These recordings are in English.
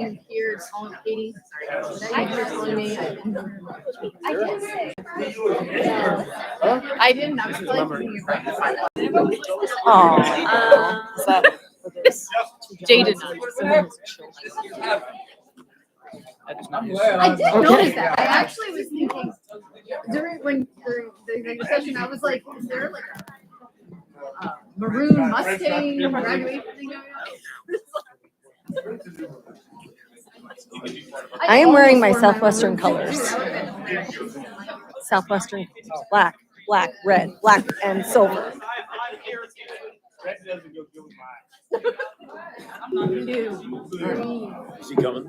Here calling Katie. Now you're calling me. I didn't say. I didn't. I was telling you. Oh, is that for this? Jaden. I did notice that. I actually was thinking during the session, I was like, is there like a maroon Mustang graduation thing going on? I am wearing my Southwestern colors. Southwestern black, red, black, and silver. Red doesn't go good with my eyes. Is he coming?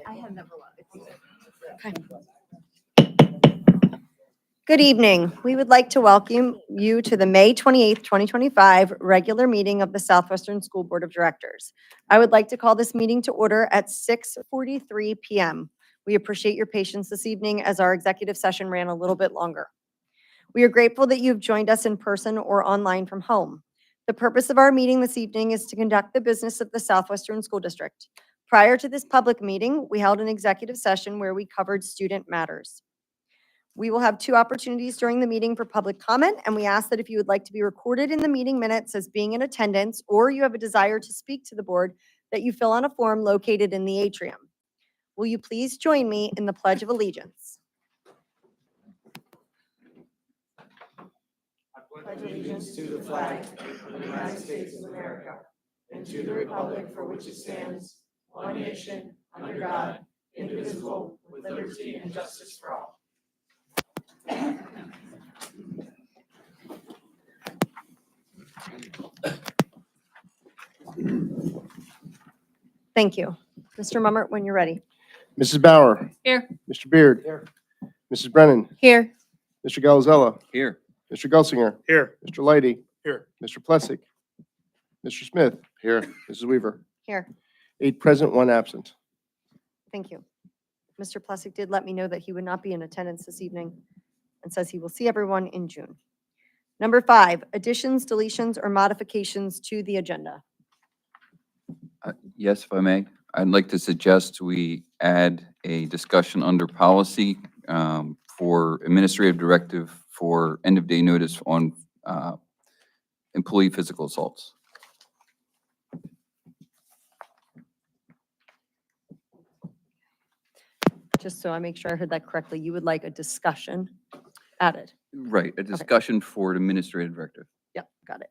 I have never loved it. Good evening. We would like to welcome you to the May 28th, 2025 regular meeting of the Southwestern School Board of Directors. I would like to call this meeting to order at 6:43 p.m. We appreciate your patience this evening as our executive session ran a little bit longer. We are grateful that you've joined us in person or online from home. The purpose of our meeting this evening is to conduct the business of the Southwestern School District. Prior to this public meeting, we held an executive session where we covered student matters. We will have 2 opportunities during the meeting for public comment, and we ask that if you would like to be recorded in the meeting minutes as being in attendance, or you have a desire to speak to the board, that you fill out a form located in the atrium. Will you please join me in the Pledge of Allegiance? I pledge allegiance to the flag of the United States of America and to the republic for which it stands, one nation, under God, indivisible, with liberty and justice for all. Thank you. Mr. Mummert, when you're ready. Mrs. Bauer. Here. Mr. Beard. Here. Mrs. Brennan. Here. Mr. Galazella. Here. Mr. Gelsinger. Here. Mr. Leidy. Here. Mr. Plessick. Mr. Smith. Here. Mrs. Weaver. Here. 8 present, 1 absent. Thank you. Mr. Plessick did let me know that he would not be in attendance this evening and says he will see everyone in June. Number 5, additions, deletions, or modifications to the agenda. Yes, if I may, I'd like to suggest we add a discussion under policy for administrative directive for end-of-day notice on employee physical assaults. Just so I make sure I heard that correctly, you would like a discussion added? Right, a discussion for an administrative directive. Yep, got it.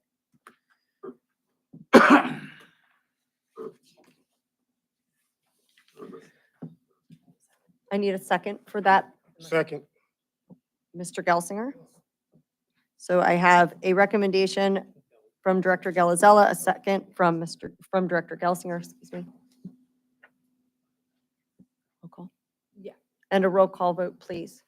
I need a second for that, Second. Mr. Gelsinger. So I have a recommendation from Director Galazella, a second from Director Gelsinger, excuse me. Roll call. Yeah. And a roll call vote, please.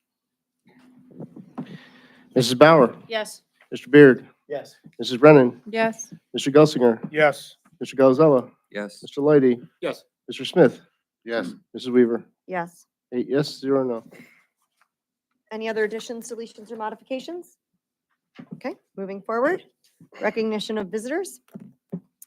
Mrs. Bauer. Yes. Mr. Beard. Yes. Mrs. Brennan. Yes. Mr. Gelsinger. Yes. Mr. Galazella. Yes. Mr. Leidy. Yes. Mr. Smith. Yes. Mrs. Weaver. Yes. 8 yes, 0 no. Any other additions, deletions, or modifications? Okay, moving forward. Recognition of visitors.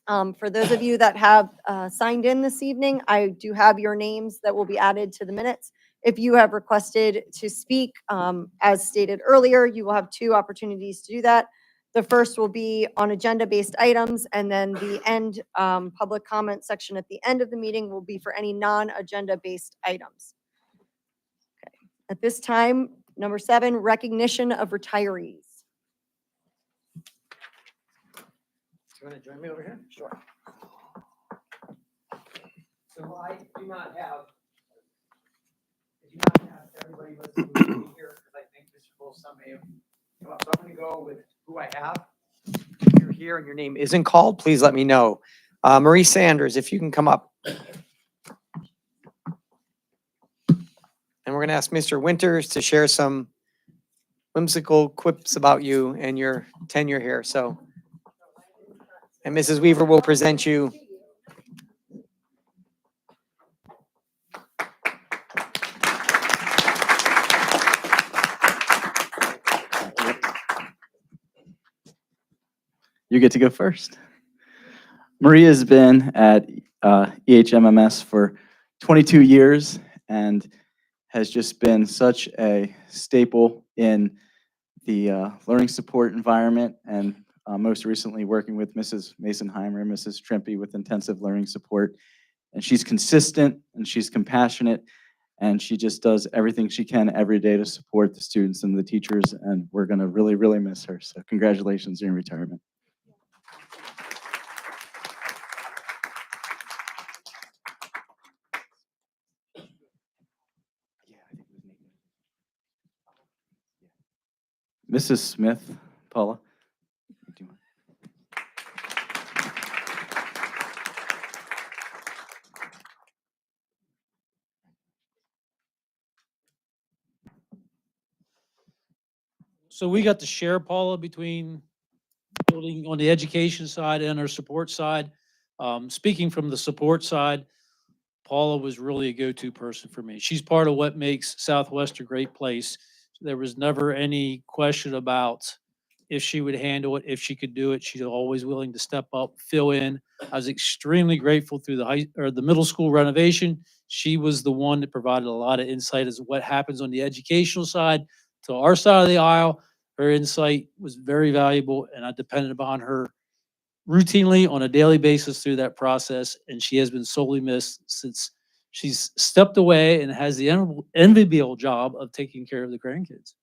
For those of you that have signed in this evening, I do have your names that will be added to the minutes. If you have requested to speak, as stated earlier, you will have 2 opportunities to do that. The first will be on agenda-based items, and then the end public comment section at the end of the meeting will be for any non-agenda-based items. Okay. At this time, number 7, recognition of retirees. You want to join me over here? Sure. So I do not have everybody listed here because I think Mr. Bolson may have come up. So I'm going to go with who I have. If you're here and your name isn't called, please let me know. Marie Sanders, if you can come up. And we're going to ask Mr. Winters to share some whimsical quips about you and your tenure here. So And Mrs. Weaver will present you. You get to go first. Maria has been at EHMMS for 22 years and has just been such a staple in the learning support environment, and most recently working with Mrs. Masonheimer and Mrs. Trimpe with intensive learning support. And she's consistent and she's compassionate, and she just does everything she can every day to support the students and the teachers, and we're going to really, really miss her. So congratulations on your retirement. Mrs. Smith, Paula. Do you want- So we got to share, Paula, between building on the education side and our support side. Speaking from the support side, Paula was really a go-to person for me. She's part of what makes Southwest a great place. There was never any question about if she would handle it, if she could do it. She's always willing to step up, fill in. I was extremely grateful through the middle school renovation. She was the one that provided a lot of insight as to what happens on the educational side to our side of the aisle. Her insight was very valuable, and I depended upon her routinely on a daily basis through that process, and she has been sorely missed since she's stepped away and has the enviable job of taking care of the grandkids.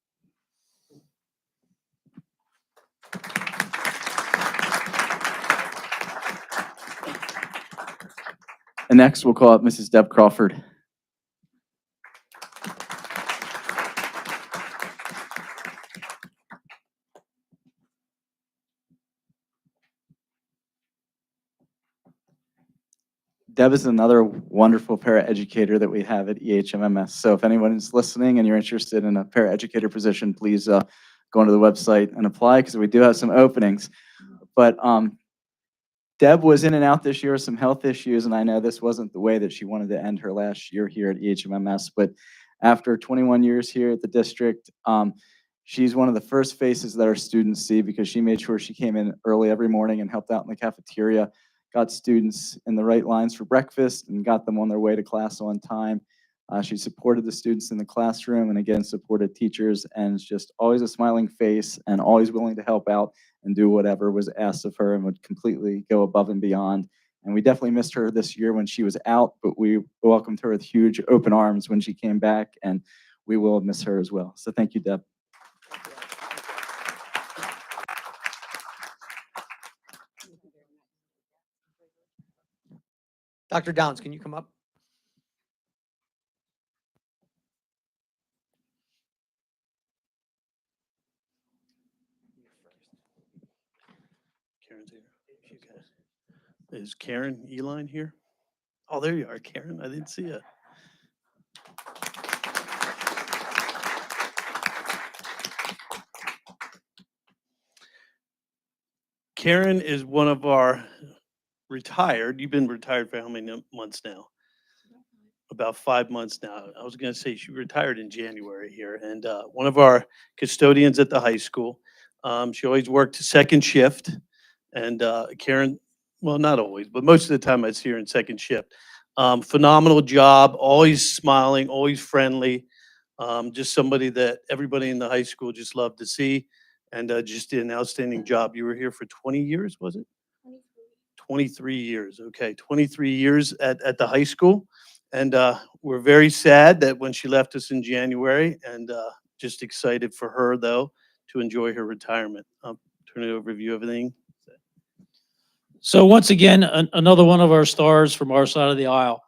And next, we'll call up Mrs. Deb Crawford. Deb is another wonderful paraeducator that we have at EHMMS. So if anyone is listening and you're interested in a paraeducator position, please go onto the website and apply, because we do have some openings. But Deb was in and out this year with some health issues, and I know this wasn't the way that she wanted to end her last year here at EHMMS, but after 21 years here at the district, she's one of the first faces that our students see, because she made sure she came in early every morning and helped out in the cafeteria, got students in the right lines for breakfast, and got them on their way to class on time. She supported the students in the classroom, and again, supported teachers, and is just always a smiling face and always willing to help out and do whatever was asked of her, and would completely go above and beyond. And we definitely missed her this year when she was out, but we welcomed her with huge open arms when she came back, and we will miss her as well. So thank you, Deb. Dr. Downs, can you come up? Karen's here. Okay. Is Karen Eline here? Oh, there you are, Karen. I didn't see you. Karen is one of our retired. You've been retired for how many months now? About 5 months now. I was going to say she retired in January here, and one of our custodians at the high school. She always worked second shift, and Karen, well, not always, but most of the time I'd see her in second shift. Phenomenal job, always smiling, always friendly. Just somebody that everybody in the high school just loved to see, and just did an outstanding job. You were here for 20 years, was it? 23 years. Okay, 23 years at the high school. And we're very sad that when she left us in January, and just excited for her, though, to enjoy her retirement. I'll turn it over to you, everything. So once again, another one of our stars from our side of the aisle.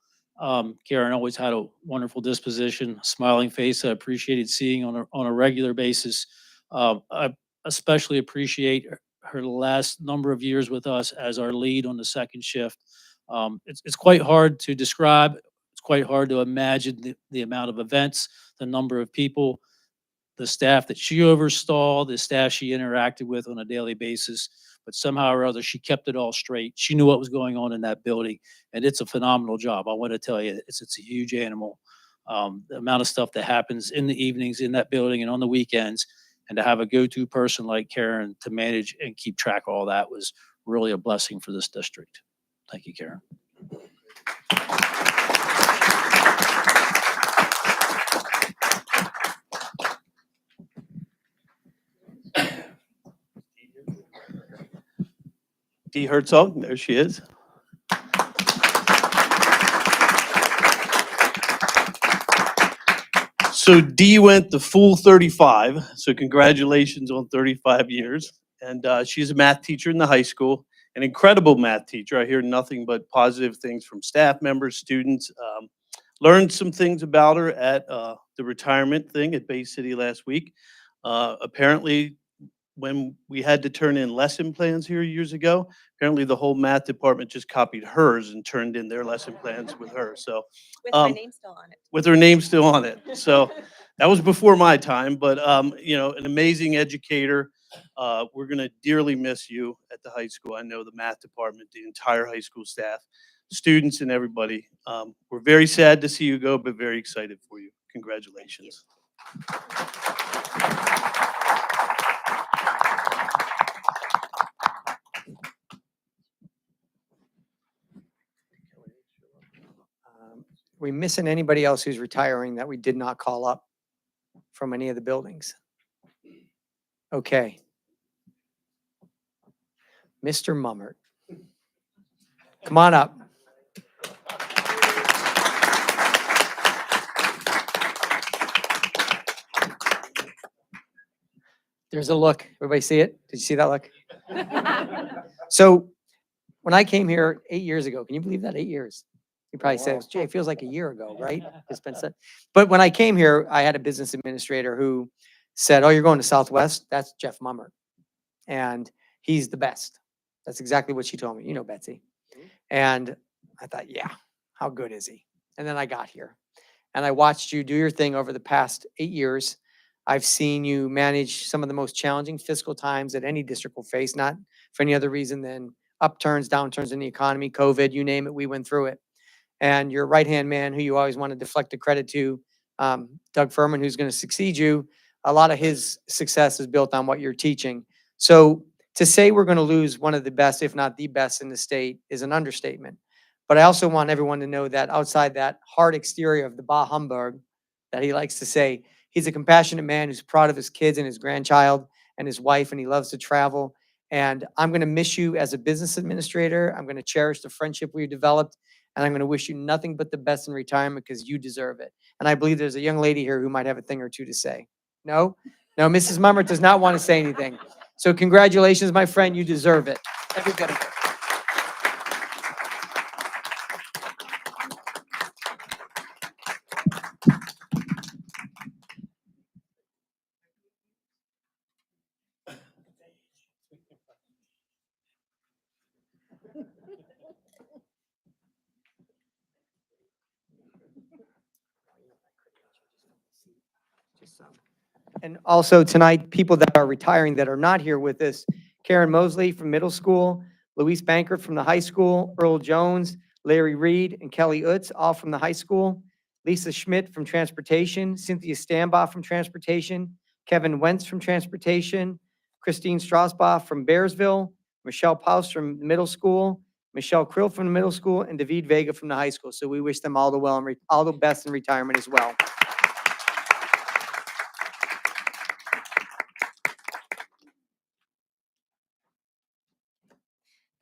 Karen always had a wonderful disposition, smiling face. I appreciated seeing on a regular basis. I especially appreciate her last number of years with us as our lead on the second shift. It's quite hard to describe. It's quite hard to imagine the amount of events, the number of people, the staff that she oversaw, the staff she interacted with on a daily basis. but somehow or other, she kept it all straight. She knew what was going on in that building, and it's a phenomenal job. I want to tell you, it's a huge animal. The amount of stuff that happens in the evenings in that building and on the weekends, and to have a go-to person like Karen to manage and keep track of all that was really a blessing for this district. Thank you, Karen. Dee Herzog, there she is. So Dee went the full 35, so congratulations on 35 years. And she's a math teacher in the high school, an incredible math teacher. I hear nothing but positive things from staff members, students. Learned some things about her at the retirement thing at Bay City last week. Apparently, when we had to turn in lesson plans here years ago, apparently the whole math department just copied hers and turned in their lesson plans with her. So With my name still on it. with her name still on it. So that was before my time, but you know, an amazing educator. We're gonna dearly miss you at the high school. I know the math department, the entire high school staff, students, and everybody. We're very sad to see you go, but very excited for you. Congratulations. We missing anybody else who's retiring that we did not call up from any of the buildings? Okay. Mr. Mummert. Come on up. There's a look. Everybody see it? Did you see that look? So when I came here 8 years ago, can you believe that? 8 years. You probably said, Jay, it feels like a year ago, right? It's been said. But when I came here, I had a business administrator who said, oh, you're going to Southwest? That's Jeff Mummert. And he's the best. That's exactly what she told me. You know, Betsy. And I thought, yeah, how good is he? And then I got here and I watched you do your thing over the past 8 years. I've seen you manage some of the most challenging fiscal times that any district will face, not for any other reason than upturns, downturns in the economy, COVID, you name it, we went through it. And your right-hand man, who you always want to deflect the credit to, Doug Furman, who's going to succeed you, a lot of his success is built on what you're teaching. So to say we're going to lose one of the best, if not the best in the state, is an understatement. But I also want everyone to know that outside that hard exterior of the bah humbug that he likes to say, he's a compassionate man who's proud of his kids and his grandchild and his wife, and he loves to travel. And I'm going to miss you as a business administrator. I'm going to cherish the friendship we've developed. And I'm going to wish you nothing but the best in retirement because you deserve it. And I believe there's a young lady here who might have a thing or two to say. No? No, Mrs. Mummert does not want to say anything. So congratulations, my friend. You deserve it. Everybody. And also tonight, people that are retiring that are not here with us, Karen Mosley from middle school, Luis Banker from the high school, Earl Jones, Larry Reed, and Kelly Utz, all from the high school, Lisa Schmidt from transportation, Cynthia Stambaugh from transportation, Kevin Wentz from transportation, Christine Strasbaugh from Bearsville, Michelle Paus from the middle school, Michelle Krill from the middle school, and David Vega from the high school. So we wish them all the best in retirement as well.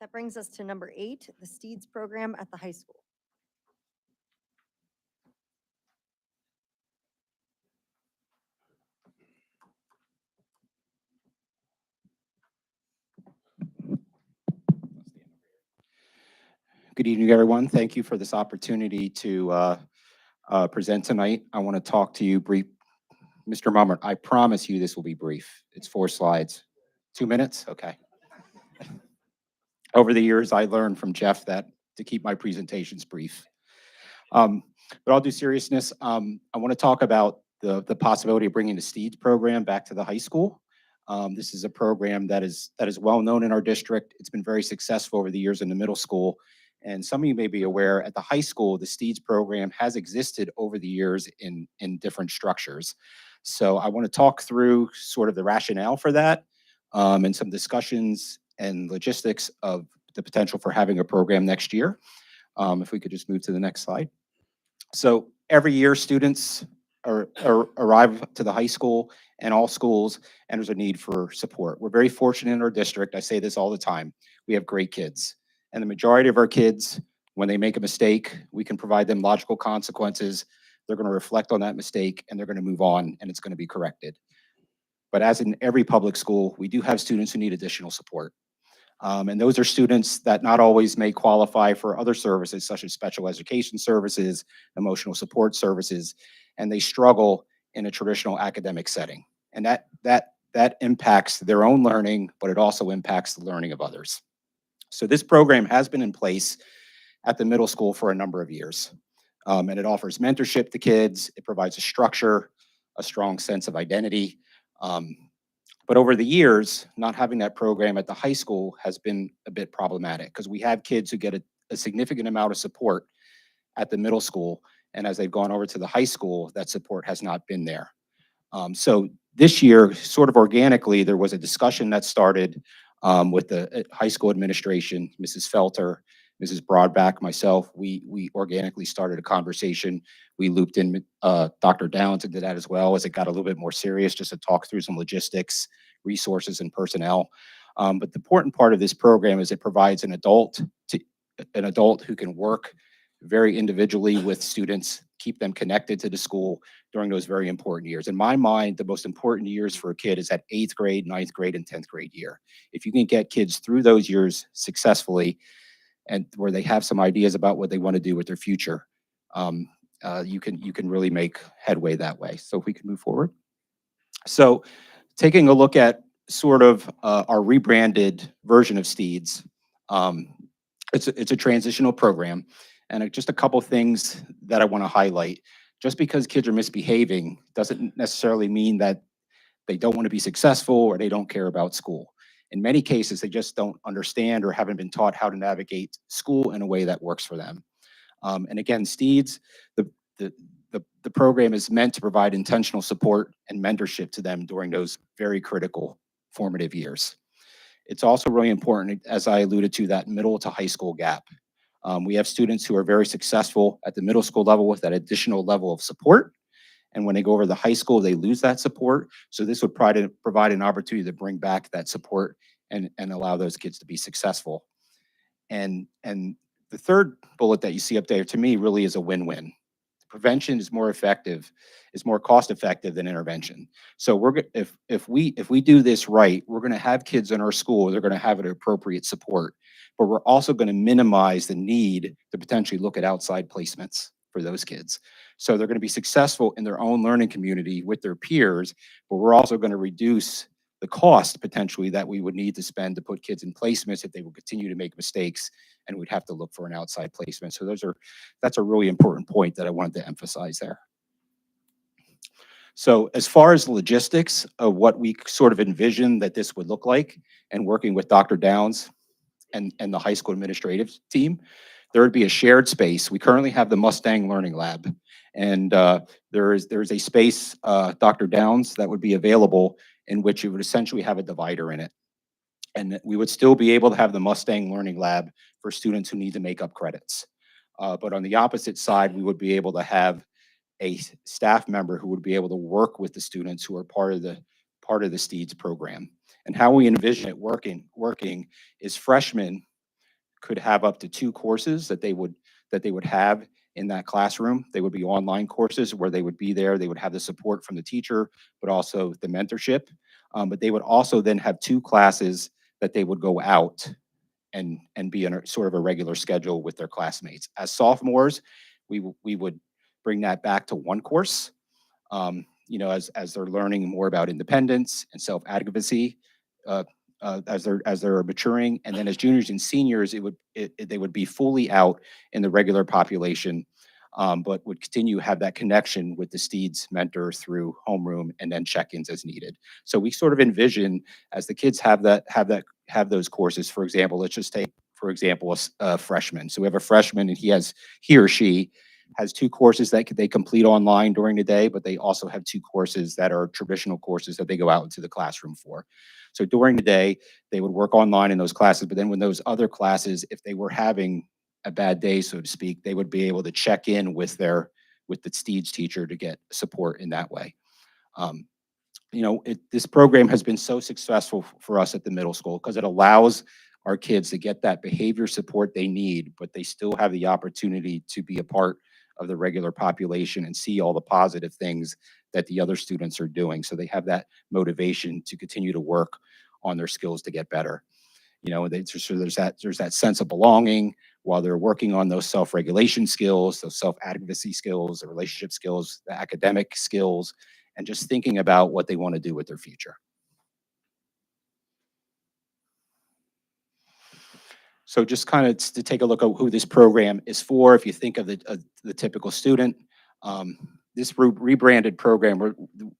That brings us to number 8, the STEEDS program at the high school. Good evening, everyone. Thank you for this opportunity to present tonight. I want to talk to you brief. Mr. Mummert, I promise you this will be brief. It's 4 slides. 2 minutes? Okay. Over the years, I learned from Jeff that to keep my presentations brief. But I'll do seriousness. I want to talk about the possibility of bringing the STEEDS program back to the high school. This is a program that is well known in our district. It's been very successful over the years in the middle school. And some of you may be aware, at the high school, the STEEDS program has existed over the years in different structures. So I want to talk through sort of the rationale for that, and some discussions and logistics of the potential for having a program next year. If we could just move to the next slide. So every year, students arrive to the high school, and all schools, and there's a need for support. We're very fortunate in our district. I say this all the time. We have great kids. And the majority of our kids, when they make a mistake, we can provide them logical consequences. They're going to reflect on that mistake, and they're going to move on, and it's going to be corrected. But as in every public school, we do have students who need additional support. And those are students that not always may qualify for other services such as special education services, emotional support services, and they struggle in a traditional academic setting. And that impacts their own learning, but it also impacts the learning of others. So this program has been in place at the middle school for a number of years. And it offers mentorship to kids. It provides a structure, a strong sense of identity. But over the years, not having that program at the high school has been a bit problematic because we have kids who get a significant amount of support at the middle school. And as they've gone over to the high school, that support has not been there. So this year, sort of organically, there was a discussion that started with the high school administration, Mrs. Felter, Mrs. Broadback, myself. We organically started a conversation. We looped in Dr. Downs into that as well as it got a little bit more serious, just to talk through some logistics, resources, and personnel. But the important part of this program is it provides an adult who can work very individually with students, keep them connected to the school during those very important years. In my mind, the most important years for a kid is that 8th grade, 9th grade, and 10th grade year. If you can get kids through those years successfully, and where they have some ideas about what they want to do with their future, you can really make headway that way. So if we can move forward. So taking a look at sort of our rebranded version of STEEDS, it's a transitional program. And just a couple things that I want to highlight. Just because kids are misbehaving doesn't necessarily mean that they don't want to be successful or they don't care about school. In many cases, they just don't understand or haven't been taught how to navigate school in a way that works for them. And again, STEEDS, the program is meant to provide intentional support and mentorship to them during those very critical formative years. It's also really important, as I alluded to, that middle to high school gap. We have students who are very successful at the middle school level with that additional level of support. And when they go over to the high school, they lose that support. So this would provide an opportunity to bring back that support and allow those kids to be successful. And the third bullet that you see up there, to me, really is a win-win. Prevention is more effective, is more cost effective than intervention. So if we do this right, we're going to have kids in our school, they're going to have an appropriate support, but we're also going to minimize the need to potentially look at outside placements for those kids. So they're going to be successful in their own learning community with their peers, but we're also going to reduce the cost potentially that we would need to spend to put kids in placements if they will continue to make mistakes, and we'd have to look for an outside placement. So that's a really important point that I wanted to emphasize there. So as far as logistics of what we sort of envisioned that this would look like, and working with Dr. Downs and the high school administrative team, there would be a shared space. We currently have the Mustang Learning Lab, and there is a space, Dr. Downs, that would be available in which you would essentially have a divider in it. And we would still be able to have the Mustang Learning Lab for students who need to make up credits. But on the opposite side, we would be able to have a staff member who would be able to work with the students who are part of the STEEDS program. And how we envision it working is freshmen could have up to 2 courses that they would have in that classroom. They would be online courses where they would be there. They would have the support from the teacher, but also the mentorship. But they would also then have 2 classes that they would go out and be in a sort of a regular schedule with their classmates. As sophomores, we would bring that back to 1 course, as they're learning more about independence and self-advocacy, as they're maturing. And then as juniors and seniors, they would be fully out in the regular population, but would continue to have that connection with the STEEDS mentor through homeroom and then check-ins as needed. So we sort of envision as the kids have those courses. For example, let's just take, for example, a freshman. So we have a freshman and he or she has 2 courses that they complete online during the day, but they also have 2 courses that are traditional courses that they go out into the classroom for. So during the day, they would work online in those classes, but then when those other classes, if they were having a bad day, so to speak, they would be able to check in with the STEEDS teacher to get support in that way. This program has been so successful for us at the middle school because it allows our kids to get that behavior support they need, but they still have the opportunity to be a part of the regular population and see all the positive things that the other students are doing. So they have that motivation to continue to work on their skills to get better. So there's that sense of belonging while they're working on those self-regulation skills, those self-advocacy skills, the relationship skills, the academic skills, and just thinking about what they want to do with their future. So just kind of to take a look at who this program is for, if you think of the typical student, this rebranded program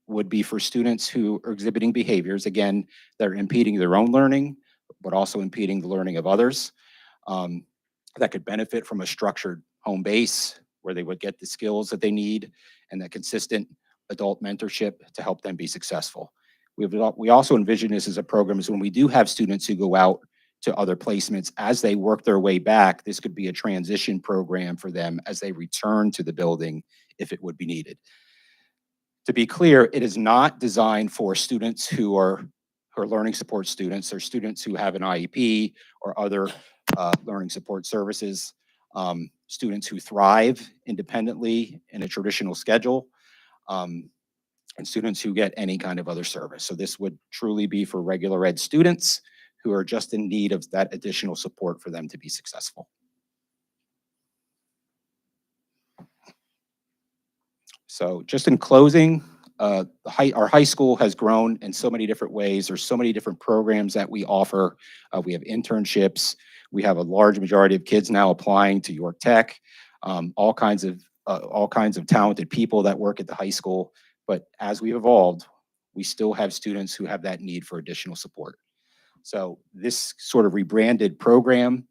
would be for students who are exhibiting behaviors, again, that are impeding their own learning, but also impeding the learning of others, that could benefit from a structured home base where they would get the skills that they need and that consistent adult mentorship to help them be successful. We also envision this as a program is when we do have students who go out to other placements as they work their way back, this could be a transition program for them as they return to the building if it would be needed. To be clear, it is not designed for students who are learning support students or students who have an IEP or other learning support services, students who thrive independently in a traditional schedule, and students who get any kind of other service. So this would truly be for regular ed students who are just in need of that additional support for them to be successful. So just in closing, our high school has grown in so many different ways. There's so many different programs that we offer. We have internships. We have a large majority of kids now applying to York Tech, all kinds of talented people that work at the high school. But as we've evolved, we still have students who have that need for additional support. So this sort of rebranded program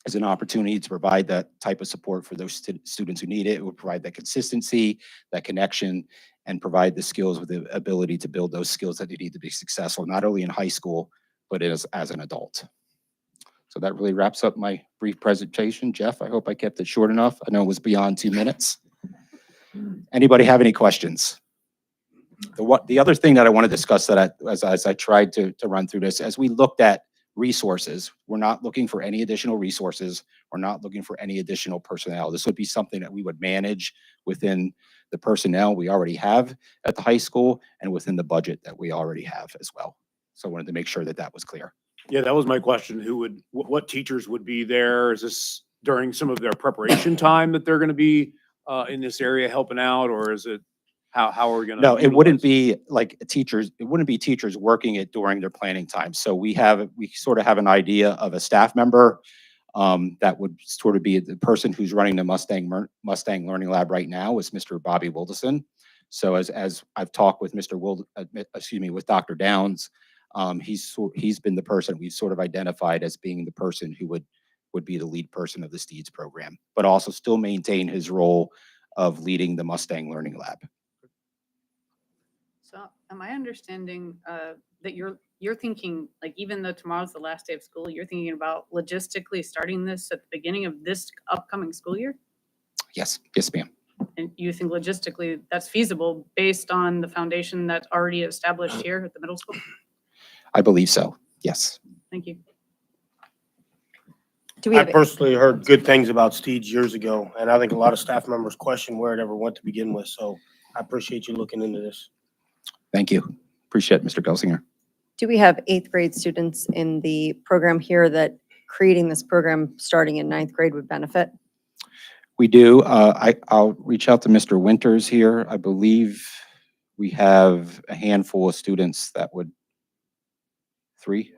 is an opportunity to provide that type of support for those students who need it. It will provide that consistency, that connection, and provide the skills with the ability to build those skills that they need to be successful, not only in high school, but as an adult. So that really wraps up my brief presentation. Jeff, I hope I kept it short enough. I know it was beyond 2 minutes. Anybody have any questions? The other thing that I want to discuss that as I tried to run through this, as we looked at resources, we're not looking for any additional resources. We're not looking for any additional personnel. This would be something that we would manage within the personnel we already have at the high school and within the budget that we already have as well. So I wanted to make sure that that was clear. Yeah, that was my question. What teachers would be there? Is this during some of their preparation time that they're going to be in this area helping out, or is it how are we going to? No, it wouldn't be like teachers. It wouldn't be teachers working it during their planning time. So we sort of have an idea of a staff member that would sort of be the person who's running the Mustang Learning Lab right now is Mr. Bobby Wilderson. So as I've talked with with Dr. Downs, he's been the person we've sort of identified as being the person who would be the lead person of the STEEDS program, but also still maintain his role of leading the Mustang Learning Lab. So am I understanding that you're thinking, like, even though tomorrow's the last day of school, you're thinking about logistically starting this at the beginning of this upcoming school year? Yes, ma'am. And you think logistically that's feasible based on the foundation that's already established here at the middle school? I believe so, yes. Thank you. Do we I have, personally heard good things about STEEDS years ago, and I think a lot of staff members question where it ever went to begin with. So I appreciate you looking into this. Thank you. Appreciate it, Mr. Gelsinger. do we have 8th grade students in the program here that creating this program starting in 9th grade would benefit? We do. I'll reach out to Mr. Winters here. I believe we have a handful of students that would, we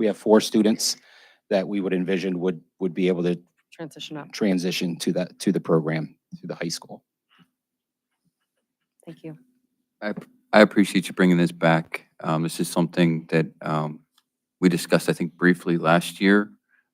have 4 students that we would envision would be able to Transition up. transition to the program. to the high school. Thank you. I appreciate you bringing this back. This is something that we discussed, I think, briefly last year.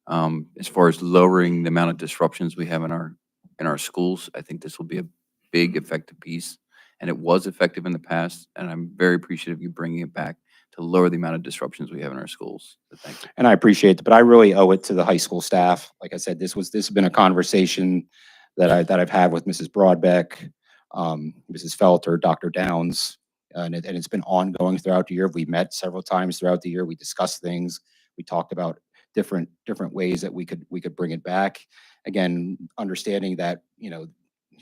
As far as lowering the amount of disruptions we have in our schools, I think this will be a big effective piece, and it was effective in the past, and I'm very appreciative of you bringing it back to lower the amount of disruptions we have in our schools. So thank you. And I appreciate it, but I really owe it to the high school staff. Like I said, this has been a conversation that I've had with Mrs. Broadbeck, Mrs. Felter, Dr. Downs, and it's been ongoing throughout the year. We met several times throughout the year. We discussed things. We talked about different ways that we could bring it back. Again, understanding that, you know,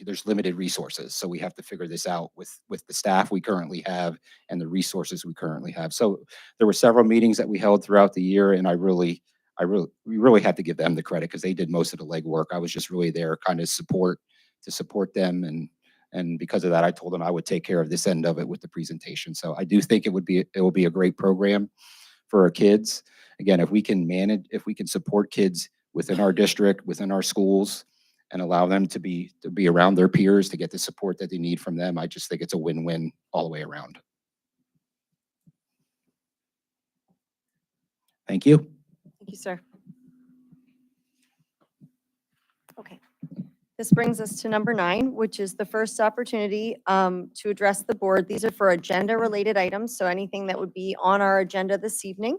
there's limited resources, so we have to figure this out with the staff we currently have and the resources we currently have. So there were several meetings that we held throughout the year, and we really had to give them the credit because they did most of the legwork. I was just really there kind of to support them, and because of that, I told them I would take care of this end of it with the presentation. So I do think it will be a great program for our kids. Again, if we can support kids within our district, within our schools, and allow them to be around their peers, to get the support that they need from them, I just think it's a win-win all the way around. Thank you. Thank you, sir. Okay. This brings us to number 9, which is the first opportunity to address the board. These are for agenda-related items, so anything that would be on our agenda this evening.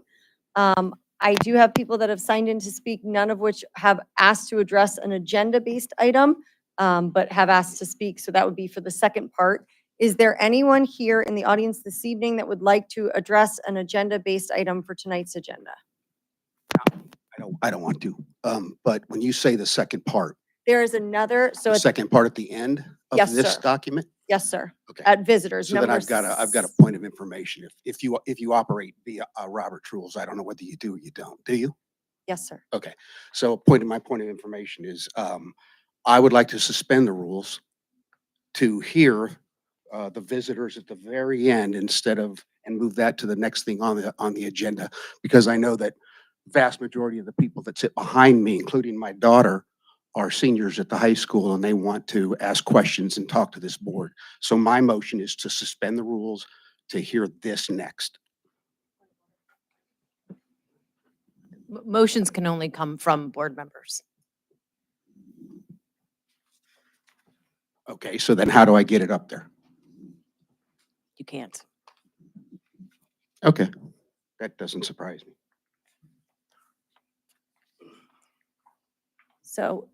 I do have people that have signed in to speak, none of which have asked to address an agenda-based item, but have asked to speak, so that would be for the second part. Is there anyone here in the audience this evening that would like to address an agenda-based item for tonight's agenda? I don't want to. But when you say the second part, There is another, so the it's, second part at the end of Yes, this sir. document? yes, sir, Okay. at visitors. So then number I've got a point of information. If you operate via Robert's rules, I don't know whether you do or you don't. Do you? Yes, sir. Okay. So my point of information is, I would like to suspend the rules to hear the visitors at the very end and move that to the next thing on the agenda, because I know that vast majority of the people that sit behind me, including my daughter, are seniors at the high school, and they want to ask questions and talk to this board. So my motion is to suspend the rules to hear this next. Motions can only come from board members. Okay, so then how do I get it up there? You can't. Okay, that doesn't surprise me. So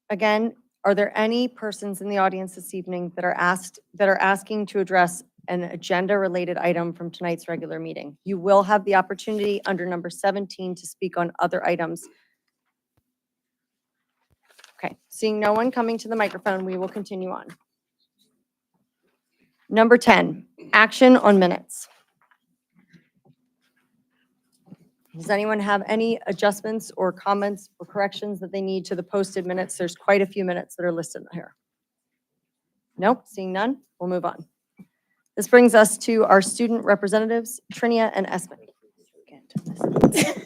again, are there any persons in the audience this evening that are asking to address an agenda-related item from tonight's regular meeting? You will have the opportunity under number 17 to speak on other items. Okay, seeing no one coming to the microphone, we will continue on. Number 10, action on minutes. Does anyone have any adjustments or comments or corrections that they need to the posted minutes? There's quite a few minutes that are listed here. Nope, seeing none, we'll move on. This brings us to our student representatives, Trinia and Esme.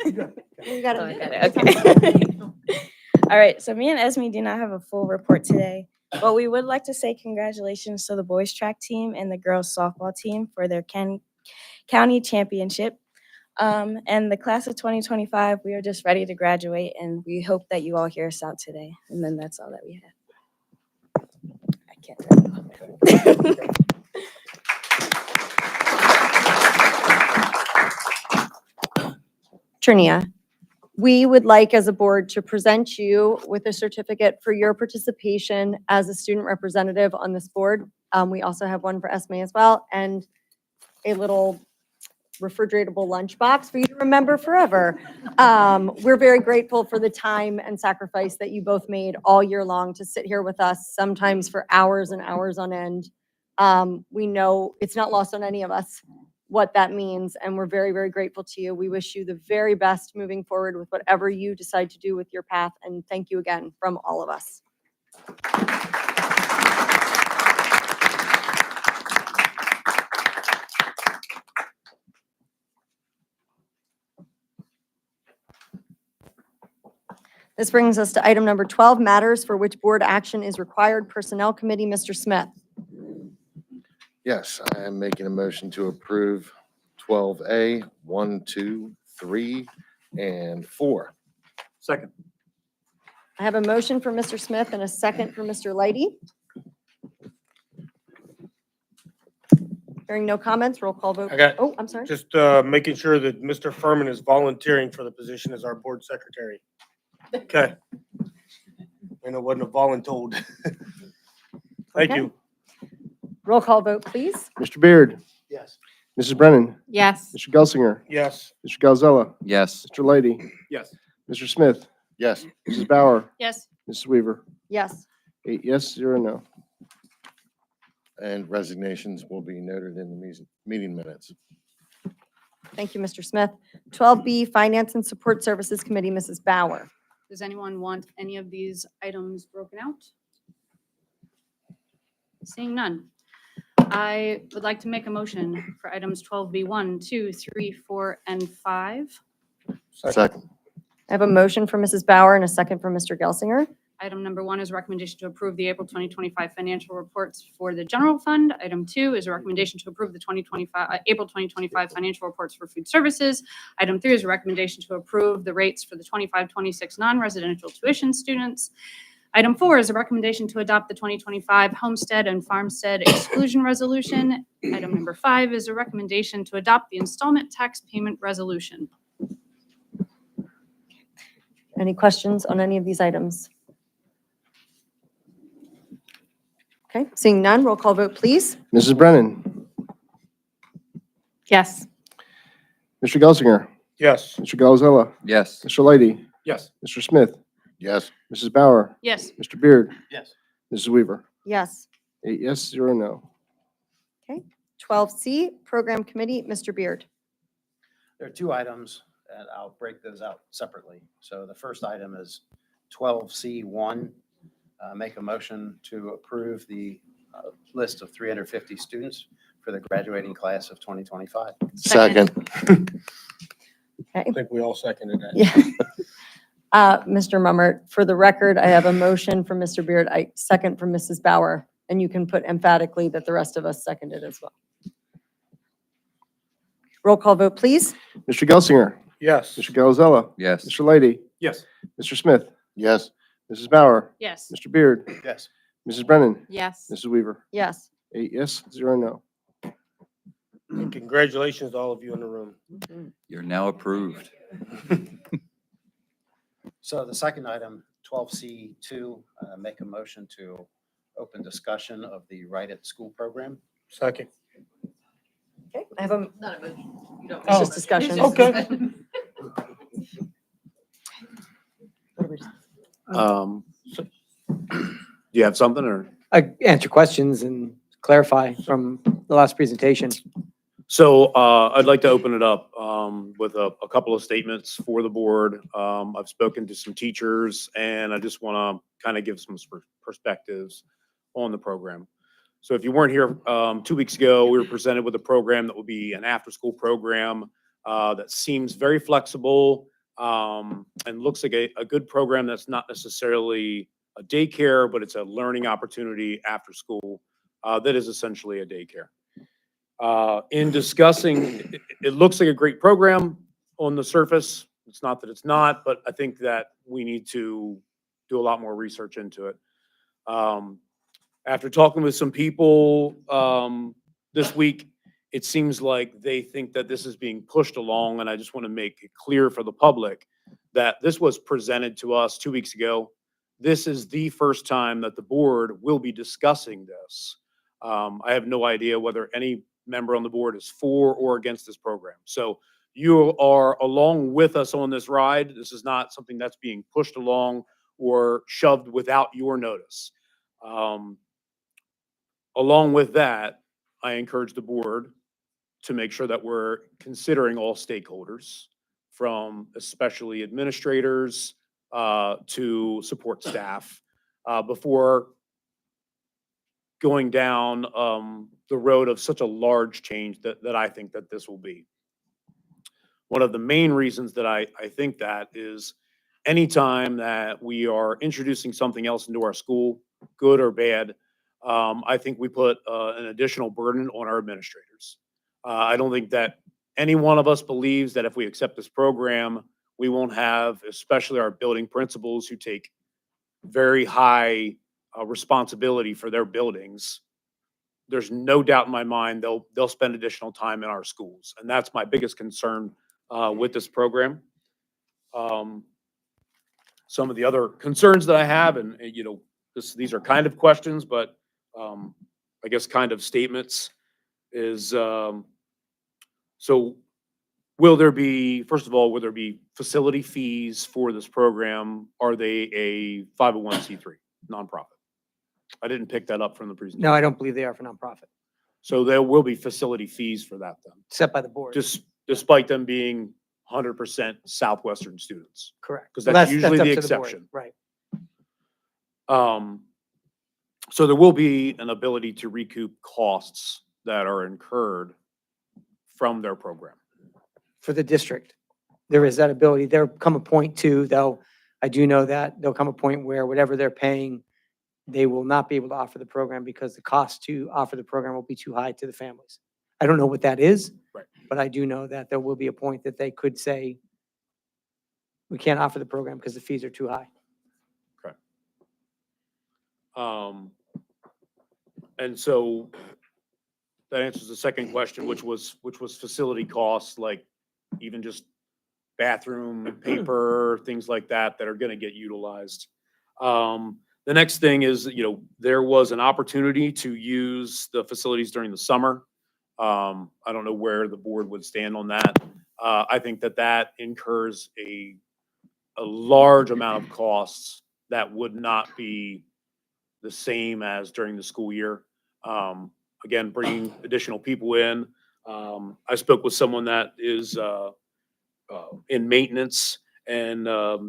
You got Oh, I it. got it, okay. All right, so me and Esme do not have a full report today, but we would like to say congratulations to the boys track team and the girls softball team for their county championship. And the class of 2025, we are just ready to graduate, and we hope that you all hear us out today. And then that's all that we have. I can't. Trinia, we would like as a board to present you with a certificate for your participation as a student representative on this board. We also have one for Esme as well, and a little refrigeratable lunchbox for you to remember forever. We're very grateful for the time and sacrifice that you both made all year long to sit here with us, sometimes for hours and hours on end. We know it's not lost on any of us what that means, and we're very, very grateful to you. We wish you the very best moving forward with whatever you decide to do with your path, and thank you again from all of us. This brings us to item number 12, matters for which board action is required. Personnel Committee, Mr. Smith. Yes, I am making a motion to approve 12A, 1, 2, 3, and 4. Second. I have a motion for Mr. Smith and a second for Mr. Leidy. Hearing no comments, roll call vote. I got, Oh, I'm sorry. just making sure that Mr. Furman is volunteering for the position as our board secretary. Okay. And it wasn't a voluntold. Thank Okay. you. Roll call vote, please. Mr. Beard, Yes. Mrs. Brennan, Yes. Mr. Gelsinger, Yes. Mr. Galzella, Yes. Mr. Leidy, Yes. Mr. Smith, Yes. Mrs. Bauer, Yes. Mrs. Weaver. Yes. 8 yes, 0 no. And resignations will be noted in the meeting minutes. Thank you, Mr. Smith. 12B, Finance and Support Services Committee, Mrs. Bauer. Does anyone want any of these items broken out? Seeing none. I would like to make a motion for items 12B 1, 2, 3, 4, and 5. Second. I have a motion for Mrs. Bauer and a second for Mr. Gelsinger. Item number 1 is a recommendation to approve the April 2025 financial reports for the general fund. Item 2 is a recommendation to approve the April 2025 financial reports for food services. Item 3 is a recommendation to approve the rates for the 25-26 non-residential tuition students. Item 4 is a recommendation to adopt the 2025 homestead and farmstead exclusion resolution. Item number 5 is a recommendation to adopt the installment tax payment resolution. Any questions on any of these items? Okay, seeing none, roll call vote, please. Mrs. Brennan, Yes. Mr. Gelsinger, Yes. Mr. Galzella, Yes. Mr. Leidy, Yes. Mr. Smith, Yes. Mrs. Bauer, Yes. Mr. Beard, Yes. Mrs. Weaver. Yes. 8 yes, 0 no. 12C, Program Committee, Mr. Beard. There are two items, and I'll break those out separately. So the first item is 12C1. Make a motion to approve the list of 350 students for the graduating class of 2025. Second. I think we all seconded that. Yeah. Mr. Mummert, for the record, I have a motion from Mr. Beard, I second from Mrs. Bauer, and you can put emphatically that the rest of us seconded as well. Roll call vote, please. Mr. Gelsinger, Yes. Mr. Galzella, Yes. Mr. Leidy, Yes. Mr. Smith. Yes. Mrs. Bauer, Yes. Mr. Beard, Yes. Mrs. Brennan, Yes. Mrs. Weaver. Yes. 8 yes, 0 no. And congratulations to all of you in the room. You're now approved. So the second item, 12C2, make a motion to open discussion of the Right at School program. Second. Okay, I have a, Not a motion. You don't. it's just discussion. Okay. Do you have something or? Answer questions and clarify from the last presentation. So I'd like to open it up with a couple of statements for the board. I've spoken to some teachers and I just want to kind of give some perspectives on the program. So if you weren't here 2 weeks ago, we were presented with a program that will be an after-school program that seems very flexible and looks like a good program that's not necessarily a daycare, but it's a learning opportunity after school that is essentially a daycare. In discussing, it looks like a great program on the surface. It's not that it's not, but I think that we need to do a lot more research into it. After talking with some people this week, it seems like they think that this is being pushed along, and I just want to make it clear for the public that this was presented to us 2 weeks ago. This is the first time that the board will be discussing this. I have no idea whether any member on the board is for or against this program. So you are along with us on this ride. This is not something that's being pushed along or shoved without your notice. Along with that, I encourage the board to make sure that we're considering all stakeholders, from especially administrators to support staff, before going down the road of such a large change that I think that this will be. One of the main reasons that I think that is anytime that we are introducing something else into our school, good or bad, I think we put an additional burden on our administrators. I don't think that any one of us believes that if we accept this program, we won't have, especially our building principals who take very high responsibility for their buildings. There's no doubt in my mind they'll spend additional time in our schools, and that's my biggest concern with this program. Some of the other concerns that I have, and these are kind of questions, but I guess kind of statements, is so will there be, first of all, will there be facility fees for this program? Are they a 501c3 nonprofit? I didn't pick that up from the presentation. No, I don't believe they are for nonprofit, So there will be facility fees for that then, set by the board. just despite them being 100% Southwestern students. Correct. Because Well, that's usually up the to board, exception. Right. So there will be an ability to recoup costs that are incurred from their program. For the district, there is that ability. There'll come a point too, though, I do know that there'll come a point where whatever they're paying, they will not be able to offer the program because the cost to offer the program will be too high to the families. I don't know what that is. Right. But I do know that there will be a point that they could say, we can't offer the program because the fees are too high. And so that answers the second question, which was facility costs, like even just bathroom, paper, things like that are going to get utilized. The next thing is, there was an opportunity to use the facilities during the summer. I don't know where the board would stand on that. I think that incurs a large amount of costs that would not be the same as during the school year. Again, bringing additional people in. I spoke with someone that is in maintenance, and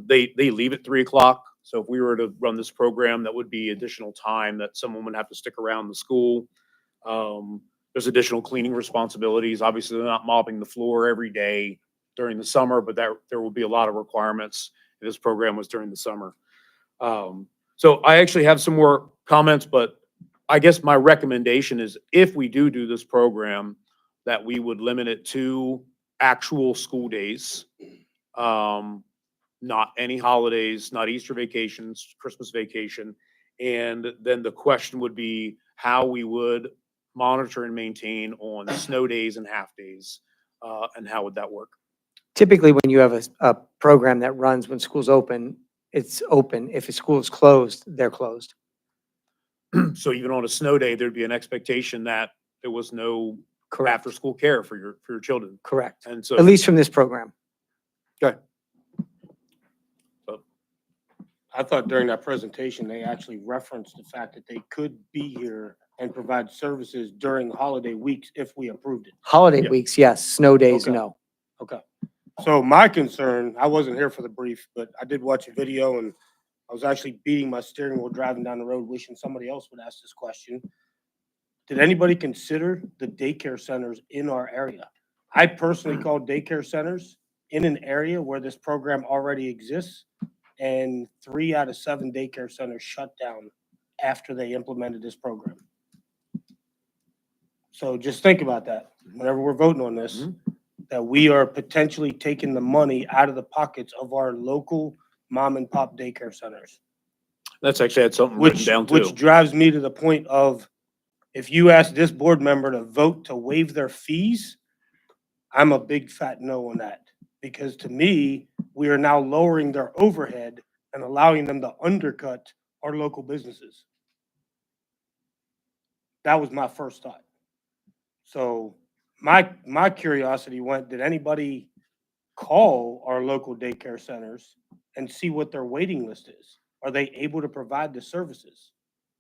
they leave at 3:00. So if we were to run this program, that would be additional time that someone would have to stick around the school. There's additional cleaning responsibilities. Obviously, they're not mopping the floor every day during the summer, but there will be a lot of requirements if this program was during the summer. So I actually have some more comments, but I guess my recommendation is if we do this program, that we would limit it to actual school days, not any holidays, not Easter vacations, Christmas vacation. And then the question would be how we would monitor and maintain on snow days and half days, and how would that work? Typically, when you have a program that runs when school's open, it's open. If a school is closed, they're closed. So even on a snow day, there'd be an expectation that there was no Correct. after-school care for your children. Correct. And so, At least from this program. okay. I thought during that presentation, they actually referenced the fact that they could be here and provide services during holiday weeks if we approved it. Holiday Yeah. weeks, yes. Snow days, Okay. no. Okay. So my concern, I wasn't here for the brief, but I did watch a video and I was actually beating my steering wheel driving down the road, wishing somebody else would ask this question. Did anybody consider the daycare centers in our area? I personally call daycare centers in an area where this program already exists, and 3 out of 7 daycare centers shut down after they implemented this program. So just think about that whenever we're voting on this, that we are potentially taking the money out of the pockets of our local mom and pop daycare centers. That's actually had something written down too. Which drives me to the point of, if you ask this board member to vote to waive their fees, I'm a big fat no on that. Because to me, we are now lowering their overhead and allowing them to undercut our local businesses. That was my first thought. So my curiosity went, did anybody call our local daycare centers and see what their waiting list is? Are they able to provide the services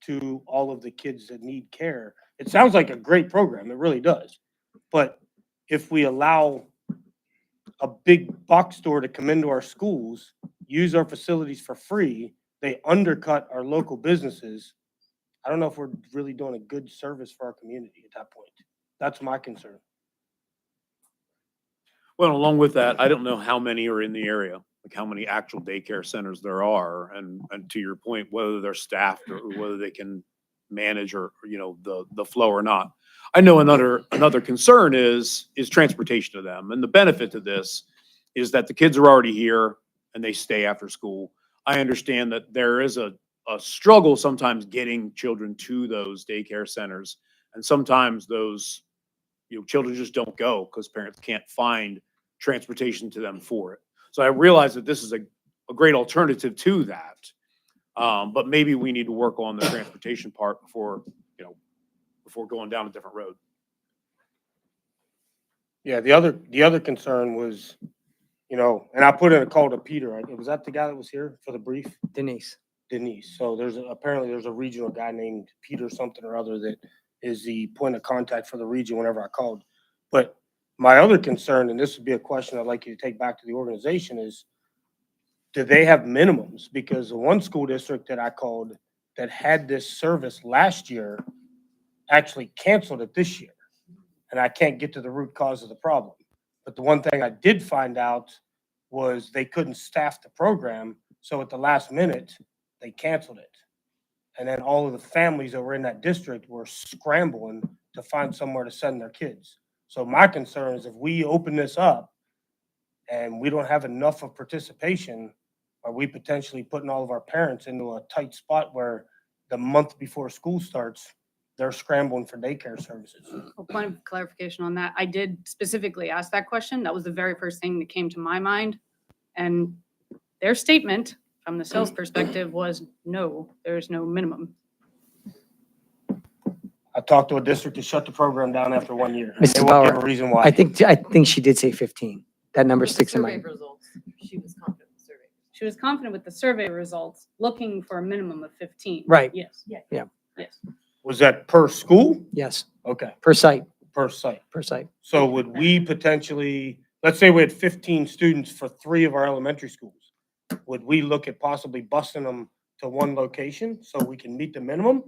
to all of the kids that need care? It sounds like a great program. It really does. But if we allow a big box store to come into our schools, use our facilities for free, they undercut our local businesses. I don't know if we're really doing a good service for our community at that point. That's my concern. Well, along with that, I don't know how many are in the area. like how many actual daycare centers there are, and to your point, whether they're staffed or whether they can manage or, you know, the flow or not. I know another concern is transportation to them. And the benefit to this is that the kids are already here and they stay after school. I understand that there is a struggle sometimes getting children to those daycare centers. And sometimes those, you know, children just don't go because parents can't find transportation to them for it. So I realize that this is a great alternative to that. But maybe we need to work on the transportation part before, you know, before going down a different road. Yeah, the other concern was, you know, and I put in a call to Peter. Right? Was that the guy that was here for the brief? Denise. Denise. So apparently there's a regional guy named Peter something or other that is the point of contact for the region whenever I called. But my other concern, and this would be a question I'd like you to take back to the organization, is do they have minimums? Because the one school district that I called that had this service last year actually canceled it this year. And I can't get to the root cause of the problem. But the one thing I did find out was they couldn't staff the program. So at the last minute, they canceled it. And then all of the families that were in that district were scrambling to find somewhere to send their kids. So my concern is if we open this up and we don't have enough of participation, are we potentially putting all of our parents into a tight spot where the month before school starts, they're scrambling for daycare services? A point of clarification on that. I did specifically ask that question. That was the very first thing that came to my mind. And their statement from the sales perspective was, no, there's no minimum. I talked to a district to shut the program down after 1 year. Mr. They won't give Bauer, a reason why. I think she did say 15. That number sticks in my Survey mind. results. She was confident with survey. She was confident with the survey results, looking for a minimum of 15. Right. Yes. Yeah. Yes. Was that per school? Yes, Okay, per site, per site. per site. So would we potentially, let's say we had 15 students for 3 of our elementary schools. Would we look at possibly busing them to one location so we can meet the minimum?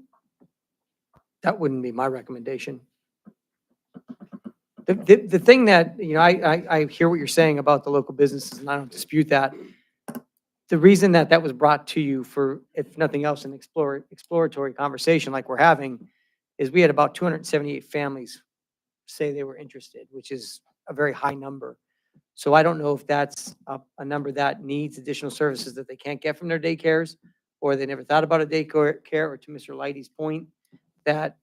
That wouldn't be my recommendation. The thing that, you know, I hear what you're saying about the local businesses, and I don't dispute that. The reason that that was brought to you for, if nothing else, an exploratory conversation like we're having, is we had about 278 families say they were interested, which is a very high number. So I don't know if that's a number that needs additional services that they can't get from their daycares, or they never thought about a daycare, or to Mr. Leidy's point, that,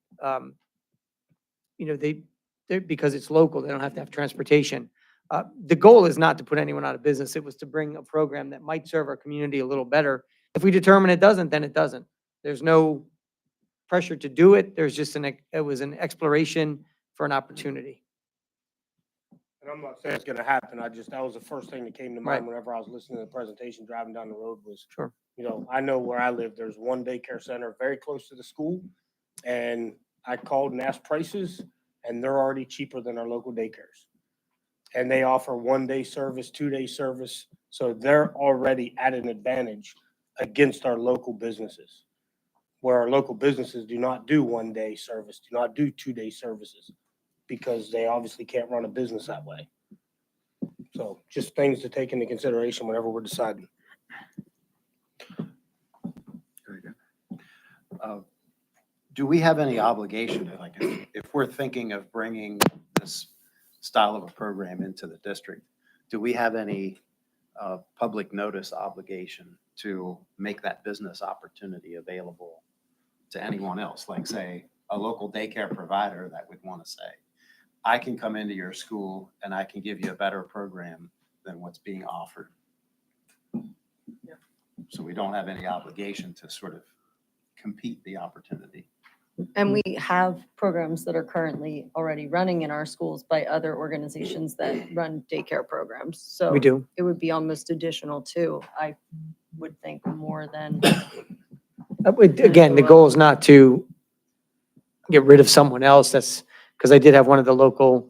you know, they're, because it's local, they don't have to have transportation. The goal is not to put anyone out of business. It was to bring a program that might serve our community a little better. If we determine it doesn't, then it doesn't. There's no pressure to do it. There's just it was an exploration for an opportunity. And I'm not saying it's gonna happen. That was the first thing that came to mind Right. whenever I was listening to the presentation, driving down the road was, Sure. you know, I know where I live, there's one daycare center very close to the school. And I called and asked prices, and they're already cheaper than our local daycares. And they offer 1-day service, 2-day service. So they're already at an advantage against our local businesses. Where our local businesses do not do 1-day service, do not do 2-day services, because they obviously can't run a business that way. So just things to take into consideration whenever we're deciding. Very good. Do we have any obligation, like, if we're thinking of bringing this style of a program into the district, do we have any public notice obligation to make that business opportunity available to anyone else? Like, say, a local daycare provider that would want to say, I can come into your school and I can give you a better program than what's being offered. So we don't have any obligation to sort of compete the opportunity. And we have programs that are currently already running in our schools by other organizations that run daycare programs. So We do. it would be almost additional too, I would think, more than. Again, the goal is not to get rid of someone else. That's because I did have one of the local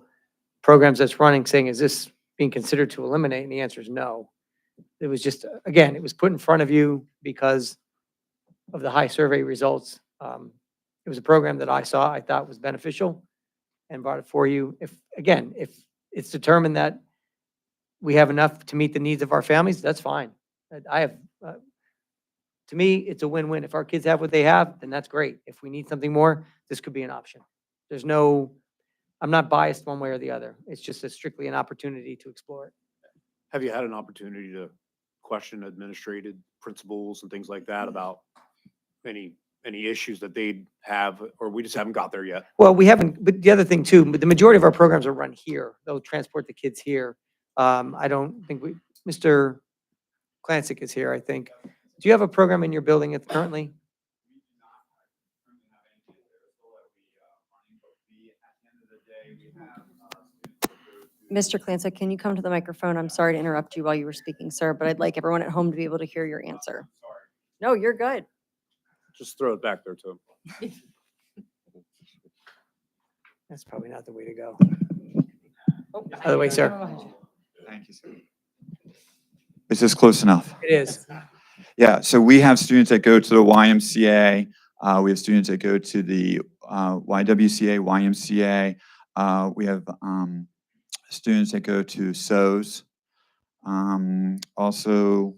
programs that's running saying, is this being considered to eliminate? And the answer is no. It was just, again, it was put in front of you because of the high survey results. It was a program that I saw, I thought was beneficial and brought it for you. If it's determined that we have enough to meet the needs of our families, that's fine. I have, to me, it's a win-win. If our kids have what they have, then that's great. If we need something more, this could be an option. There's no, I'm not biased one way or the other. It's just strictly an opportunity to explore it. Have you had an opportunity to question administrative principals and things like that about any issues that they'd have, or we just haven't got there yet? Well, we haven't, but the other thing too, the majority of our programs are run here. They'll transport the kids here. I don't think Mr. Clancy is here, I think. Do you have a program in your building currently? Mr. Clancy, can you come to the microphone? I'm sorry to interrupt you while you were speaking, sir, but I'd like everyone at home to be able to hear your answer. No, you're good. Just throw it back there to them. That's probably not the way to go. Other way, sir. Thank you, sir. Is this close enough? It is. Yeah, so we have students that go to the YMCA. We have students that go to the YWCA, YMCA. We have students that go to SOS. Also,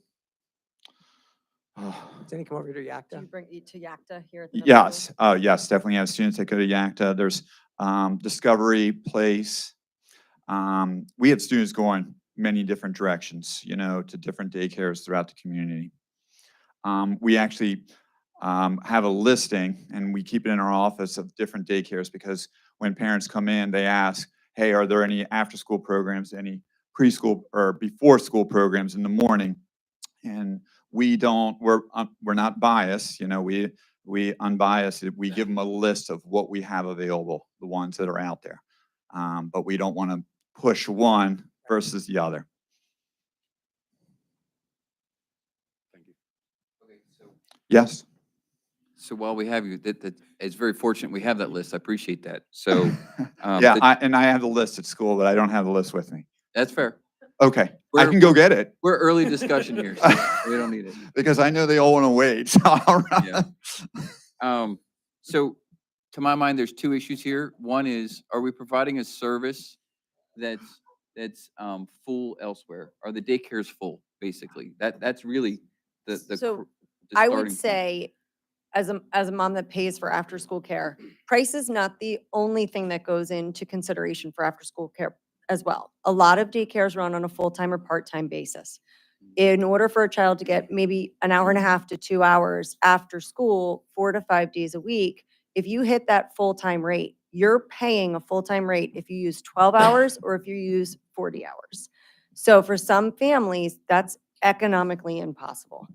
Does any come over to Yakta? Do you bring it to Yakta here at the middle yes, yes, definitely have students that go to Yakta. There's Discovery Place. We have students going many different directions, you know, to different daycares throughout the community. We actually have a listing, and we keep it in our office, of different daycares, because when parents come in, they ask, hey, are there any after-school programs, any preschool or before-school programs in the morning? And we're not biased, you know, we unbiased. We give them a list of what we have available, the ones that are out there. But we don't want to push one versus the other. Thank you. Okay, so Yes. So while we have you, it's very fortunate we have that list. I appreciate that. So, Yeah, I have the list at school, but I don't have the list with me. that's fair. Okay, I can go get it. We're early discussion here, so we don't need it. Because I know they all want to wait. So I'll run. Yeah. So to my mind, there's two issues here. One is, are we providing a service that's full elsewhere? Are the daycares full, basically? That's really the So the I starting would point. say, as a mom that pays for after-school care, price is not the only thing that goes into consideration for after-school care as well. A lot of daycares run on a full-time or part-time basis. In order for a child to get maybe an hour and a half to 2 hours after school, 4 to 5 days a week, if you hit that full-time rate, you're paying a full-time rate if you use 12 hours or if you use 40 hours. So for some families, that's economically impossible.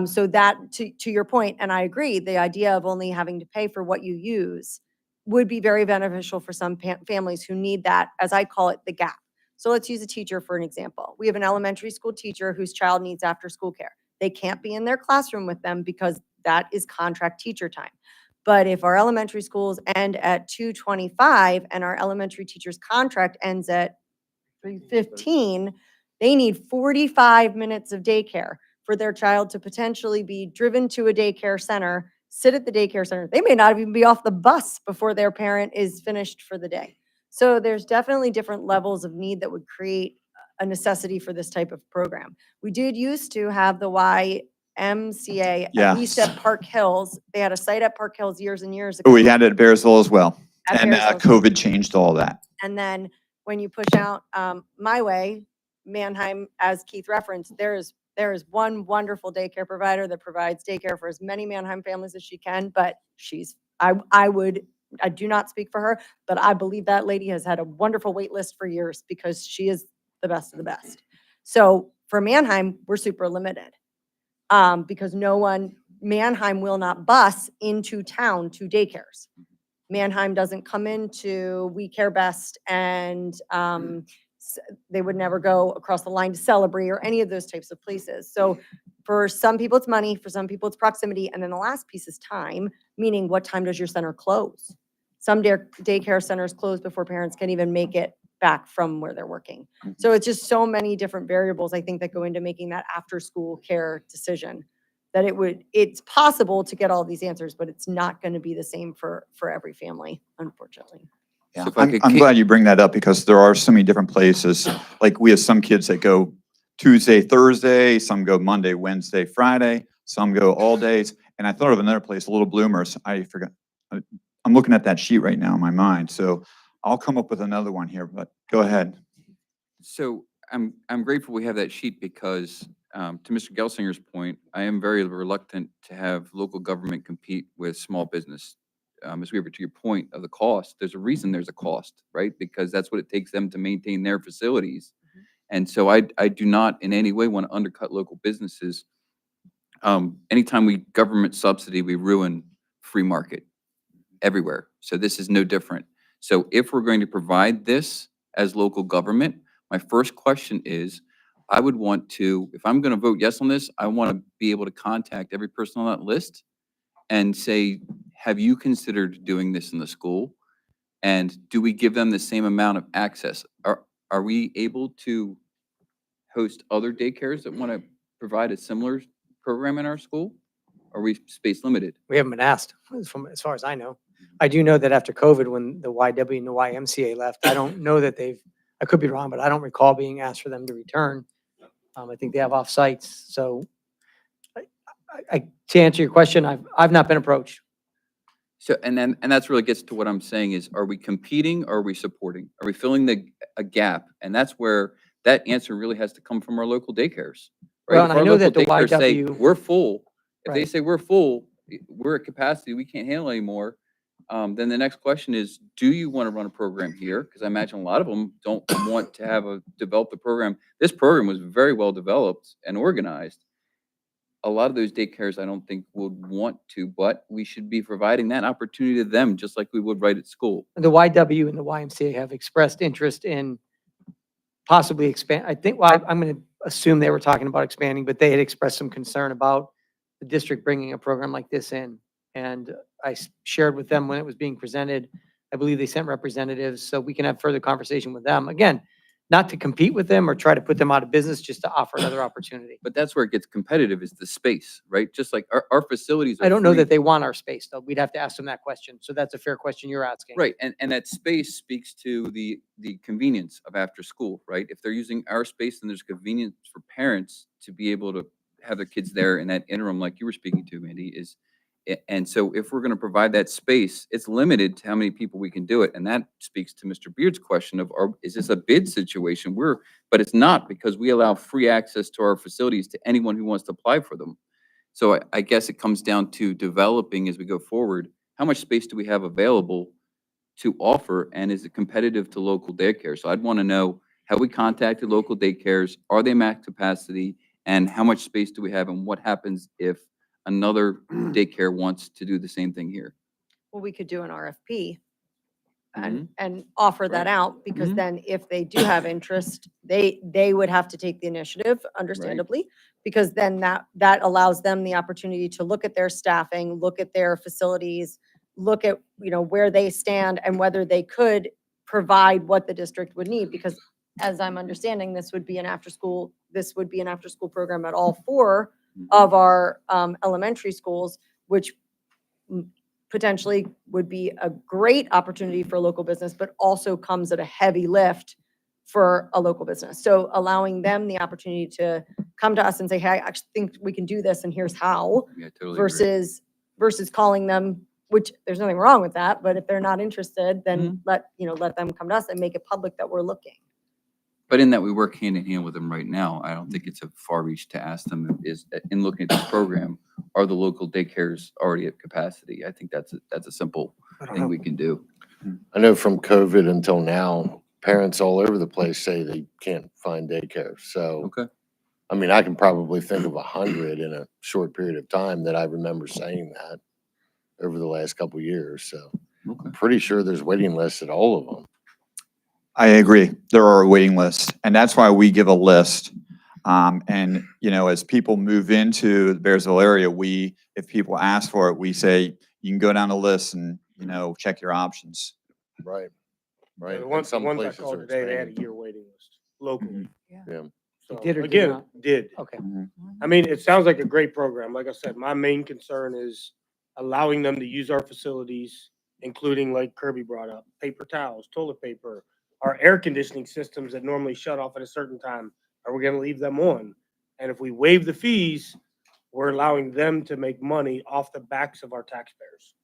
So that, to your point, and I agree, the idea of only having to pay for what you use would be very beneficial for some families who need that, as I call it, the gap. So let's use a teacher for an example. We have an elementary school teacher whose child needs after-school care. They can't be in their classroom with them because that is contract teacher time. But if our elementary schools end at 2:25 and our elementary teacher's contract ends at 3:15, they need 45 minutes of daycare for their child to potentially be driven to a daycare center, sit at the daycare center. They may not even be off the bus before their parent is finished for the day. So there's definitely different levels of need that would create a necessity for this type of program. We did used to have the YMCA, at least Yes. at Park Hills. They had a site at Park Hills years and years ago. We had it at Bearsville as well. At And Bearsville. COVID changed all that. And then when you push out my way, Mannheim, as Keith referenced, there is one wonderful daycare provider that provides daycare for as many Mannheim families as she can, but I do not speak for her, but I believe that lady has had a wonderful wait list for years because she is the best of the best. So for Mannheim, we're super limited because Mannheim will not bus into town to daycares. Mannheim doesn't come into We Care Best, and they would never go across the line to Celebrate or any of those types of places. So for some people, it's money. For some people, it's proximity. And then the last piece is time, meaning what time does your center close? Some daycare centers close before parents can even make it back from where they're working. So it's just so many different variables, I think, that go into making that after-school care decision, that it's possible to get all these answers, but it's not going to be the same for every family, unfortunately. Yeah, So if I I'm, could I'm kick- glad you bring that up because there are so many different places. Like we have some kids that go Tuesday, Thursday, some go Monday, Wednesday, Friday, some go all days. And I thought of another place, Little Bloomers. I forgot. I'm looking at that sheet right now in my mind. So I'll come up with another one here, but go ahead. So I'm grateful we have that sheet because, to Mr. Gelsinger's point, I am very reluctant to have local government compete with small business. Ms. Weaver, to your point of the cost, there's a reason there's a cost, right? Because that's what it takes them to maintain their facilities. And so I do not in any way want to undercut local businesses. Anytime we government subsidy, we ruin free market everywhere. So this is no different. So if we're going to provide this as local government, my first question is, I would want to, if I'm going to vote yes on this, I want to be able to contact every person on that list and say, have you considered doing this in the school? And do we give them the same amount of access? Are we able to host other daycares that want to provide a similar program in our school? Are we space limited? We haven't been asked, as far as I know. I do know that after COVID, when the YW and the YMCA left, I don't know that I could be wrong, but I don't recall being asked for them to return. I think they have off sites. So to answer your question, I've not been approached. So, and that's really gets to what I'm saying is, are we competing or are we supporting? Are we filling a gap? And that's where that answer really has to come from our local daycares, right? Well, If and I our know that local the daycares say, YW we're full, if they Right. say we're full, we're at capacity, we can't handle anymore, then the next question is, do you want to run a program here? Because I imagine a lot of them don't want to develop the program. This program was very well developed and organized. A lot of those daycares, I don't think would want to, but we should be providing that opportunity to them, just like we would right at school. The YW and the YMCA have expressed interest in possibly expand. I think, well, I'm going to assume they were talking about expanding, but they had expressed some concern about the district bringing a program like this in. And I shared with them when it was being presented. I believe they sent representatives, so we can have further conversation with them. Again, not to compete with them or try to put them out of business, just to offer another opportunity. But that's where it gets competitive is the space, right? Just like our facilities are I don't know free. that they want our space, though. We'd have to ask them that question. So that's a fair question you're asking. Right, and that space speaks to the convenience of after school, right? If they're using our space, then there's convenience for parents to be able to have their kids there in that interim, like you were speaking to, Mandy, and so if we're gonna provide that space, it's limited to how many people we can do it, and that speaks to Mr. Beard's question of, is this a bid situation? But it's not, because we allow free access to our facilities to anyone who wants to apply for them. So I guess it comes down to developing as we go forward, how much space do we have available to offer, and is it competitive to local daycare? So I'd want to know, have we contacted local daycares? Are they max capacity? And how much space do we have? And what happens if another daycare wants to do the same thing here? Well, we could do an RFP and, Mhm. and offer that Right. out, because Mhm. then if they do have interest, they would have to take the initiative, understandably, because then that allows them the opportunity to look at their staffing, look at their facilities, look at, where they stand and whether they could provide what the district would need, because as I'm understanding, this would be an after-school program at all four of our elementary schools, which potentially would be a great opportunity for local business, but also comes at a heavy lift for a local business. So allowing them the opportunity to come to us and say, hey, I actually think we can do this and here's how, Yeah, totally agree. versus calling them, which there's nothing wrong with that, but if they're not interested, then let them come to us and make it public that we're looking. But in that we work hand in hand with them right now, I don't think it's a far reach to ask them in looking at this program, are the local daycares already at capacity? I think that's a simple thing we can do. I know from COVID until now, parents all over the place say they can't find daycare. So, Okay. I mean, I can probably think of 100 in a short period of time that I remember saying that over the last couple of years. So I'm pretty sure there's waiting lists at all of them. I agree. There are a waiting list, and that's why we give a list. And, as people move into the Bearsville area, if people ask for it, we say, you can go down the list and, check your options. Right. Right. The And ones some I places called are today, they had a expanding. year waiting list locally. Yeah. So, Did or did again, not? did. Okay. I mean, it sounds like a great program. Like I said, my main concern is allowing them to use our facilities including like Kirby brought up, paper towels, toilet paper, our air conditioning systems that normally shut off at a certain time. Are we gonna leave them on? And if we waive the fees, we're allowing them to make money off the backs of our taxpayers.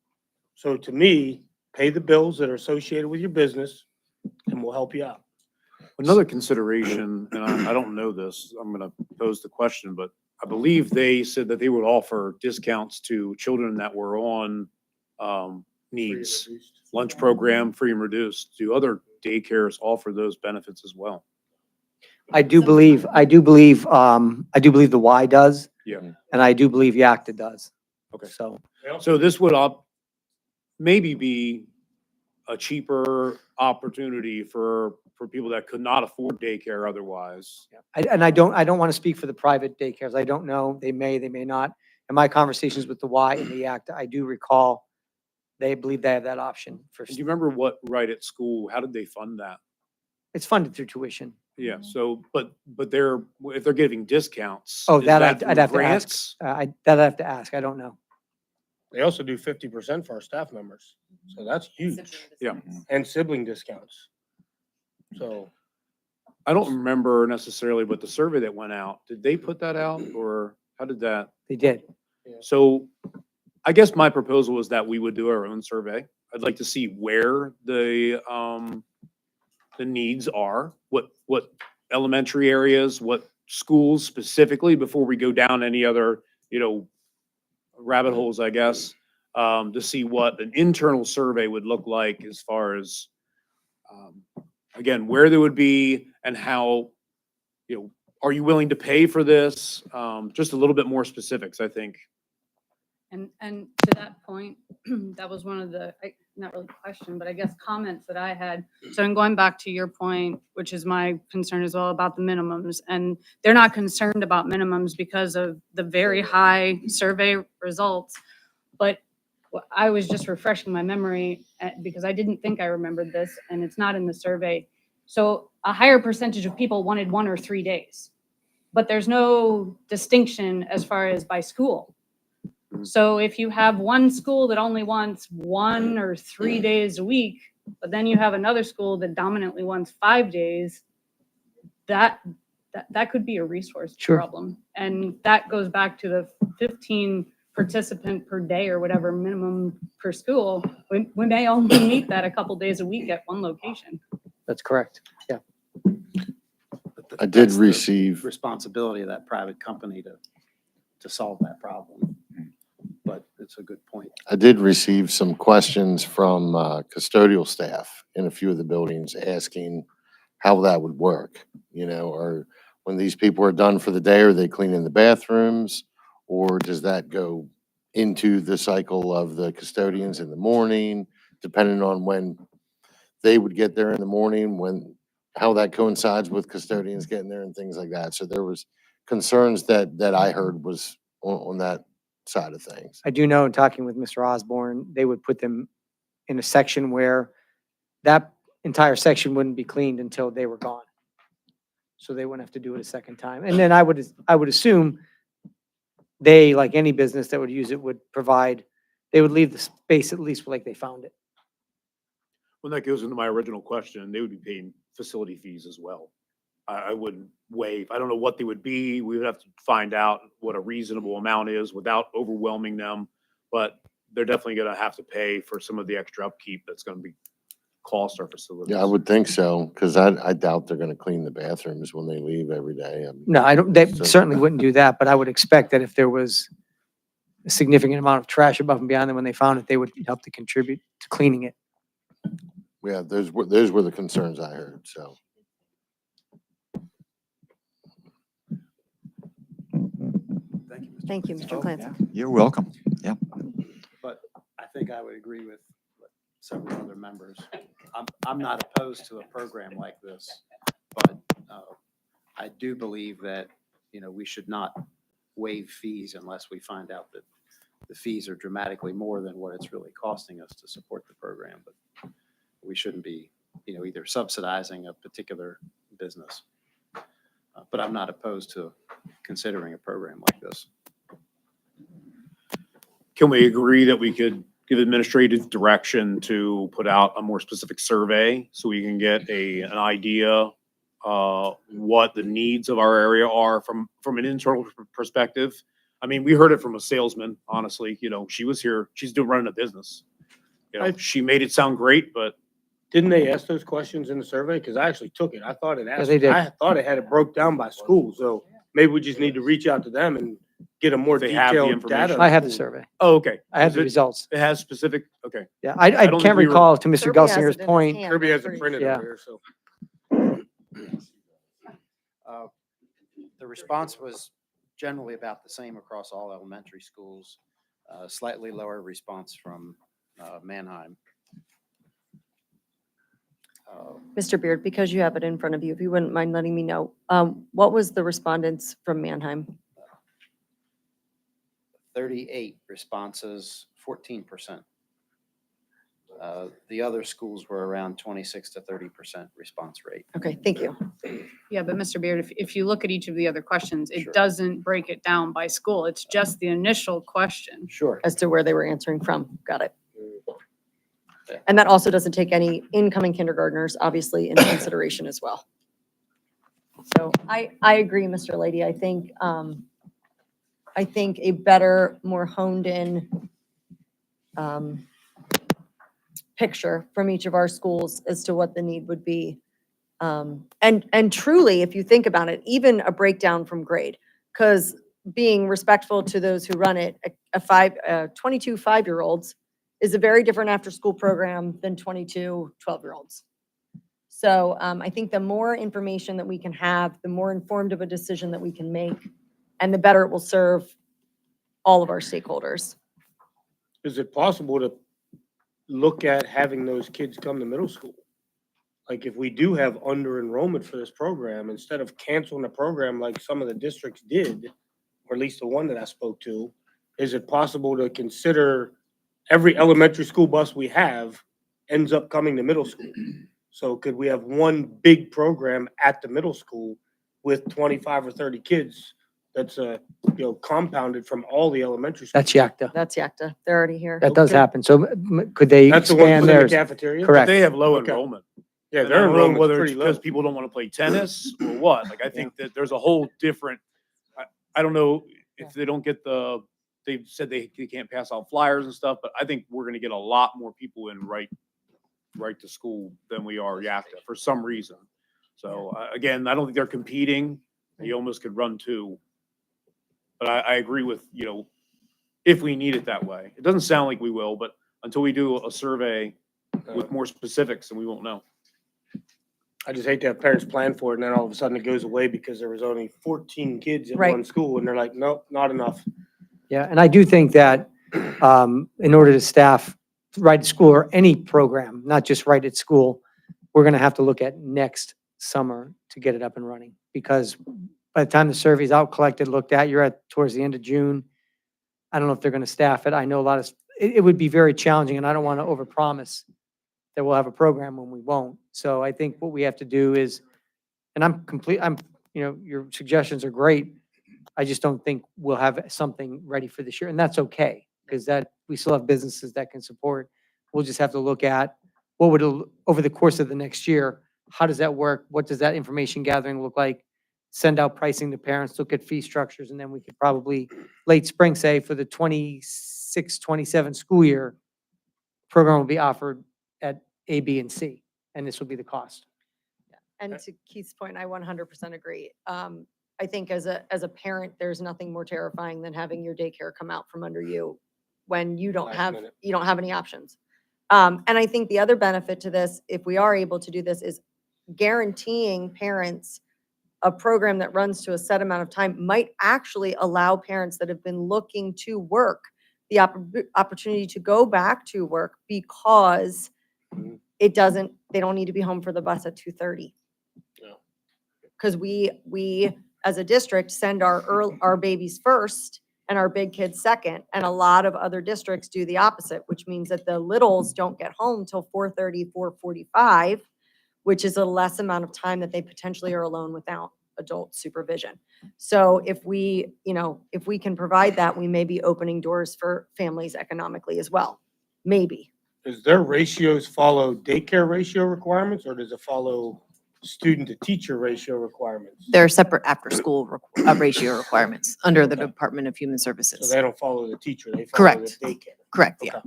So to me, pay the bills that are associated with your business and we'll help you out. Another consideration, and I don't know this, I'm gonna pose the question, but I believe they said that they would offer discounts to children that were on needs, lunch program, free and reduced. Do other daycares offer those benefits as well? I do believe the Y does, Yeah. and I do believe Yakta does. Okay. So This would maybe be a cheaper opportunity for people that could not afford daycare otherwise. I don't want to speak for the private daycares. I don't know. They may not. In my conversations with the Y and the Yakta, I do recall they believe they have that option for, Do you remember what Right at School, how did they fund that? it's funded through tuition. Yeah, so, but if they're giving discounts. Oh, is that I'd I'd have to ask. grants? I'd have to ask. I don't know. They also do 50% for our staff members. So that's huge. Yeah. And sibling discounts. So I don't remember necessarily, but the survey that went out, did they put that out or how did that? They did. So I guess my proposal is that we would do our own survey. I'd like to see where the needs are, what elementary areas, what schools specifically, before we go down any other, rabbit holes, I guess, to see what an internal survey would look like as far as, again, where they would be and how, are you willing to pay for this? Just a little bit more specifics, I think. And to that point, that was one of the, not really question, but I guess comments that I had. So in going back to your point, which is my concern as well about the minimums, and they're not concerned about minimums because of the very high survey results. But I was just refreshing my memory because I didn't think I remembered this, and it's not in the survey. So a higher percentage of people wanted 1 or 3 days, but there's no distinction as far as by school. So if you have one school that only wants 1 or 3 days a week, but then you have another school that dominantly wants 5 days, that could be a resource problem. And that goes back to the 15 participant per day or whatever minimum per school. We may only meet that a couple days a week at one location. That's correct. Yeah. I did That's the receive, responsibility of that private company to solve that problem. But it's a good point. I did receive some questions from custodial staff in a few of the buildings asking how that would work, or when these people are done for the day, are they cleaning the bathrooms? Or does that go into the cycle of the custodians in the morning, depending on when they would get there in the morning, how that coincides with custodians getting there and things like that. So there was concerns that I heard was on that side of things. I do know in talking with Mr. Osborne, they would put them in a section where that entire section wouldn't be cleaned until they were gone. So they wouldn't have to do it a second time. And then I would assume they, like any business that would use it, they would leave the space at least like they found it. When that goes into my original question, they would be paying facility fees as well. I wouldn't waive, I don't know what they would be. We would have to find out what a reasonable amount is without overwhelming them. But they're definitely gonna have to pay for some of the extra upkeep that's gonna be cost our facilities. Yeah, I would think so, because I doubt they're gonna clean the bathrooms when they leave every day. No, they So- certainly wouldn't do that, but I would expect that if there was a significant amount of trash above and beyond them when they found it, they would help to contribute to cleaning it. Yeah, those were the concerns I heard, so. Thank you, Mr. Clancy. You're welcome. Yeah. But I think I would agree with several other members. I'm not opposed to a program like this, but I do believe that, we should not waive fees unless we find out that the fees are dramatically more than what it's really costing us to support the program. But we shouldn't be, either subsidizing a particular business. But I'm not opposed to considering a program like this. Can we agree that we could give administrative direction to put out a more specific survey so we can get an idea what the needs of our area are from an internal perspective. I mean, we heard it from a salesman, honestly. You know, she was here, she's running a business. You know, she made it sound great, but Didn't they ask those questions in the survey? Because I actually took it. I thought it asked, they did. I thought it had it broke down by school. So maybe we just need to reach out to them and get a more If they have the detailed information. data. I have the survey. oh, okay. I have Is the it- results. It has specific, okay. Yeah, I don't can't think we were- recall, to Mr. Kirby has Gelsinger's it in his point. hand, Kirby I'm has it pretty printed Yeah. over here, so. The response was generally about the same across all elementary schools, slightly lower response from Manheim. Mr. Beard, because you have it in front of you, if you wouldn't mind letting me know, what was the respondents from Manheim? 38 responses, 14%. The other schools were around 26 to 30% response rate. Okay, thank you. Yeah, but Mr. Beard, if you look at each of the other questions, it Sure. doesn't break it down by school. It's just the initial question. Sure. As to where they were answering from. Got it. Yeah. And that also doesn't take any incoming kindergartners, obviously, into consideration as well. So I agree, Mr. Lady. I think a better, more honed in picture from each of our schools as to what the need would be. And truly, if you think about it, even a breakdown from grade, because being respectful to those who run it, 22 5-year-olds is a very different after-school program than 22 12-year-olds. So I think the more information that we can have, the more informed of a decision that we can make, and the better it will serve all of our stakeholders. Is it possible to look at having those kids come to middle school? Like if we do have under enrollment for this program, instead of canceling the program like some of the districts did, or at least the one that I spoke to, is it possible to consider every elementary school bus we have ends up coming to middle school? So could we have one big program at the middle school with 25 or 30 kids that's compounded from all the elementary schools? That's Yakta. That's Yakta. They're already here. That does Okay. happen. So could they That's the one expand put in the theirs? cafeteria? Correct. They have low Okay. enrollment. Yeah, And I their don't know enrollment's whether it's pretty low. because people don't want to play tennis or what. Like, I think that there's a whole different, I don't know if they don't get they've said they can't pass out flyers and stuff, but I think we're gonna get a lot more people in right to school than we are Yakta for some reason. So, again, I don't think they're competing. You almost could run two. But I agree with, if we need it that way. It doesn't sound like we will, but until we do a survey with more specifics, then we won't know. I just hate to have parents plan for it and then all of a sudden it goes away because there was only 14 kids in Right. one school and they're like, nope, not enough. Yeah, and I do think that in order to staff Right at School or any program, not just Right at School, we're going to have to look at next summer to get it up and running. Because by the time the survey's out, collected, looked at, you're at towards the end of June. I don't know if they're going to staff it. I know it would be very challenging, and I don't want to overpromise that we'll have a program when we won't. So I think what we have to do is, and your suggestions are great. I just don't think we'll have something ready for this year, and that's okay, because we still have businesses that can support. We'll just have to look at over the course of the next year, how does that work? What does that information gathering look like? Send out pricing to parents, look at fee structures, and then we could probably late spring say for the 26, 27 school year, program will be offered at A, B, and C, and this will be the cost. And to Keith's point, I 100% agree. I think as a parent, there's nothing more terrifying than having your daycare come out from under you when you don't Last have minute. any options. And I think the other benefit to this, if we are able to do this, is guaranteeing parents a program that runs to a set amount of time might actually allow parents that have been looking to work the opportunity to go back to work because they don't need to be home for the bus at 2:30. Because we as a district send our babies first and our big kids second, and a lot of other districts do the opposite, which means that the littles don't get home till 4:30, 4:45, which is a less amount of time that they potentially are alone without adult supervision. So if we can provide that, we may be opening doors for families economically as well. maybe. Does their ratios follow daycare ratio requirements, or does it follow student to teacher ratio requirements? There are separate after-school ratio requirements under the Department of Human So Services. they don't follow the teacher, they follow the Correct. daycare. Correct, yeah.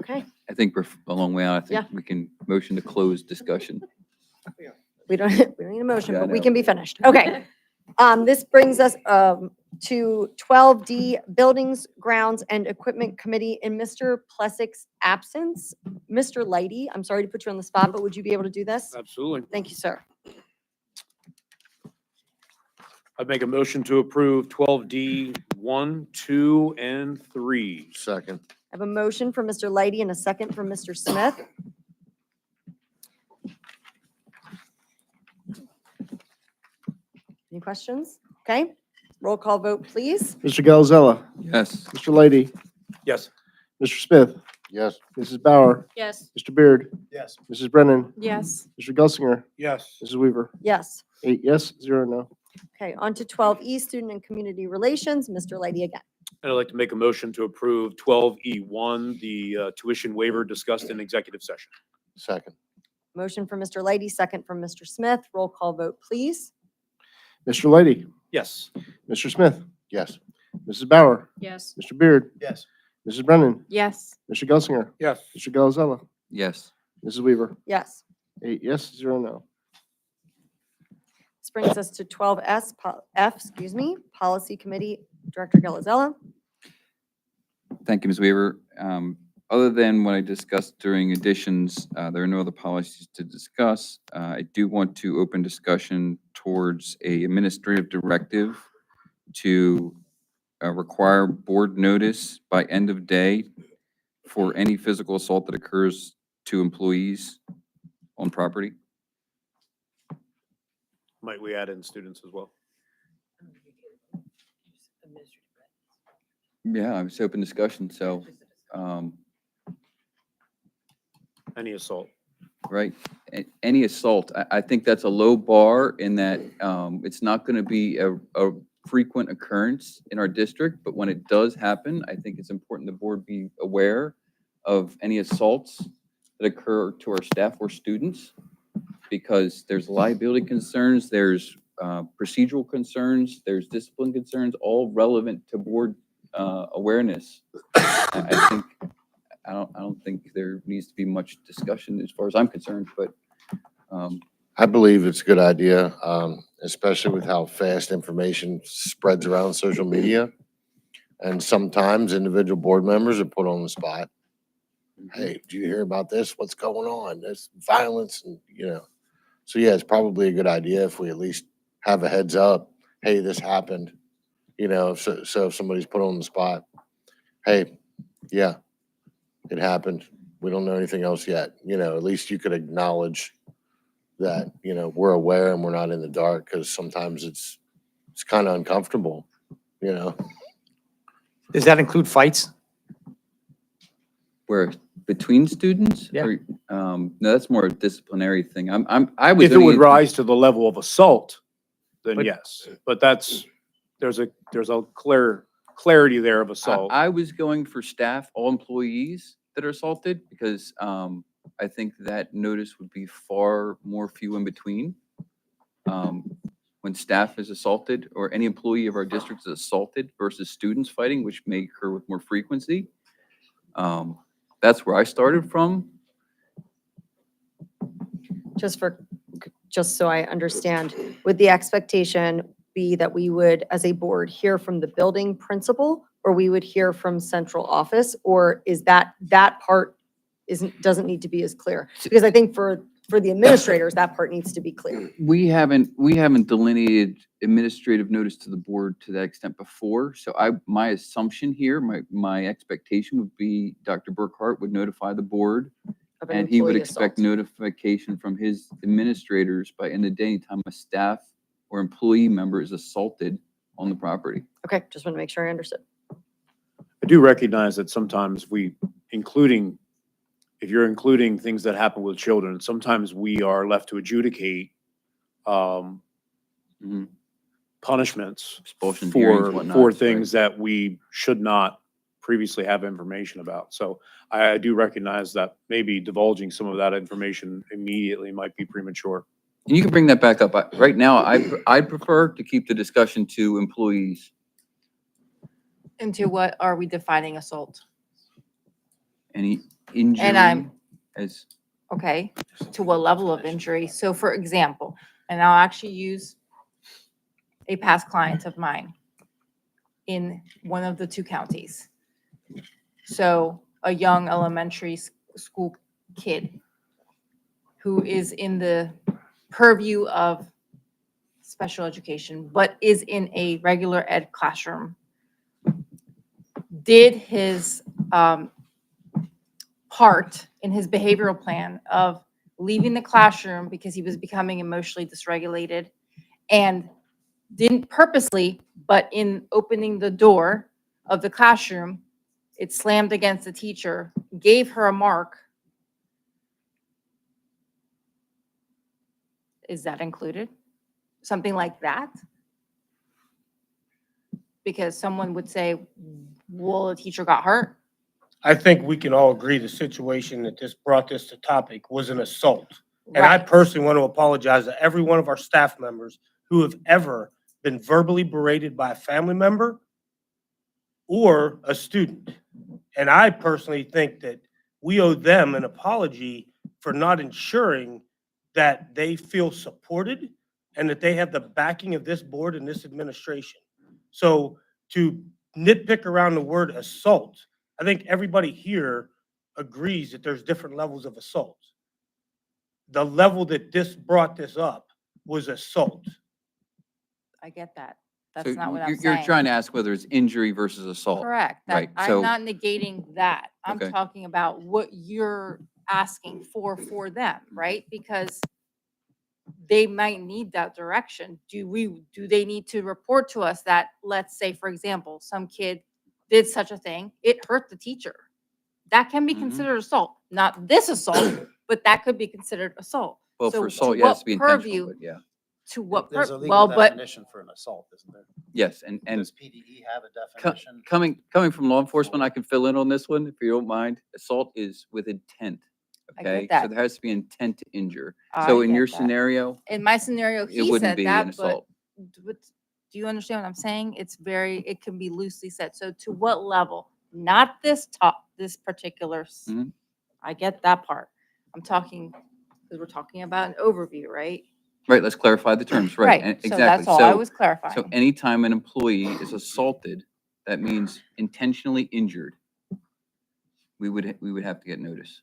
Okay, I think we're a long way out. I Yeah. think we can motion to close discussion. we don't need a motion, Yeah, I but we know. can be finished. Okay. This brings us to 12D, Buildings, Grounds, and Equipment Committee in Mr. Plessig's absence. Mr. Lighty, I'm sorry to put you on the spot, but would you be able to do this? Absolutely. Thank you, sir. I'd make a motion to approve 12D 1, 2, and 3. Second. I have a motion from Mr. Lighty and a second from Mr. Smith. Any questions? Okay, roll call vote, please. Mr. Galzella, Yes. Mr. Lady, Yes. Mr. Smith, Yes. Mrs. Bauer, Yes. Mr. Beard, Yes. Mrs. Brennan, Yes. Mr. Gelsinger, Yes. Mrs. Weaver. Yes. 8 yes, 0 no. Okay, on to 12E, Student and Community Relations, Mr. Lighty again. And I'd like to make a motion to approve 12E1, the tuition waiver discussed in executive session. Second. Motion from Mr. Lighty, second from Mr. Smith. Roll call vote, please. Mr. Lady, Yes. Mr. Smith, Yes. Mrs. Bauer, Yes. Mr. Beard, Yes. Mrs. Brennan, Yes. Mr. Gelsinger, Yes. Mr. Galzella, Yes. Mrs. Weaver. Yes. 8 yes, 0 no. This brings us to 12F, Policy Committee, Director Galizella. Thank you, Ms. Weaver. Other than what I discussed during additions, there are no other policies to discuss. I do want to open discussion towards a administrative directive to require board notice by end of day for any physical assault that occurs to employees on property. Might we add in students as well? Yeah, I was open discussion, so, Any assault? right, any assault, I think that's a low bar in that it's not going to be a frequent occurrence in our district, but when it does happen, I think it's important the board be aware of any assaults that occur to our staff or students, because there's liability concerns, there's procedural concerns, there's discipline concerns, all relevant to board awareness. I don't think there needs to be much discussion as far as I'm concerned, but I believe it's a good idea, especially with how fast information spreads around social media. And sometimes individual board members are put on the spot. Hey, do you hear about this? What's going on? There's violence and, So yeah, it's probably a good idea if we at least have a heads up. Hey, this happened. So if somebody's put on the spot, hey, yeah, it happened. We don't know anything else yet. At least you could acknowledge that, we're aware and we're not in the dark, because sometimes it's kind of uncomfortable, Does that include fights? where between students? Yeah. Or, no, that's more a disciplinary thing. I was. If it only would in- rise to the level of assault, then But- yes. But there's a clarity there of assault. I was going for staff, all employees that are assaulted, because I think that notice would be far more few in between. When staff is assaulted or any employee of our district is assaulted versus students fighting, which may occur with more frequency. That's where I started from. Just so I understand, would the expectation be that we would, as a board, hear from the building principal, or we would hear from central office, or is that part doesn't need to be as clear? Because I think for the administrators, that part needs to be clear. We haven't delineated administrative notice to the board to that extent before. So my assumption here, my expectation would be Dr. Burkhart would notify the board, Of an and he would employee expect assault. notification from his administrators by end of day anytime a staff or employee member is assaulted on the property. Okay, just want to make sure I understood. I do recognize that sometimes if you're including things that happen with children, sometimes we are left to adjudicate punishments Expulsion hearings, for whatnot, things that we should not previously have information about. So I do recognize that maybe divulging some of that information immediately might be premature. And you can bring that back up. Right now, I'd prefer to keep the discussion to employees. Into what are we defining assault? Any injury And I'm, as, okay, to what level of injury? So for example, and I'll actually use a past client of mine in one of the 2 counties. So a young elementary school kid who is in the purview of special education, but is in a regular ed classroom, did his part in his behavioral plan of leaving the classroom because he was becoming emotionally dysregulated, and didn't purposely, but in opening the door of the classroom, it slammed against the teacher, gave her a mark. Is that included? Something like that? Because someone would say, well, the teacher got hurt. I think we can all agree the situation that this brought this to topic was an assault. And I personally want to apologize to every one of our staff members who have ever been verbally berated by a family member or a student. And I personally think that we owe them an apology for not ensuring that they feel supported and that they have the backing of this board and this administration. So to nitpick around the word assault, I think everybody here agrees that there's different levels of assault. The level that this brought this up was assault. I get that. That's so not what I'm you're saying. trying to ask whether it's injury versus assault. Correct. That, Right. I'm So, not negating that. I'm Okay. talking about what you're asking for them, right? Because they might need that direction. Do they need to report to us that, let's say, for example, some kid did such a thing, it hurt the teacher? That can be Mhm. considered assault. Not this assault, but that could be considered assault. well, So for to assault, yeah, it has what to be intentional, purview- but yeah. To what, There's a well, legal but definition for an assault, isn't there? Yes, and Does PDE have a co- definition? coming from law enforcement, I can fill in on this one if you don't mind. Assault is with intent. I get Okay, so that. there has to be intent to injure. I So in get your that. scenario, In my scenario, it he wouldn't said be an that, but assault. do you understand what I'm saying? It can be loosely said. So to what level? Not this particular, Mhm. I get that part. I'm talking, because we're talking about an overview, right? Right, let's clarify the terms, right, Right, and so exactly. that's all I So- was So clarifying. anytime an employee is assaulted, that means intentionally injured. We would have to get notice.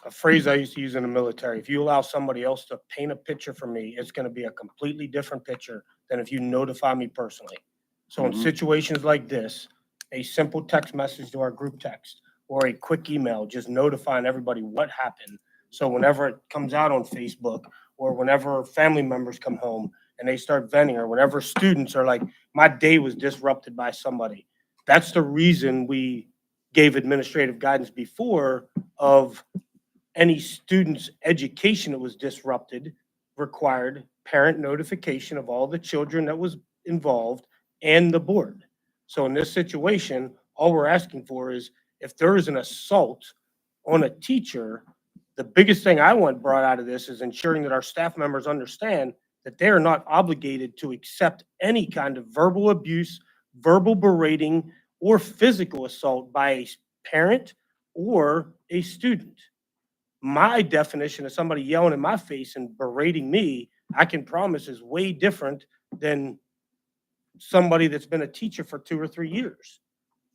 A phrase I used to use in the military: if you allow somebody else to paint a picture for me, it's going to be a completely different picture than if you notify me personally. So in Mhm. situations like this, a simple text message to our group text or a quick email just notifying everybody what happened. So whenever it comes out on Facebook or whenever family members come home and they start venting, or whenever students are like, my day was disrupted by somebody. That's the reason we gave administrative guidance before of any student's education that was disrupted required parent notification of all the children that was involved and the board. So in this situation, all we're asking for is if there is an assault on a teacher, the biggest thing I want brought out of this is ensuring that our staff members understand that they are not obligated to accept any kind of verbal abuse, verbal berating, or physical assault by a parent or a student. My definition of somebody yelling in my face and berating me, I can promise, is way different than somebody that's been a teacher for 2 or 3 years.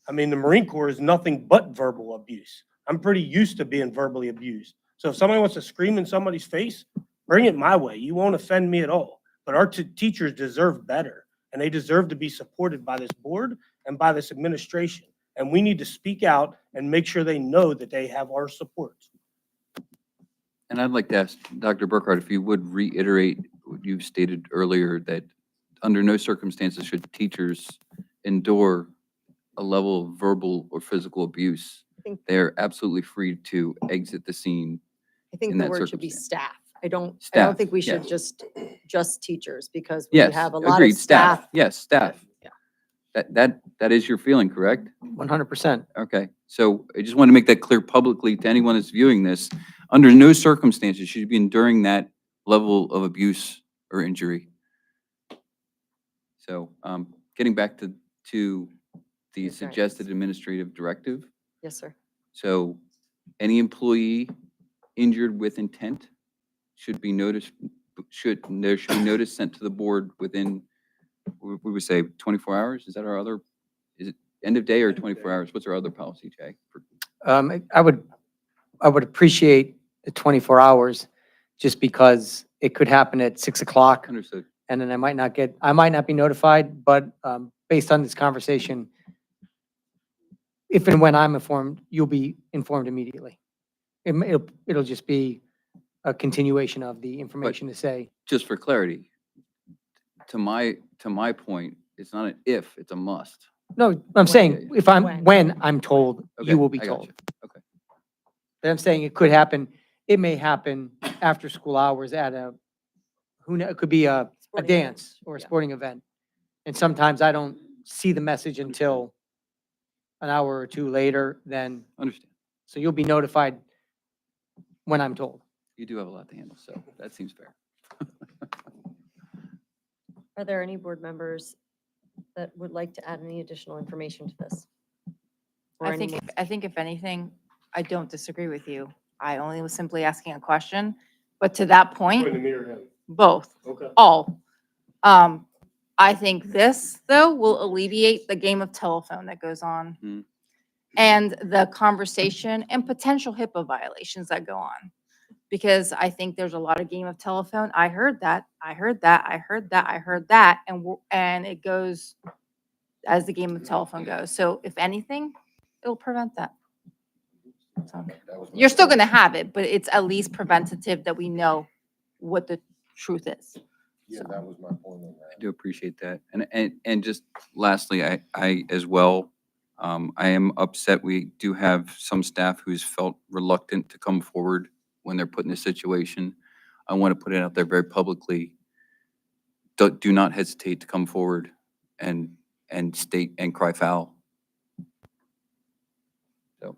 I mean, the Marine Corps is nothing but verbal abuse. I'm pretty used to being verbally abused. So if somebody wants to scream in somebody's face, bring it my way. You won't offend me at all. But our teachers deserve better, and they deserve to be supported by this board and by this administration. And we need to speak out and make sure they know that they have our support. And I'd like to ask Dr. Burkhardt if you would reiterate what you stated earlier, that under no circumstances should teachers endure a level of verbal or physical abuse. think- They're absolutely free to exit the scene. I think in the that word should be circumstance. staff. I don't Staff, think we should yes. just teachers, because we Yes, have a lot of agreed, staff. Yes, staff. Yeah. That is your feeling, correct? 100%. Okay, so I just want to make that clear publicly to anyone that's viewing this. Under no circumstances should you be enduring that level of abuse or injury. So, getting back to the Yes, sir. suggested administrative directive. Yes, sir. So, any employee injured with intent should be noticed, there should be notice sent to the board within, we would say 24 hours? Is that our other, is it end of day or 24 hours? What's our other policy, Jay? I would appreciate the 24 hours just because it could happen at 6 o'clock. Understood. And then I might not be notified, but based on this conversation, if and when I'm informed, you'll be informed immediately. It'll just be a continuation of the information to say, Just for clarity, to my point, it's not an if, it's a must. no, I'm saying if when I'm told, Okay, you will be I got told. you. Okay. But I'm saying it could happen, it may happen after school hours at it could be a Sporting dance event, or a yeah. sporting event. And sometimes I don't see the message until an hour or two later, then, Understand. so you'll be notified when I'm told. You do have a lot to handle, so that seems fair. Are there any board members that would like to add any additional information to this? Or I any think, more- I think if anything, I don't disagree with you. I only was simply asking a question, but to that point, both, Okay. all. I think this, though, will alleviate the game of telephone that goes on Hmm. and the conversation and potential HIPAA violations that go on. Because I think there's a lot of game of telephone. I heard that, I heard that, I heard that, I heard that, and it goes as the game of telephone goes. So if anything, it'll prevent that. So, you're still gonna have it, but it's at least preventative that we know what the truth is. Yeah, that was my point on I do appreciate that. And just lastly, I as well, I am upset. We do have some staff who's felt reluctant to come forward when they're put in a situation. I want to put it out there very publicly. Do not hesitate to come forward and state and cry foul. So,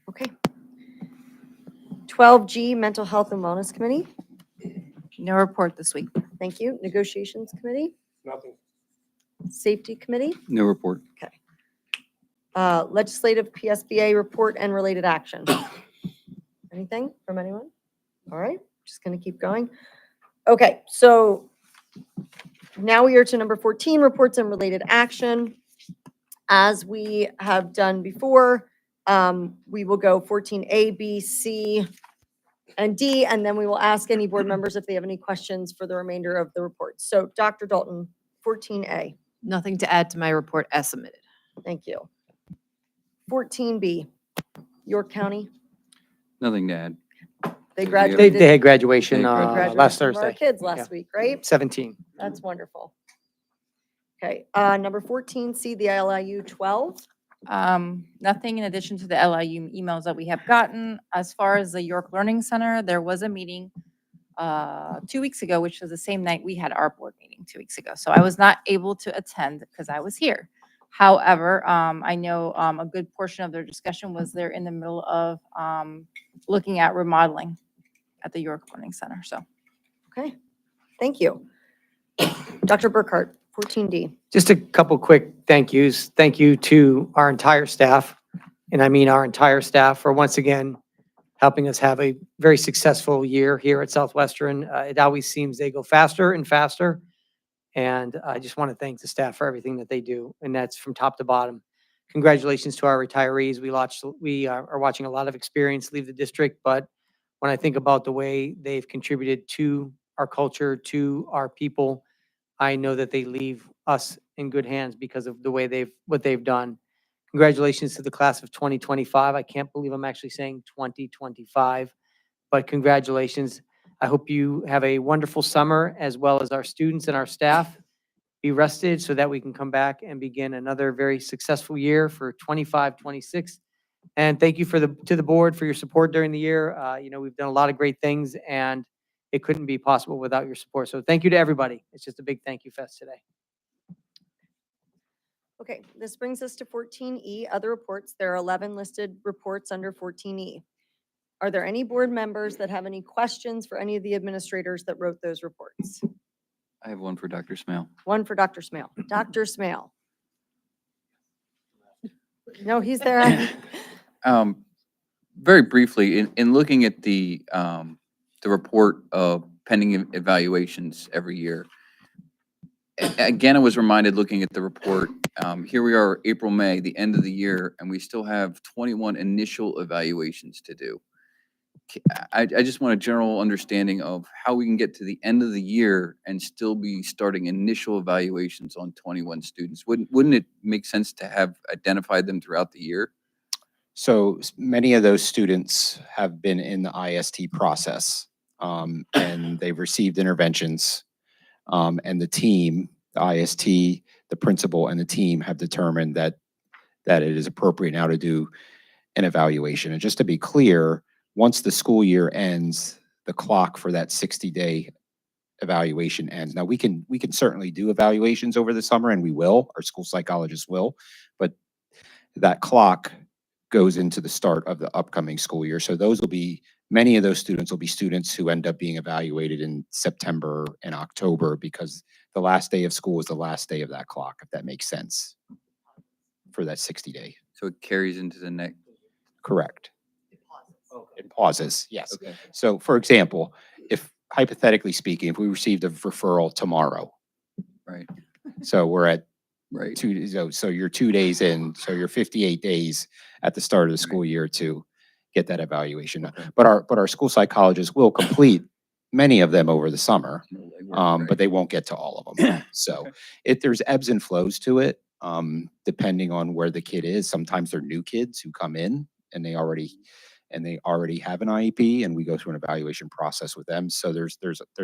Okay. 12G, Mental Health and Wellness Committee. No report this week. Thank you. Negotiations Committee, Nothing. Safety Committee, no report. Legislative PSBA report and related action. Anything from anyone? All right, just going to keep going. Okay, so now we are to number 14, reports and related action. As we have done before, we will go 14A, B, C, and D, and then we will ask any board members if they have any questions for the remainder of the report. So Dr. Dalton, 14A. Nothing to add to my report as submitted. Thank you. 14B, York County. Nothing to add. They They graduated. They had graduation they graduated graduated last some of our Thursday. kids last week, right? 17. That's wonderful. Okay, number 14C, the LIU 12. Nothing in addition to the LIU emails that we have gotten. As far as the York Learning Center, there was a meeting 2 weeks ago, which was the same night we had our board meeting 2 weeks ago. So I was not able to attend because I was here. However, I know a good portion of their discussion was they're in the middle of looking at remodeling at the York Learning Center. So Okay, thank you. Dr. Burkhart, 14D. Just a couple quick thank yous. Thank you to our entire staff, and I mean our entire staff, for once again helping us have a very successful year here at Southwestern. It always seems they go faster and faster, and I just want to thank the staff for everything that they do, and that's from top to bottom. Congratulations to our retirees. We are watching a lot of experience leave the district, but when I think about the way they've contributed to our culture, to our people, I know that they leave us in good hands because of the way what they've done. Congratulations to the class of 2025. I can't believe I'm actually saying 2025, but congratulations. I hope you have a wonderful summer, as well as our students and our staff. Be rested so that we can come back and begin another very successful year for 25, 26. And thank you to the board for your support during the year. We've done a lot of great things, and it couldn't be possible without your support. So thank you to everybody. It's just a big thank you fest today. Okay, this brings us to 14E, other reports. There are 11 listed reports under 14E. Are there any board members that have any questions for any of the administrators that wrote those reports? I have one for Dr. Smale. One for Dr. Smale. Dr. Smale. No, he's there. Very briefly, in looking at the report of pending evaluations every year, again, I was reminded looking at the report, here we are, April, May, the end of the year, and we still have 21 initial evaluations to do. I just want a general understanding of how we can get to the end of the year and still be starting initial evaluations on 21 students. Wouldn't it make sense to have identified them throughout the year? So many of those students have been in the IST process, and they've received interventions. And the team, the IST, the principal, and the team have determined that it is appropriate now to do an evaluation. And just to be clear, once the school year ends, the clock for that 60-day evaluation ends. Now we can certainly do evaluations over the summer, and we will. Our school psychologists will, but that clock goes into the start of the upcoming school year. So many of those students will be students who end up being evaluated in September and October, because the last day of school is the last day of that clock, if that makes sense, for that 60-day. So it carries into the next. Correct. It pauses, yes. Okay. So for example, if hypothetically speaking, if we received a referral tomorrow, Right. so we're at Right. so you're 2 days in, so you're 58 days at the start of the school year to get that evaluation. But our school psychologists will complete many of them over the summer, but they won't get to all of them. So there's ebbs and flows to it, depending on where the kid is. Sometimes they're new kids who come in and they already have an IEP, and we go through an evaluation process with them. So there's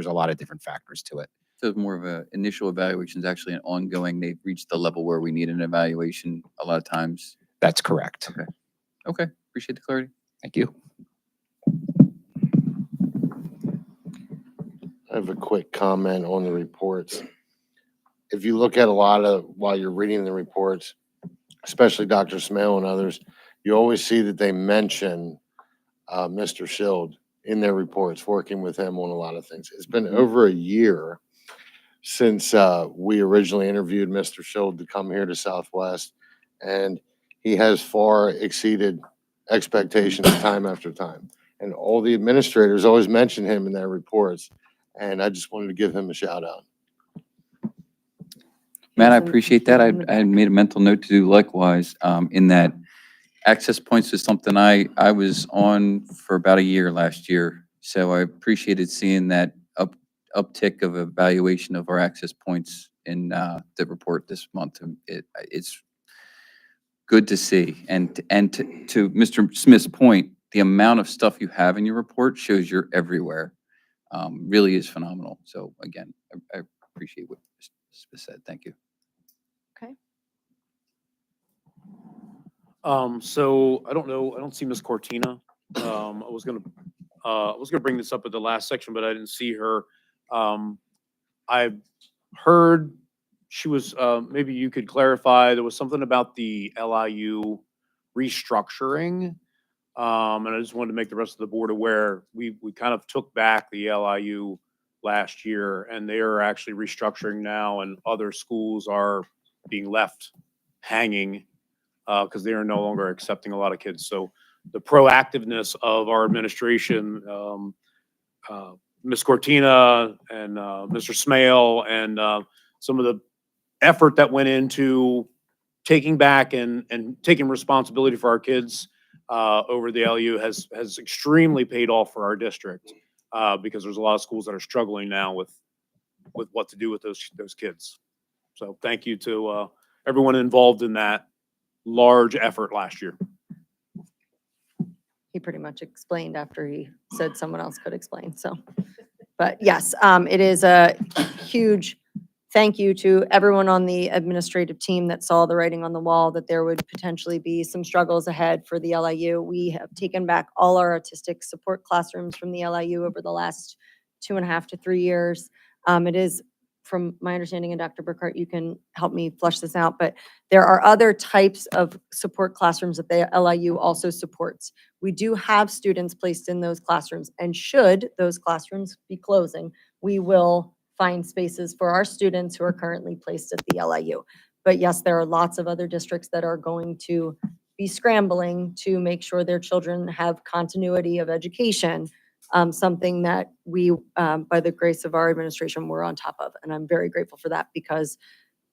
a lot of different factors to it. So more of a initial evaluation is actually an ongoing. They've reached the level where we need an evaluation a lot of times. That's correct. Okay. Okay. Appreciate the clarity. Thank you. I have a quick comment on the reports. If you look at while you're reading the reports, especially Dr. Smale and others, you always see that they mention Mr. Schild in their reports, working with him on a lot of things. It's been over a year since we originally interviewed Mr. Schild to come here to Southwest, and he has far exceeded expectations time after time. And all the administrators always mention him in their reports, and I just wanted to give him a shout out. Matt, I appreciate that. I made a mental note to do likewise, in that access points is something I was on for about a year last year. So I appreciated seeing that uptick of evaluation of our access points in the report this month. It's good to see. And to Mr. Smith's point, the amount of stuff you have in your report shows you're everywhere. Really is phenomenal. So again, I appreciate what Mr. Smith said. Thank you. Okay. So I don't know, I don't see Miss Cortina. I was gonna bring this up at the last section, but I didn't see her. I heard she was, maybe you could clarify, there was something about the LIU restructuring. And I just wanted to make the rest of the board aware, we kind of took back the LIU last year, and they are actually restructuring now, and other schools are being left hanging because they are no longer accepting a lot of kids. So the proactiveness of our administration, Ms. Cortina and Mr. Smale, and some of the effort that went into taking back and taking responsibility for our kids over the LU has extremely paid off for our district, because there's a lot of schools that are struggling now with what to do with those kids. So thank you to everyone involved in that large effort last year. He pretty much explained after he said someone else could explain, so. But yes, it is a huge thank you to everyone on the administrative team that saw the writing on the wall that there would potentially be some struggles ahead for the LIU. We have taken back all our autistic support classrooms from the LIU over the last 2.5 to 3 years. It is from my understanding, and Dr. Burkhart, you can help me flush this out, but there are other types of support classrooms that the LIU also supports. We do have students placed in those classrooms, and should those classrooms be closing, we will find spaces for our students who are currently placed at the LIU. But yes, there are lots of other districts that are going to be scrambling to make sure their children have continuity of education, something that we, by the grace of our administration, we're on top of. And I'm very grateful for that because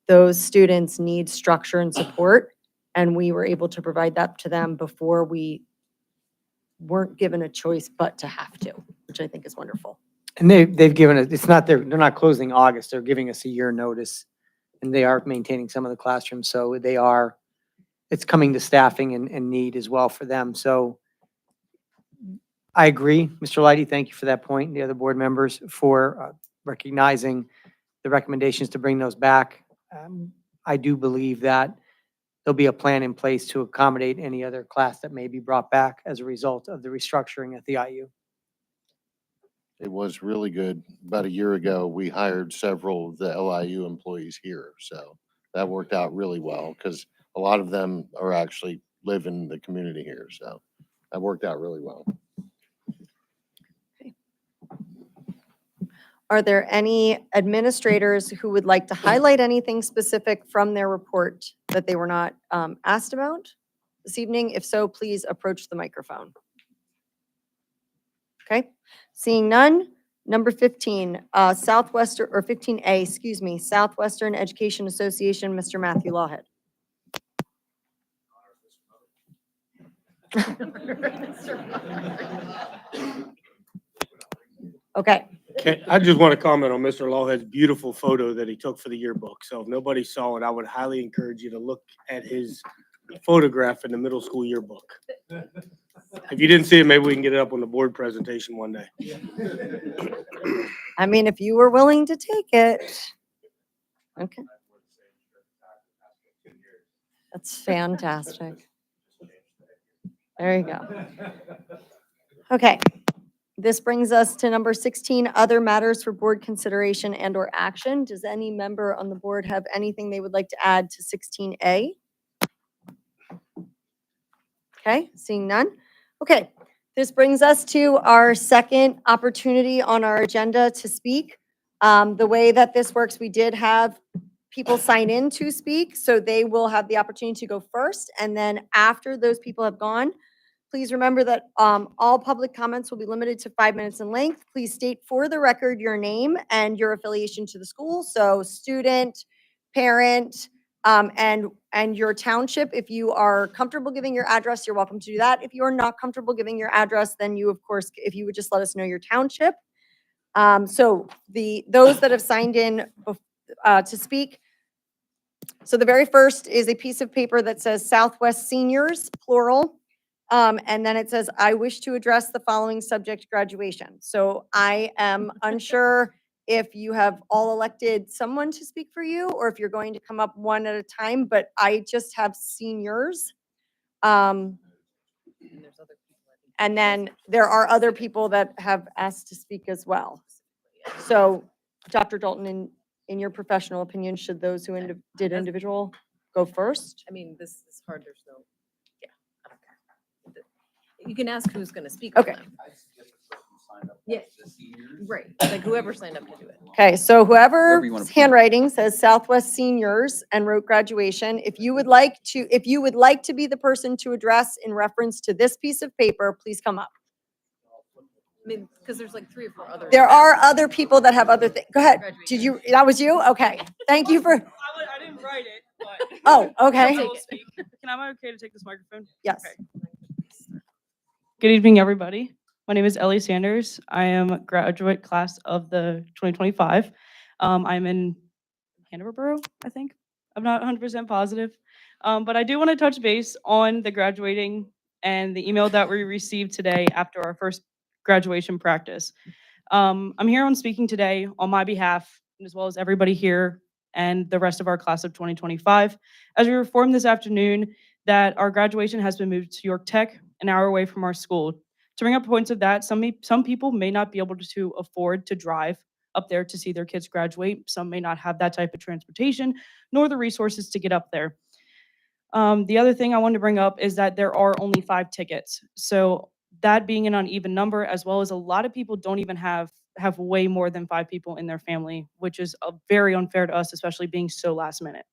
those students need structure and support, and we were able to provide that to them before we weren't given a choice but to have to, which I think is wonderful. And they've given us, it's not, they're not closing August, they're giving us a year notice. And they are maintaining some of the classrooms, so they are, it's coming to staffing and need as well for them. So I agree, Mr. Leidy, thank you for that point, and the other board members for recognizing the recommendations to bring those back. I do believe that there'll be a plan in place to accommodate any other class that may be brought back as a result of the restructuring at the IU. It was really good. About a year ago, we hired several of the LIU employees here, so that worked out really well because a lot of them are actually live in the community here, so that worked out really well. Are there any administrators who would like to highlight anything specific from their report that they were not asked about this evening? If so, please approach the microphone. Okay, seeing none. Number 15, Southwestern, or 15A, excuse me, Southwestern Education Association, Mr. Matthew Lawhead. Okay. Okay, I just want to comment on Mr. Lawhead's beautiful photo that he took for the yearbook. So if nobody saw it, I would highly encourage you to look at his photograph in the middle school yearbook. If you didn't see it, maybe we can get it up on the board presentation one day. I mean, if you were willing to take it. Okay. That's fantastic. There you go. Okay. This brings us to number 16, other matters for board consideration and or action. Does any member on the board have anything they would like to add to 16A? Okay, seeing none. Okay, this brings us to our second opportunity on our agenda to speak. The way that this works, we did have people sign in to speak, so they will have the opportunity to go first. And then after those people have gone, please remember that all public comments will be limited to 5 minutes in length. Please state for the record your name and your affiliation to the school. So student, parent, and your township. If you are comfortable giving your address, you're welcome to do that. If you are not comfortable giving your address, then you, of course, if you would just let us know your township. So those that have signed in to speak. So the very first is a piece of paper that says Southwest Seniors, plural. And then it says, I wish to address the following subject: graduation. So I am unsure if you have all elected someone to speak for you or if you're going to come up one at a time, but I just have seniors. And then there are other people that have asked to speak as well. So Dr. Dalton, in your professional opinion, should those who did individual go first? I mean, this is hard, there's no, yeah, I don't care. You can ask who's gonna speak on Okay. them. Yeah, right, like whoever signed up to do it. Okay, so Whoever you wanna whoever's put. handwriting says Southwest Seniors and wrote graduation, if you would like to be the person to address in reference to this piece of paper, please come up. I mean, because there's like 3 or 4 others. There are other people that have other things. Go ahead. Did you, that was you? Okay. Thank you for, I didn't write it, but. oh, okay. I will speak. Am I okay to take this microphone? Yes. Okay. Good evening, everybody. My name is Ellie Sanders. I am a graduate class of the 2025. I'm in Hanover Borough, I think. I'm not 100% positive. But I do want to touch base on the graduating and the email that we received today after our first graduation practice. I'm here on speaking today on my behalf, as well as everybody here and the rest of our class of 2025. As we were informed this afternoon that our graduation has been moved to York Tech, an hour away from our school. To bring up points of that, some people may not be able to afford to drive up there to see their kids graduate. Some may not have that type of transportation nor the resources to get up there. The other thing I wanted to bring up is that there are only 5 tickets. So that being an uneven number, as well as a lot of people don't even have way more than 5 people in their family, which is very unfair to us, especially being so last minute.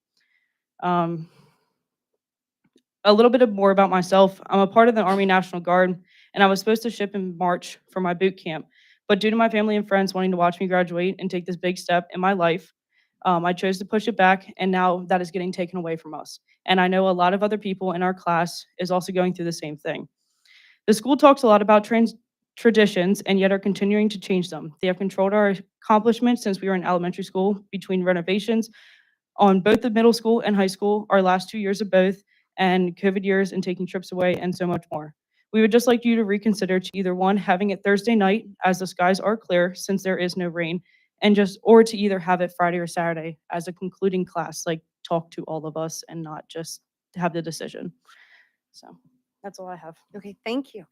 A little bit more about myself. I'm a part of the Army National Guard, and I was supposed to ship in March for my boot camp. But due to my family and friends wanting to watch me graduate and take this big step in my life, I chose to push it back, and now that is getting taken away from us. And I know a lot of other people in our class is also going through the same thing. The school talks a lot about traditions and yet are continuing to change them. They have controlled our accomplishments since we were in elementary school between renovations on both the middle school and high school, our last 2 years of both, and COVID years and taking trips away and so much more. We would just like you to reconsider to either one, having it Thursday night as the skies are clear since there is no rain, or to either have it Friday or Saturday as a concluding class, like talk to all of us and not just have the decision. So that's all I have. Okay, thank you.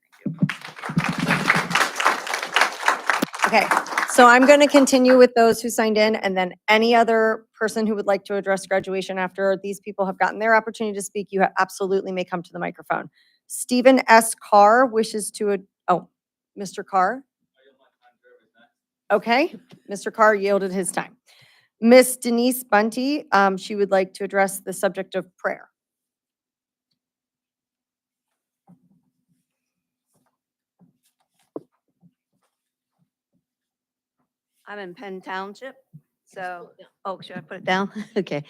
Okay, so I'm going to continue with those who signed in, and then any other person who would like to address graduation after these people have gotten their opportunity to speak, you absolutely may come to the microphone. Stephen S. Carr wishes to, Mr. Carr? Okay, Mr. Carr yielded his time. Miss Denise Bunty, she would like to address the subject of prayer. I'm in Penn Township, so, should I put it down? Okay.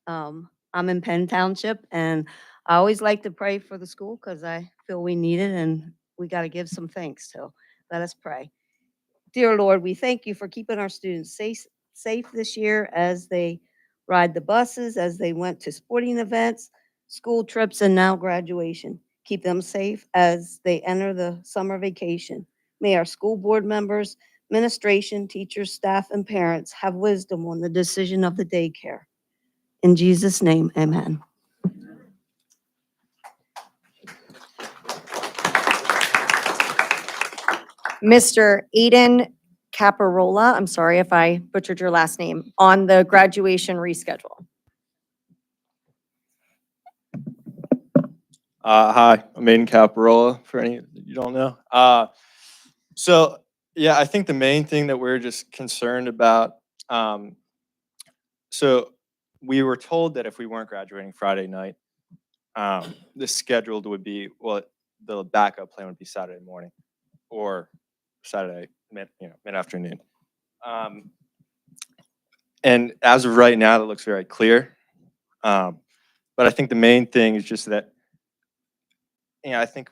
I'm in Penn Township, and I always like to pray for the school because I feel we need it and we got to give some thanks. So let us pray. Dear Lord, we thank you for keeping our students safe this year as they ride the buses, as they went to sporting events, school trips, and now graduation. Keep them safe as they enter the summer vacation. May our school board members, administration, teachers, staff, and parents have wisdom on the decision of the daycare. In Jesus' name, amen. Mr. Aiden Caparola, I'm sorry if I butchered your last name, on the graduation reschedule. Hi, I'm Aiden Caparola, for any you don't know. Yeah, I think the main thing that we're just concerned about, so we were told that if we weren't graduating Friday night, the scheduled would be, well, the backup plan would be Saturday morning or Saturday mid-afternoon. And as of right now, that looks very clear. But I think the main thing is just that, I think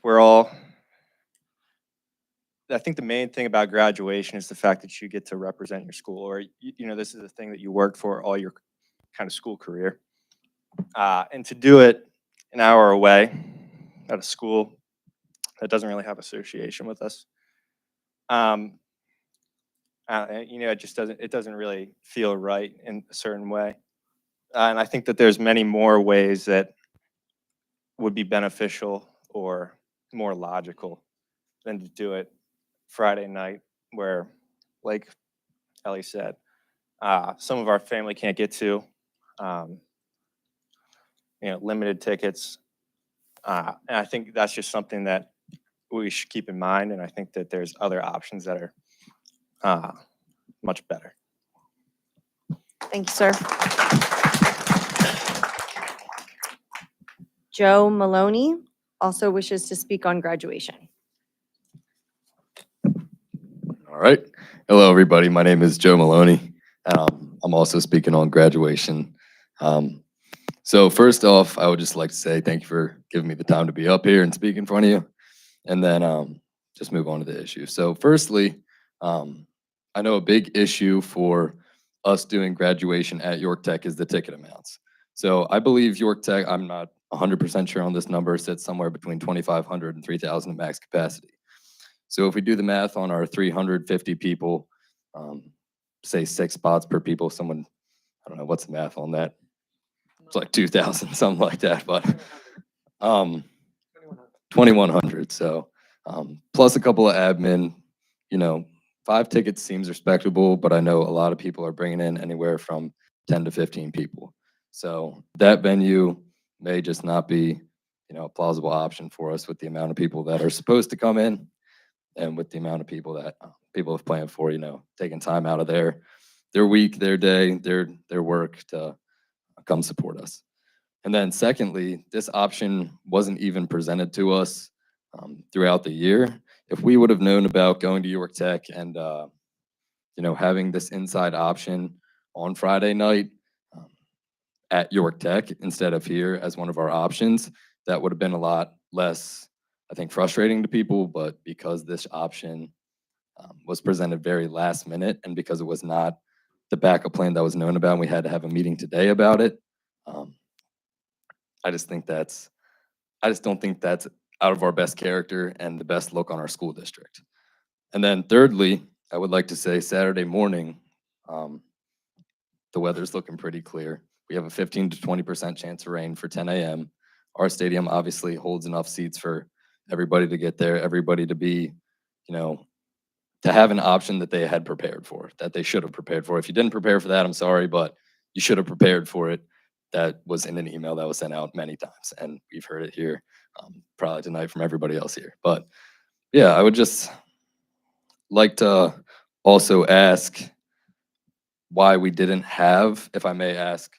I think the main thing about graduation is the fact that you get to represent your school, or, this is a thing that you worked for all your kind of school career. And to do it an hour away at a school that doesn't really have association with us, it doesn't really feel right in a certain way. And I think that there's many more ways that would be beneficial or more logical than to do it Friday night, where, like Ellie said, some of our family can't get to, limited tickets. And I think that's just something that we should keep in mind. And I think that there's other options that are much better. Thank you, sir. Joe Maloney also wishes to speak on graduation. All right. Hello, everybody. My name is Joe Maloney. I'm also speaking on graduation. So first off, I would just like to say thank you for giving me the time to be up here and speak in front of you, and then just move on to the issue. So firstly, I know a big issue for us doing graduation at York Tech is the ticket amounts. So I believe York Tech, I'm not 100% sure on this number, sits somewhere between 2,500 and 3,000 at max capacity. So if we do the math on our 350 people, say 6 spots per people, someone, I don't know, what's the math on that? It's like 2,000, something like that, but 2,100. So plus a couple of admin, 5 tickets seems respectable, but I know a lot of people are bringing in anywhere from 10 to 15 people. So that venue may just not be, a plausible option for us with the amount of people that are supposed to come in and with the amount of people that people have planned for, taking time out of their week, their day, their work to come support us. And then secondly, this option wasn't even presented to us throughout the year. If we would have known about going to York Tech and having this inside option on Friday night at York Tech instead of here as one of our options, that would have been a lot less, I think, frustrating to people. But because this option was presented very last minute, and because it was not the backup plan that was known about, and we had to have a meeting today about it, I just don't think that's out of our best character and the best look on our school district. And then thirdly, I would like to say Saturday morning, the weather's looking pretty clear. We have a 15 to 20% chance of rain for 10 a.m. Our stadium obviously holds enough seats for everybody to get there, everybody to be, to have an option that they had prepared for, that they should have prepared for. If you didn't prepare for that, I'm sorry, but you should have prepared for it. That was in an email that was sent out many times, and we've heard it here probably tonight from everybody else here. But yeah, I would just like to also ask why we didn't have, if I may ask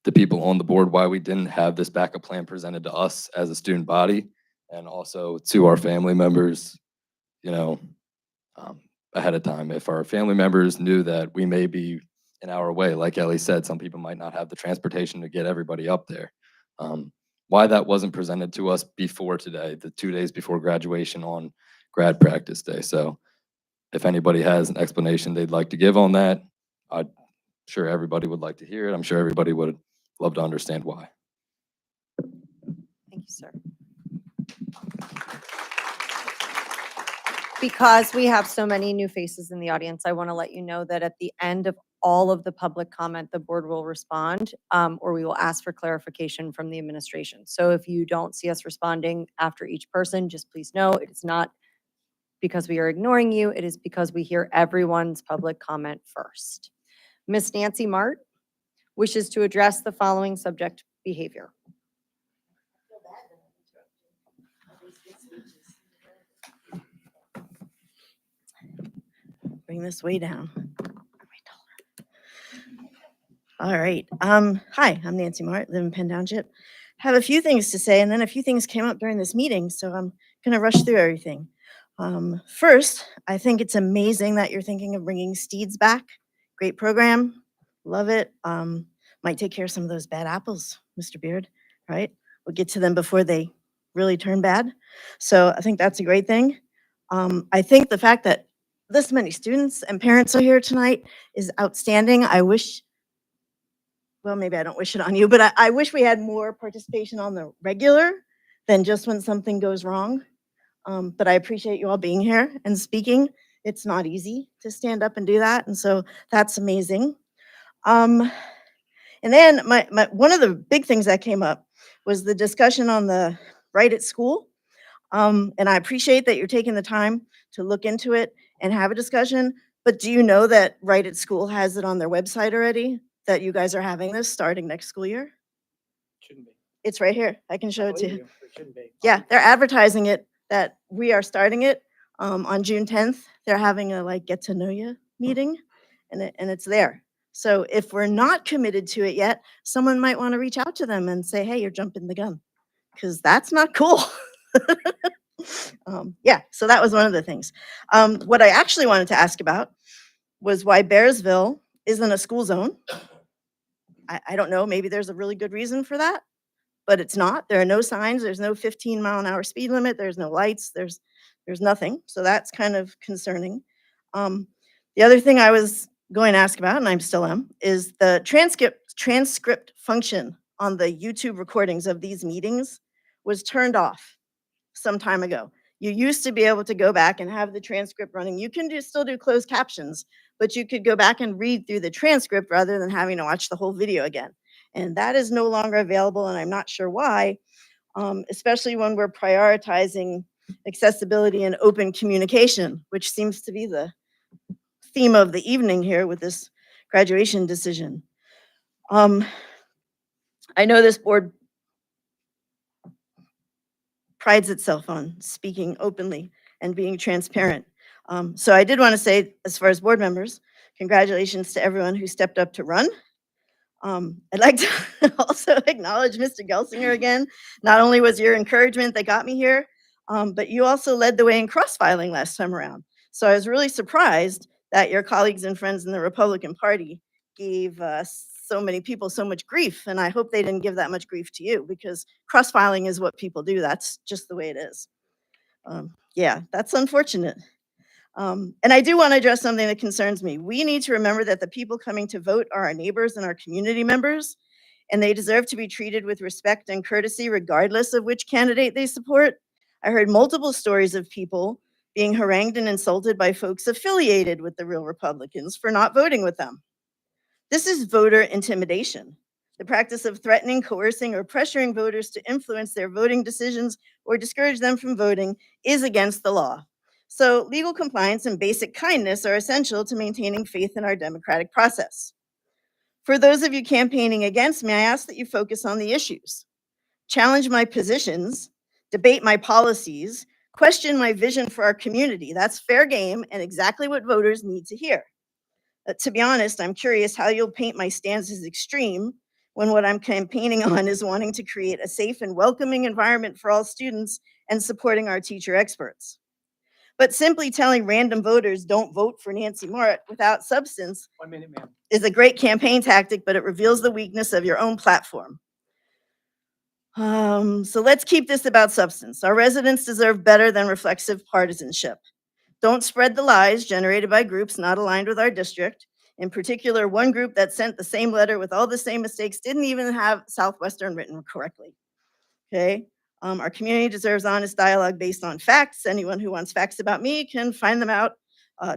the people on the board, why we didn't have this backup plan presented to us as a student body, and also to our family members, ahead of time. If our family members knew that we may be an hour away, like Ellie said, some people might not have the transportation to get everybody up there. Why that wasn't presented to us before today, the 2 days before graduation on grad practice day. So if anybody has an explanation they'd like to give on that, I'm sure everybody would like to hear it. I'm sure everybody would love to understand why. Thank you, sir. Because we have so many new faces in the audience, I want to let you know that at the end of all of the public comment, the board will respond, or we will ask for clarification from the administration. So if you don't see us responding after each person, just please know it is not because we are ignoring you. It is because we hear everyone's public comment first. Ms. Nancy Mart wishes to address the following subject behavior. Bring this way down. All right. Hi, I'm Nancy Mart, live in Penn Township. Have a few things to say, and then a few things came up during this meeting, so I'm going to rush through everything. First, I think it's amazing that you're thinking of bringing STEEDS back. Great program. Love it. Might take care of some of those bad apples, Mr. Beard, right? We'll get to them before they really turn bad. So I think that's a great thing. I think the fact that this many students and parents are here tonight is outstanding. I wish, well, maybe I don't wish it on you, but I wish we had more participation on the regular than just when something goes wrong. But I appreciate you all being here and speaking. It's not easy to stand up and do that, and so that's amazing. And then one of the big things that came up was the discussion on the right at school. And I appreciate that you're taking the time to look into it and have a discussion, but do you know that Right at School has it on their website already, that you guys are having this starting next school year? Shouldn't be. It's right here. I can show it to Believe you. you, it shouldn't be. Yeah, they're advertising it, that we are starting it on June 10th. They're having a get to know you meeting, and it's there. So if we're not committed to it yet, someone might want to reach out to them and say, hey, you're jumping the gun, because that's not cool. Yeah, so that was one of the things. What I actually wanted to ask about was why Bearsville isn't a school zone. I don't know, maybe there's a really good reason for that, but it's not. There are no signs, there's no 15-mile-an-hour speed limit, there's no lights, there's nothing. So that's kind of concerning. The other thing I was going to ask about, and I still am, is the transcript function on the YouTube recordings of these meetings was turned off some time ago. You used to be able to go back and have the transcript running. You can still do closed captions, but you could go back and read through the transcript rather than having to watch the whole video again. And that is no longer available, and I'm not sure why, especially when we're prioritizing accessibility and open communication, which seems to be the theme of the evening here with this graduation decision. I know this board prides itself on speaking openly and being transparent. So I did want to say, as far as board members, congratulations to everyone who stepped up to run. I'd like to also acknowledge Mr. Gelsinger again. Not only was your encouragement that got me here, but you also led the way in cross-filing last time around. So I was really surprised that your colleagues and friends in the Republican Party gave so many people so much grief, and I hope they didn't give that much grief to you, because cross-filing is what people do. That's just the way it is. Yeah, that's unfortunate. And I do want to address something that concerns me. We need to remember that the people coming to vote are our neighbors and our community members, and they deserve to be treated with respect and courtesy regardless of which candidate they support. I heard multiple stories of people being harangued and insulted by folks affiliated with the real Republicans for not voting with them. This is voter intimidation, the practice of threatening, coercing, or pressuring voters to influence their voting decisions or discourage them from voting is against the law. So legal compliance and basic kindness are essential to maintaining faith in our democratic process. For those of you campaigning against me, I ask that you focus on the issues. Challenge my positions, debate my policies, question my vision for our community. That's fair game and exactly what voters need to hear. To be honest, I'm curious how you'll paint my stance as extreme when what I'm campaigning on is wanting to create a safe and welcoming environment for all students and supporting our teacher experts. But simply telling random voters don't vote for Nancy Mart without substance 1 minute, ma'am. is a great campaign tactic, but it reveals the weakness of your own platform. So let's keep this about substance. Our residents deserve better than reflexive partisanship. Don't spread the lies generated by groups not aligned with our district. In particular, one group that sent the same letter with all the same mistakes didn't even have Southwestern written correctly. Okay? Our community deserves honest dialogue based on facts. Anyone who wants facts about me can find them out.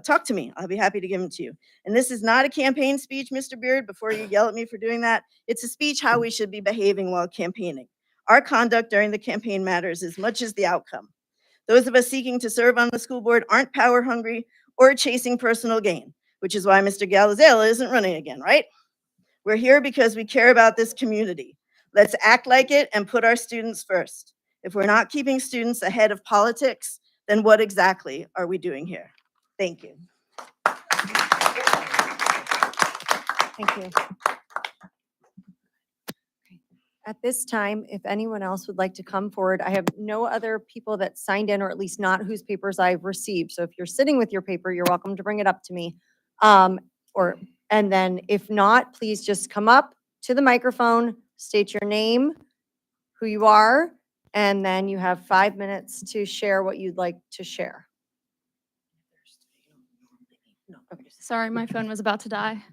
Talk to me. I'll be happy to give them to you. And this is not a campaign speech, Mr. Beard, before you yell at me for doing that. It's a speech how we should be behaving while campaigning. Our conduct during the campaign matters as much as the outcome. Those of us seeking to serve on the school board aren't power hungry or chasing personal gain, which is why Mr. Galazela isn't running again, right? We're here because we care about this community. Let's act like it and put our students first. If we're not keeping students ahead of politics, then what exactly are we doing here? Thank you. Thank you. At this time, if anyone else would like to come forward, I have no other people that signed in, or at least not whose papers I've received. So if you're sitting with your paper, you're welcome to bring it up to me. And then if not, please just come up to the microphone, state your name, who you are, and then you have 5 minutes to share what you'd like to share. Sorry, my phone was about to die.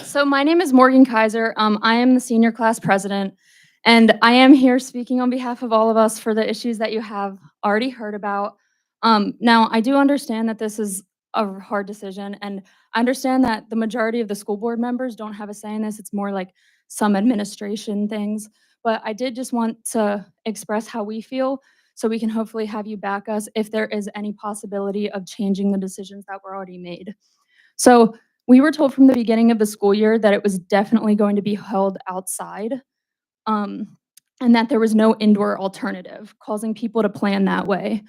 So my name is Morgan Kaiser. I am the senior class president, and I am here speaking on behalf of all of us for the issues that you have already heard about. Now, I do understand that this is a hard decision, and I understand that the majority of the school board members don't have a say in this. It's more like some administration things. But I did just want to express how we feel so we can hopefully have you back us if there is any possibility of changing the decisions that were already made. So we were told from the beginning of the school year that it was definitely going to be held outside, and that there was no indoor alternative, causing people to plan that way.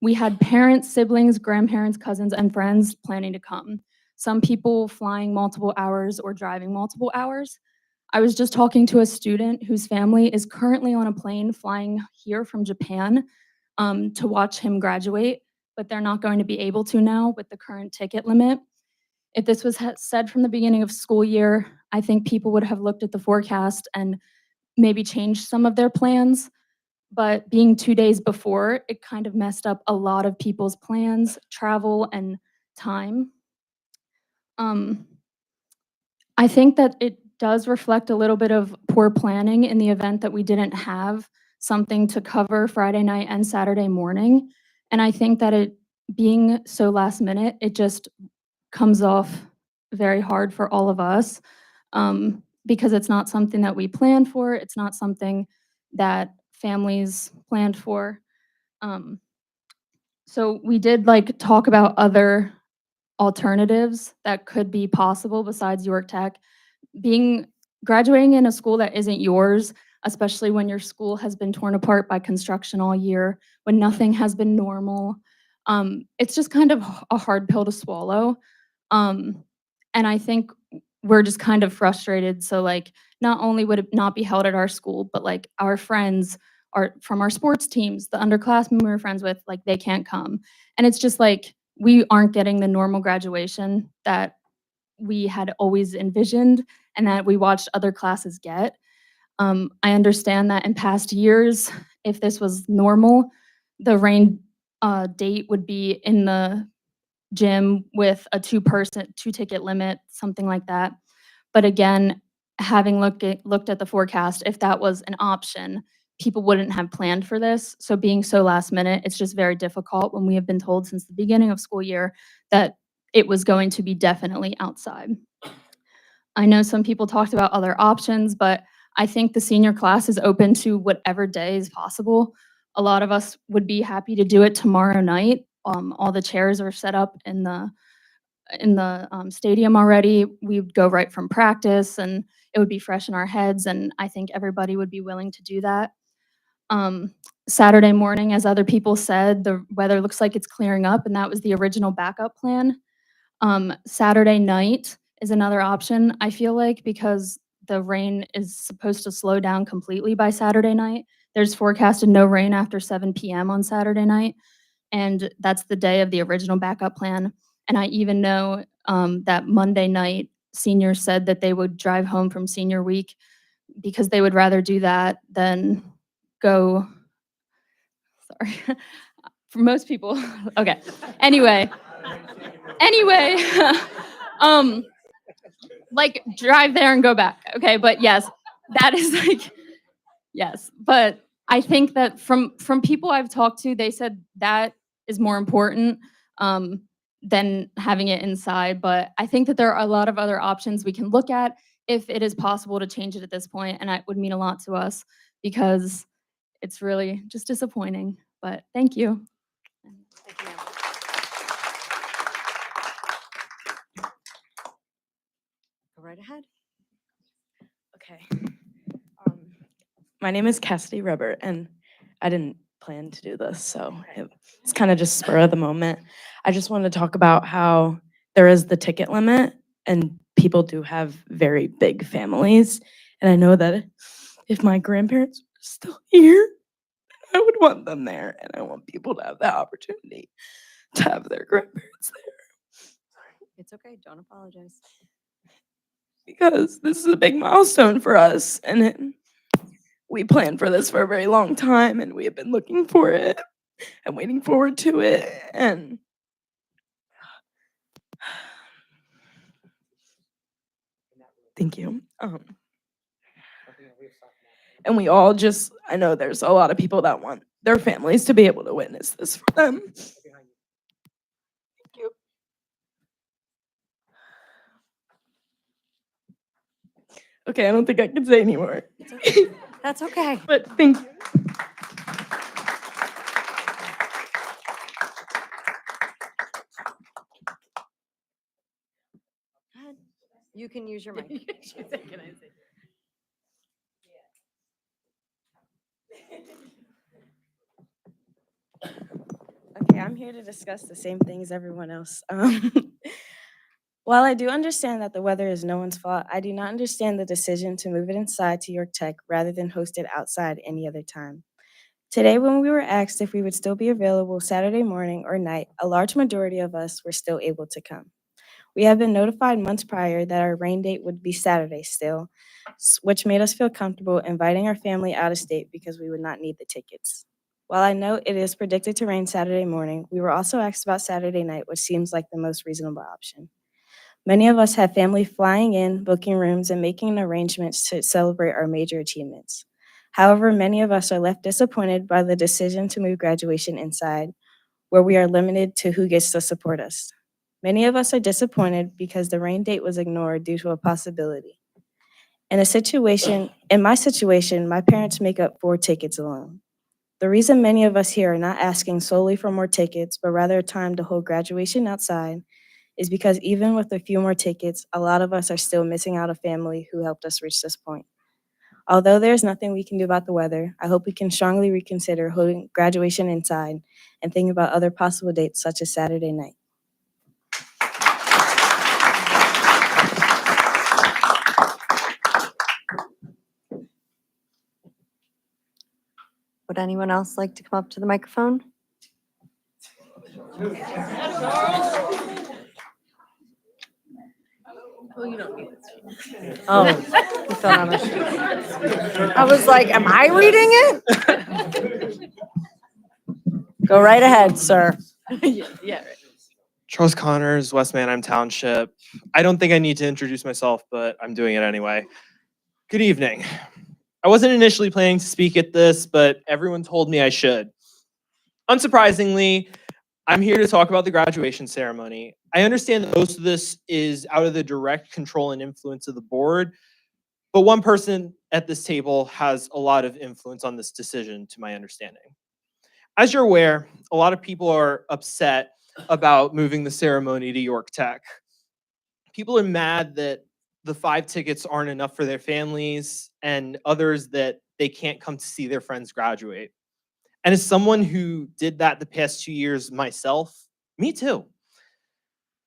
We had parents, siblings, grandparents, cousins, and friends planning to come. Some people flying multiple hours or driving multiple hours. I was just talking to a student whose family is currently on a plane flying here from Japan to watch him graduate, but they're not going to be able to now with the current ticket limit. If this was said from the beginning of school year, I think people would have looked at the forecast and maybe changed some of their plans. But being 2 days before, it kind of messed up a lot of people's plans, travel, and time. I think that it does reflect a little bit of poor planning in the event that we didn't have something to cover Friday night and Saturday morning. And I think that it being so last minute, it just comes off very hard for all of us, because it's not something that we planned for. It's not something that families planned for. So we did talk about other alternatives that could be possible besides York Tech. Graduating in a school that isn't yours, especially when your school has been torn apart by construction all year, when nothing has been normal, it's just kind of a hard pill to swallow. And I think we're just kind of frustrated. So like, not only would it not be held at our school, but like our friends are from our sports teams, the underclassmen we were friends with, like they can't come. And it's just like, we aren't getting the normal graduation that we had always envisioned and that we watched other classes get. I understand that in past years, if this was normal, the rain date would be in the gym with a two-ticket limit, something like that. But again, having looked at the forecast, if that was an option, people wouldn't have planned for this. So being so last minute, it's just very difficult when we have been told since the beginning of school year that it was going to be definitely outside. I know some people talked about other options, but I think the senior class is open to whatever day is possible. A lot of us would be happy to do it tomorrow night. All the chairs are set up in the stadium already. We would go right from practice and it would be fresh in our heads, and I think everybody would be willing to do that. Saturday morning, as other people said, the weather looks like it's clearing up, and that was the original backup plan. Saturday night is another option, I feel like, because the rain is supposed to slow down completely by Saturday night. There's forecasted no rain after 7 p.m. on Saturday night, and that's the day of the original backup plan. And I even know that Monday night, seniors said that they would drive home from senior week because they would rather do that than go, sorry, for most people, okay. Anyway, like drive there and go back, okay? But yes, that is like, yes. But I think that from people I've talked to, they said that is more important than having it inside. But I think that there are a lot of other options we can look at if it is possible to change it at this point, and it would mean a lot to us because it's really just disappointing. But thank you. Go right ahead. Okay. My name is Cassidy Rubber, and I didn't plan to do this, so it's kind of just spur of the moment. I just wanted to talk about how there is the ticket limit, and people do have very big families. And I know that if my grandparents were still here, I would want them there, and I want people to have the opportunity to have their grandparents there. It's okay. Don't apologize. Because this is a big milestone for us, and we planned for this for a very long time, and we have been looking for it and waiting forward to it. And thank you. And we all just, I know there's a lot of people that want their families to be able to witness this for them. Thank you. Okay, I don't think I can say anymore. That's okay. But thank you. You can use your mic. Okay, I'm here to discuss the same thing as everyone else. While I do understand that the weather is no one's fault, I do not understand the decision to move it inside to York Tech rather than host it outside any other time. Today, when we were asked if we would still be available Saturday morning or night, a large majority of us were still able to come. We have been notified months prior that our rain date would be Saturday still, which made us feel comfortable inviting our family out of state because we would not need the tickets. While I know it is predicted to rain Saturday morning, we were also asked about Saturday night, which seems like the most reasonable option. Many of us have family flying in, booking rooms, and making arrangements to celebrate our major achievements. However, many of us are left disappointed by the decision to move graduation inside, where we are limited to who gets to support us. Many of us are disappointed because the rain date was ignored due to a possibility. In my situation, my parents make up 4 tickets alone. The reason many of us here are not asking solely for more tickets, but rather a time to hold graduation outside, is because even with a few more tickets, a lot of us are still missing out a family who helped us reach this point. Although there's nothing we can do about the weather, I hope we can strongly reconsider holding graduation inside and think about other possible dates such as Saturday night. Would anyone else like to come up to the microphone? Oh, you don't need it. Oh, you fell down the street. I was like, am I reading it? Go right ahead, sir. Yeah, right. Charles Connors, West Manheim Township. I don't think I need to introduce myself, but I'm doing it anyway. Good evening. I wasn't initially planning to speak at this, but everyone told me I should. Unsurprisingly, I'm here to talk about the graduation ceremony. I understand that most of this is out of the direct control and influence of the board, but one person at this table has a lot of influence on this decision, to my understanding. As you're aware, a lot of people are upset about moving the ceremony to York Tech. People are mad that the 5 tickets aren't enough for their families, and others that they can't come to see their friends graduate. And as someone who did that the past 2 years myself, me too.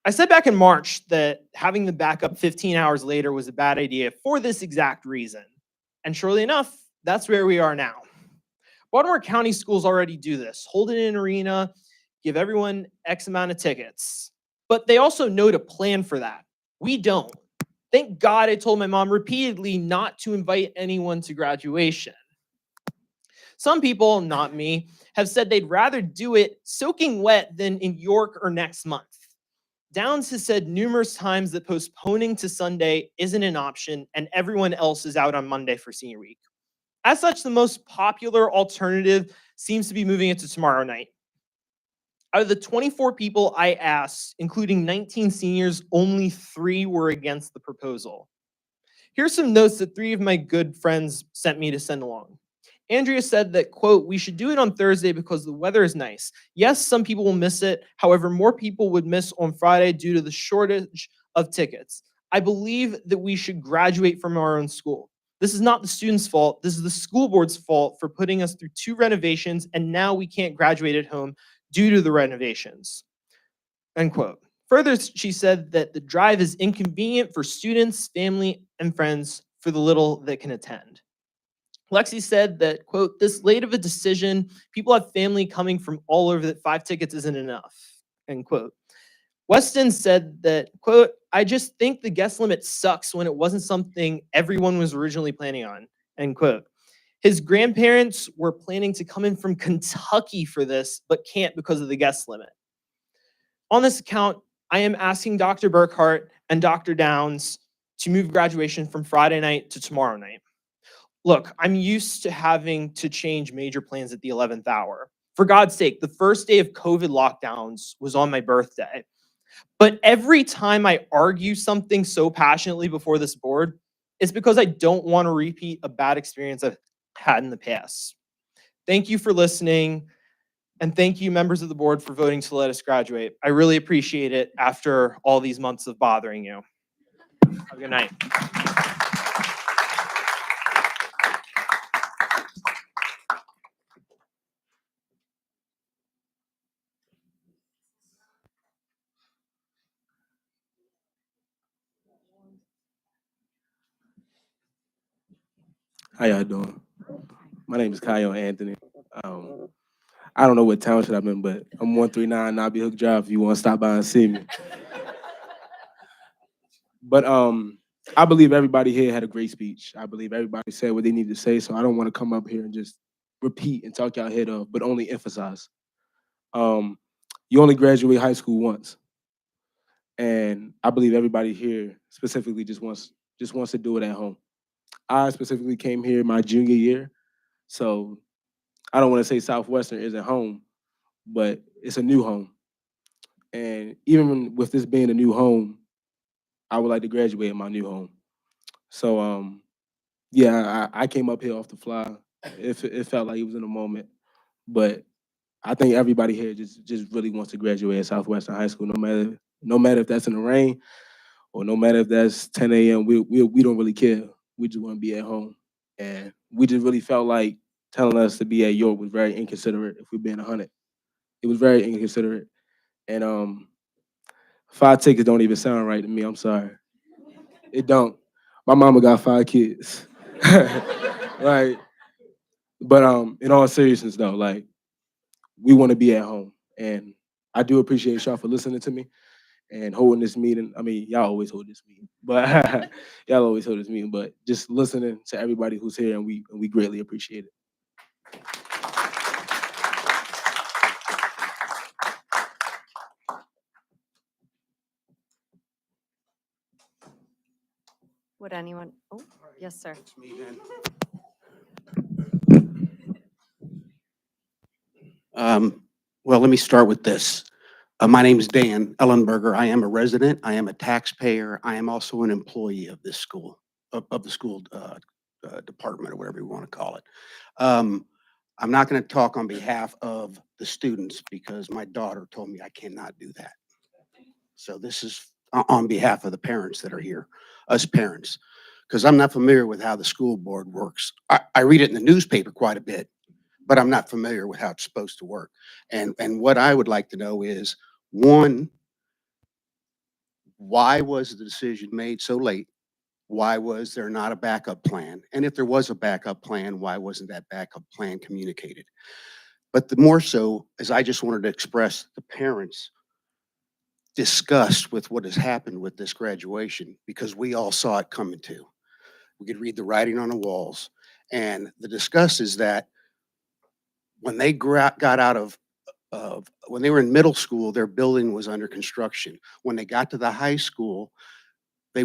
I said back in March that having the backup 15 hours later was a bad idea for this exact reason. And surely enough, that's where we are now. Baltimore County schools already do this. Hold it in an arena, give everyone X amount of tickets. But they also know to plan for that. We don't. Thank God I told my mom repeatedly not to invite anyone to graduation. Some people, not me, have said they'd rather do it soaking wet than in York or next month. Downs has said numerous times that postponing to Sunday isn't an option and everyone else is out on Monday for senior week. As such, the most popular alternative seems to be moving it to tomorrow night. Out of the 24 people I asked, including 19 seniors, only 3 were against the proposal. Here's some notes that 3 of my good friends sent me to send along. Andrea said that, quote, "We should do it on Thursday because the weather is nice. Yes, some people will miss it. However, more people would miss on Friday due to the shortage of tickets. I believe that we should graduate from our own school. This is not the students' fault. This is the school board's fault for putting us through 2 renovations, and now we can't graduate at home due to the renovations." End quote. Further, she said that the drive is inconvenient for students, family, and friends for the little that can attend. Lexi said that, quote, "This late of a decision, people have family coming from all over that 5 tickets isn't enough," end quote. Weston said that, quote, "I just think the guest limit sucks when it wasn't something everyone was originally planning on," end quote. His grandparents were planning to come in from Kentucky for this, but can't because of the guest limit. On this account, I am asking Dr. Burkhart and Dr. Downs to move graduation from Friday night to tomorrow night. Look, I'm used to having to change major plans at the 11th hour. For God's sake, the first day of COVID lockdowns was on my birthday. But every time I argue something so passionately before this board, it's because I don't want to repeat a bad experience I've had in the past. Thank you for listening, and thank you, members of the board, for voting to let us graduate. I really appreciate it after all these months of bothering you. Have a good night. How y'all doing? My name is Kyle Anthony. I don't know what township I'm in, but I'm 139 Nobby Hook Drive if you want to stop by and see me. But I believe everybody here had a great speech. I believe everybody said what they needed to say, so I don't want to come up here and just repeat and talk y'all head off, but only emphasize. You only graduate high school once. And I believe everybody here specifically just wants to do it at home. I specifically came here my junior year, so I don't want to say Southwestern isn't home, but it's a new home. And even with this being a new home, I would like to graduate in my new home. So yeah, I came up here off the fly. It felt like it was in a moment, but I think everybody here just really wants to graduate at Southwestern High School, no matter No matter if that's in the rain or no matter if that's 10 a.m., we don't really care. We just want to be at home. And we just really felt like telling us to be at York was very inconsiderate, if we're being 100. It was very inconsiderate. And 5 tickets don't even sound right to me. I'm sorry. It don't. My mama got 5 kids. Like, but in all seriousness though, like, we want to be at home. And I do appreciate y'all for listening to me and holding this meeting. I mean, y'all always hold this meeting, but y'all always hold this meeting, but just listening to everybody who's here, and we greatly appreciate it. Would anyone, oh, yes, sir. Well, let me start with this. My name is Dan Ellenberger. I am a resident. I am a taxpayer. I am also an employee of this school, of the school department, or whatever you want to call it. I'm not going to talk on behalf of the students because my daughter told me I cannot do that. So this is on behalf of the parents that are here, us parents, because I'm not familiar with how the school board works. I read it in the newspaper quite a bit, but I'm not familiar with how it's supposed to work. And what I would like to know is, one, why was the decision made so late? Why was there not a backup plan? And if there was a backup plan, why wasn't that backup plan communicated? But the more so is I just wanted to express the parents' disgust with what has happened with this graduation, because we all saw it coming too. We could read the writing on the walls. And the disgust is that when they got out of when they were in middle school, their building was under construction. When they got to the high school, they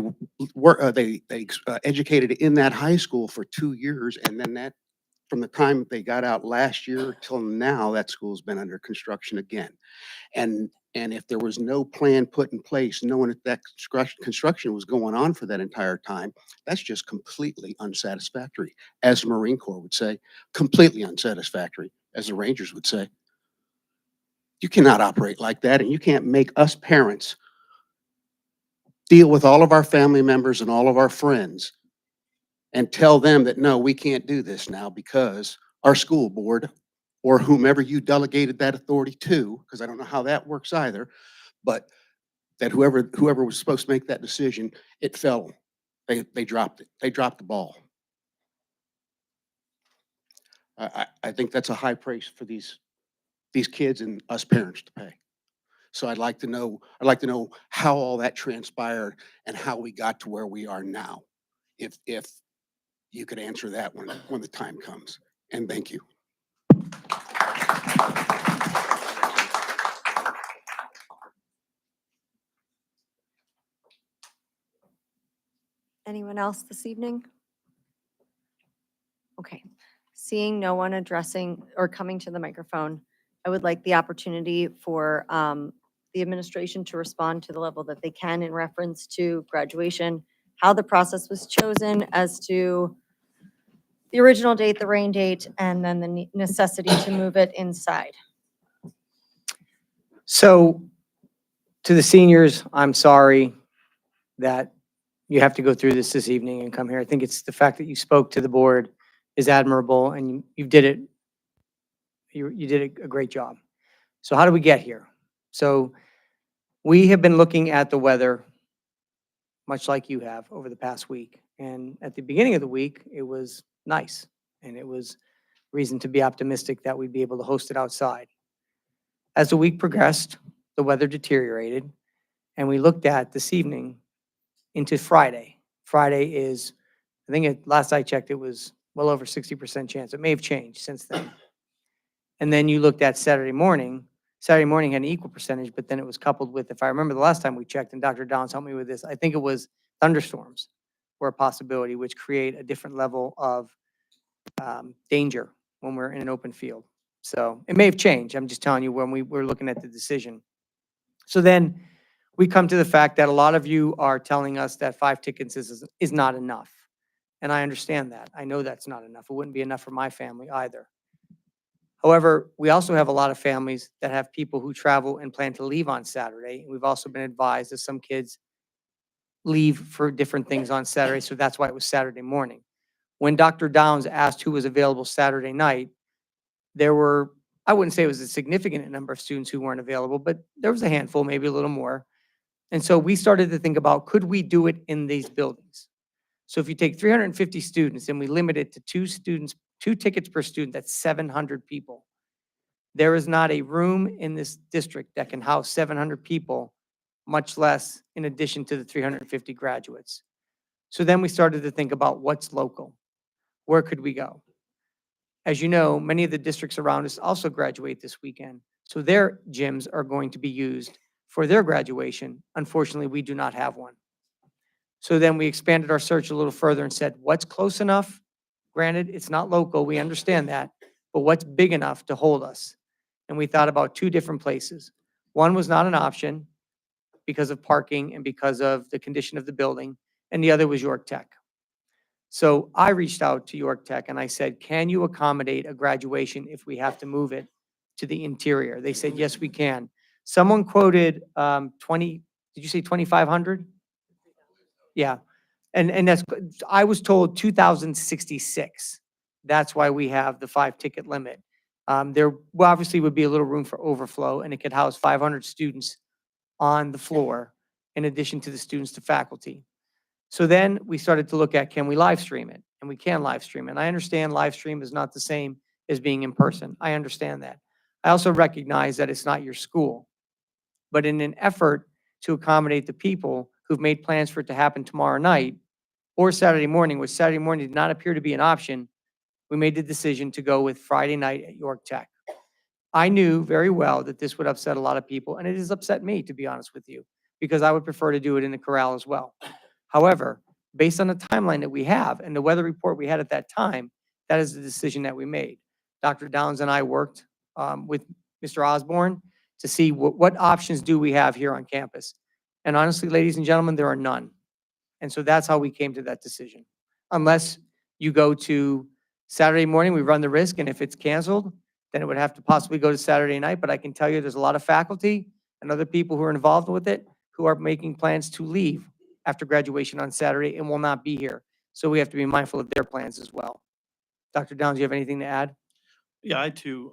were educated in that high school for 2 years, and then that from the time they got out last year till now, that school's been under construction again. And if there was no plan put in place, knowing that that construction was going on for that entire time, that's just completely unsatisfactory, as the Marine Corps would say, completely unsatisfactory, as the Rangers would say. You cannot operate like that, and you can't make us parents deal with all of our family members and all of our friends and tell them that, no, we can't do this now because our school board or whomever you delegated that authority to, because I don't know how that works either, but that whoever was supposed to make that decision, it fell. They dropped it. They dropped the ball. I think that's a high price for these kids and us parents to pay. So I'd like to know how all that transpired and how we got to where we are now. If you could answer that when the time comes. And thank you. Anyone else this evening? Okay, seeing no one addressing or coming to the microphone, I would like the opportunity for the administration to respond to the level that they can in reference to graduation, how the process was chosen as to the original date, the rain date, and then the necessity to move it inside. So to the seniors, I'm sorry that you have to go through this evening and come here. I think it's the fact that you spoke to the board is admirable, and you did it. You did a great job. So how do we get here? So we have been looking at the weather, much like you have, over the past week. And at the beginning of the week, it was nice, and it was reason to be optimistic that we'd be able to host it outside. As the week progressed, the weather deteriorated, and we looked at this evening into Friday. Friday is, I think last I checked, it was well over 60% chance. It may have changed since then. And then you looked at Saturday morning. Saturday morning had an equal percentage, but then it was coupled with, if I remember the last time we checked, and Dr. Downs helped me with this, I think it was thunderstorms were a possibility, which create a different level of danger when we're in an open field. So it may have changed. I'm just telling you when we were looking at the decision. So then we come to the fact that a lot of you are telling us that 5 tickets is not enough. And I understand that. I know that's not enough. It wouldn't be enough for my family either. However, we also have a lot of families that have people who travel and plan to leave on Saturday. We've also been advised that some kids leave for different things on Saturday, so that's why it was Saturday morning. When Dr. Downs asked who was available Saturday night, there were, I wouldn't say it was a significant number of students who weren't available, but there was a handful, maybe a little more. And so we started to think about, could we do it in these buildings? So if you take 350 students and we limit it to 2 tickets per student, that's 700 people. There is not a room in this district that can house 700 people, much less in addition to the 350 graduates. So then we started to think about what's local. Where could we go? As you know, many of the districts around us also graduate this weekend. So their gyms are going to be used for their graduation. Unfortunately, we do not have one. So then we expanded our search a little further and said, what's close enough? Granted, it's not local, we understand that, but what's big enough to hold us? And we thought about 2 different places. One was not an option because of parking and because of the condition of the building, and the other was York Tech. So I reached out to York Tech and I said, can you accommodate a graduation if we have to move it to the interior? They said, yes, we can. Someone quoted 20, did you say 2,500? Yeah. And that's, I was told 2,066. That's why we have the 5 ticket limit. There obviously would be a little room for overflow, and it could house 500 students on the floor in addition to the students to faculty. So then we started to look at, can we live stream it? And we can live stream it. And I understand live stream is not the same as being in person. I understand that. I also recognize that it's not your school. But in an effort to accommodate the people who've made plans for it to happen tomorrow night or Saturday morning, which Saturday morning did not appear to be an option, we made the decision to go with Friday night at York Tech. I knew very well that this would upset a lot of people, and it has upset me, to be honest with you, because I would prefer to do it in the corral as well. However, based on the timeline that we have and the weather report we had at that time, that is the decision that we made. Dr. Downs and I worked with Mr. Osborne to see what options do we have here on campus. And honestly, ladies and gentlemen, there are none. And so that's how we came to that decision. Unless you go to Saturday morning, we run the risk, and if it's canceled, then it would have to possibly go to Saturday night. But I can tell you there's a lot of faculty and other people who are involved with it who are making plans to leave after graduation on Saturday and will not be here. So we have to be mindful of their plans as well. Dr. Downs, you have anything to add? Yeah, I too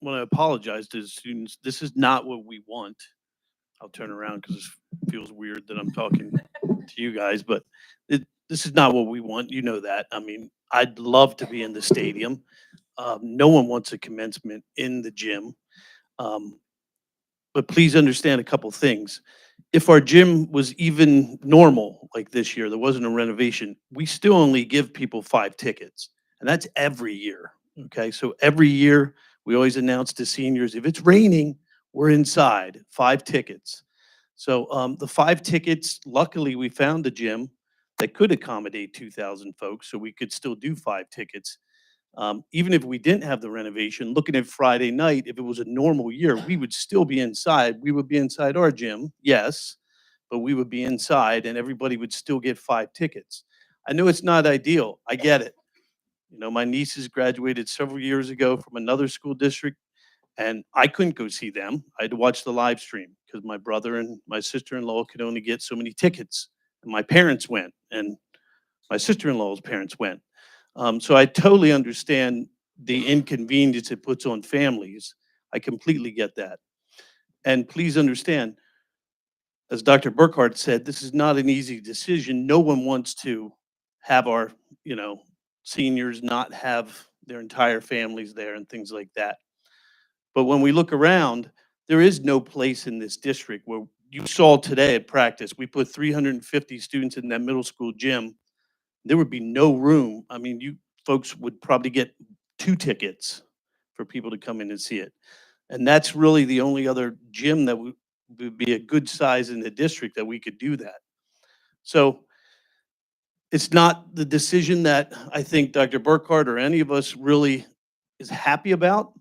want to apologize to the students. This is not what we want. I'll turn around because it feels weird that I'm talking to you guys, but this is not what we want. You know that. I mean, I'd love to be in the stadium. No one wants a commencement in the gym. But please understand a couple things. If our gym was even normal, like this year, there wasn't a renovation, we still only give people 5 tickets. And that's every year. Okay. So every year we always announce to seniors, if it's raining, we're inside, 5 tickets. So the 5 tickets, luckily we found a gym that could accommodate 2,000 folks. So we could still do 5 tickets. Even if we didn't have the renovation, looking at Friday night, if it was a normal year, we would still be inside. We would be inside our gym, yes, but we would be inside and everybody would still get 5 tickets. I know it's not ideal. I get it. You know, my nieces graduated several years ago from another school district and I couldn't go see them. I had to watch the live stream because my brother and my sister-in-law could only get so many tickets. And my parents went and my sister-in-law's parents went. So I totally understand the inconvenience it puts on families. I completely get that. And please understand, as Dr. Burkhardt said, this is not an easy decision. No one wants to have our, seniors not have their entire families there and things like that. But when we look around, there is no place in this district where you saw today at practice, we put 350 students in that middle school gym. There would be no room. I mean, you folks would probably get 2 tickets for people to come in and see it. And that's really the only other gym that would be a good size in the district that we could do that. So it's not the decision that I think Dr. Burkhardt or any of us really is happy about,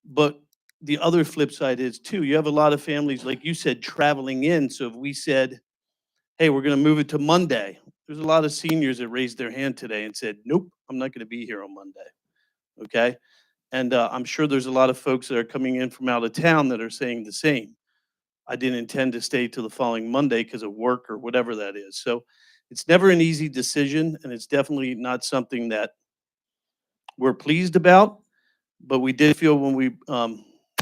but the other flip side is too, you have a lot of families, like you said, traveling in. So if we said, hey, we're going to move it to Monday, there's a lot of seniors that raised their hand today and said, nope, I'm not going to be here on Monday. Okay. And I'm sure there's a lot of folks that are coming in from out of town that are saying the same. I didn't intend to stay till the following Monday because of work or whatever that is. So it's never an easy decision, and it's definitely not something that we're pleased about. But we did feel when we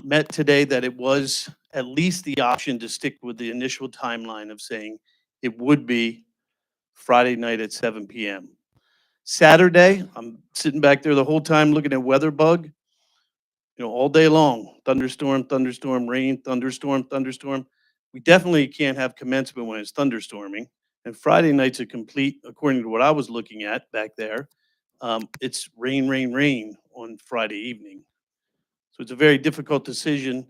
met today that it was at least the option to stick with the initial timeline of saying it would be Friday night at 7 PM. Saturday, I'm sitting back there the whole time looking at WeatherBug, all day long, thunderstorm, thunderstorm, rain, thunderstorm, thunderstorm. We definitely can't have commencement when it's thunderstorming. And Friday night's a complete, according to what I was looking at back there, it's rain, rain, rain on Friday evening. So it's a very difficult decision.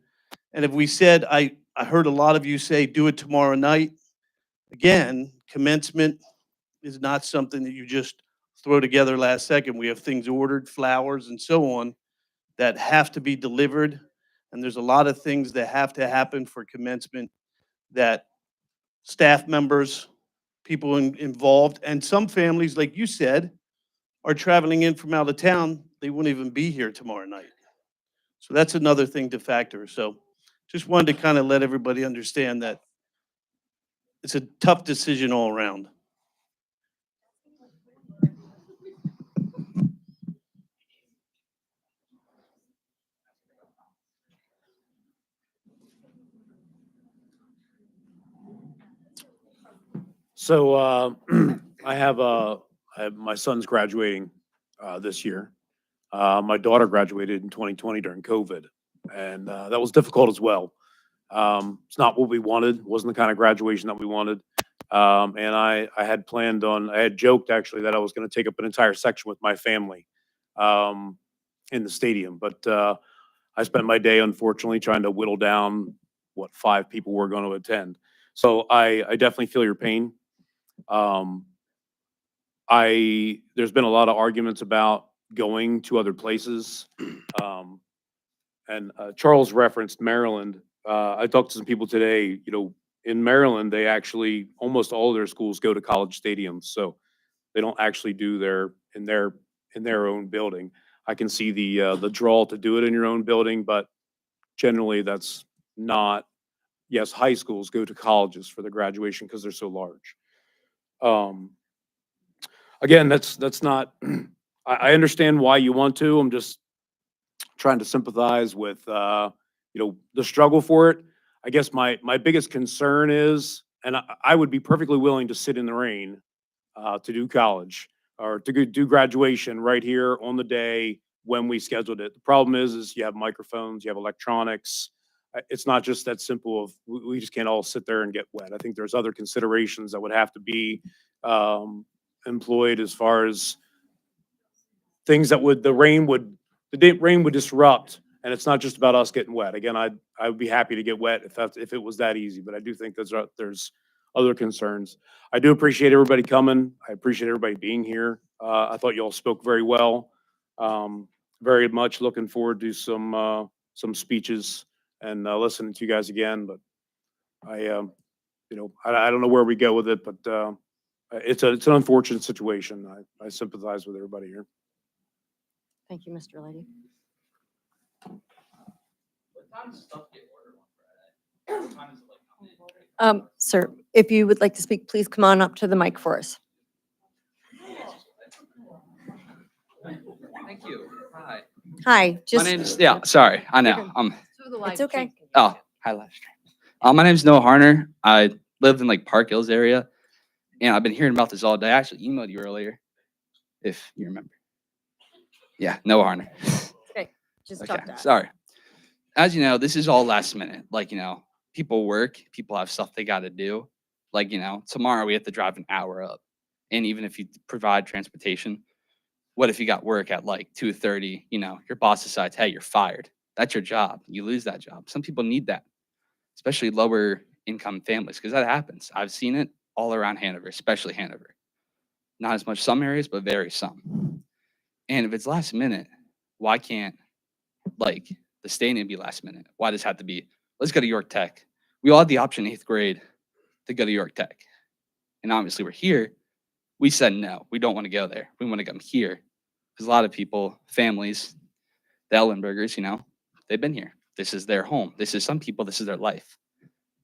And if we said, I heard a lot of you say, do it tomorrow night. Again, commencement is not something that you just throw together last second. We have things ordered, flowers and so on, that have to be delivered. And there's a lot of things that have to happen for commencement that staff members, people involved, and some families, like you said, are traveling in from out of town. They wouldn't even be here tomorrow night. So that's another thing to factor. So just wanted to kind of let everybody understand that it's a tough decision all around. So I have my son's graduating this year. My daughter graduated in 2020 during COVID, and that was difficult as well. It's not what we wanted. Wasn't the kind of graduation that we wanted. And I had planned on. I had joked actually that I was going to take up an entire section with my family in the stadium, but I spent my day unfortunately trying to whittle down what 5 people were going to attend. So I definitely feel your pain. There's been a lot of arguments about going to other places. And Charles referenced Maryland. I talked to some people today, in Maryland, they actually, almost all of their schools go to college stadiums. So they don't actually do in their own building. I can see the draw to do it in your own building, but generally that's not, yes, high schools go to colleges for the graduation because they're so large. Again, that's not, I understand why you want to. I'm just trying to sympathize with, the struggle for it. I guess my biggest concern is, and I would be perfectly willing to sit in the rain to do college or to do graduation right here on the day when we scheduled it. The problem is you have microphones, you have electronics. It's not just that simple of we just can't all sit there and get wet. I think there's other considerations that would have to be employed as far as things that the rain would disrupt. And it's not just about us getting wet. Again, I would be happy to get wet if it was that easy, but I do think there's other concerns. I do appreciate everybody coming. I appreciate everybody being here. I thought you all spoke very well. Very much looking forward to some speeches and listening to you guys again. But I don't know where we go with it, but it's an unfortunate situation. I sympathize with everybody here. Thank you, Mr. Lady. Sir, if you would like to speak, please come on up to the mic for us. Thank you. Hi. Hi, My just. name's, yeah, sorry, I know. It's okay. Oh, hi, live stream. My name's Noah Harner. I live in Park Hills area, and I've been hearing about this all day. I actually emailed you earlier, if you remember. Yeah, Noah Harner. Okay, just Okay, talk to us. sorry. As you know, this is all last minute. People work, people have stuff they got to do. Tomorrow we have to drive an hour up. And even if you provide transportation, what if you got work at 2:30, your boss decides, hey, you're fired. That's your job. You lose that job. Some people need that, especially lower income families, because that happens. I've seen it all around Hanover, especially Hanover. Not as much some areas, but very some. And if it's last minute, why can't the stadium be last minute? Why does it have to be, let's go to York Tech? We all had the option in 8th grade to go to York Tech. And obviously we're here. We said no, we don't want to go there. We want to come here. Because a lot of people, families, The Ellenbergers, they've been here. This is their home. This is some people, this is their life.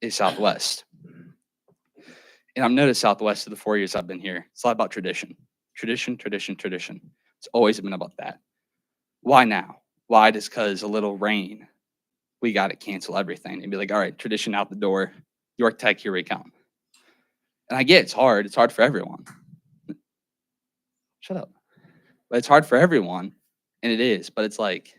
Is Southwest. And I've noticed Southwest of the 4 years I've been here, it's a lot about tradition. Tradition, tradition, tradition. It's always been about that. Why now? Why? Just because a little rain, we got to cancel everything and be like, all right, tradition out the door. York Tech, here we come. And I get it's hard. It's hard for everyone. Shut up. But it's hard for everyone. And it is. But it's like,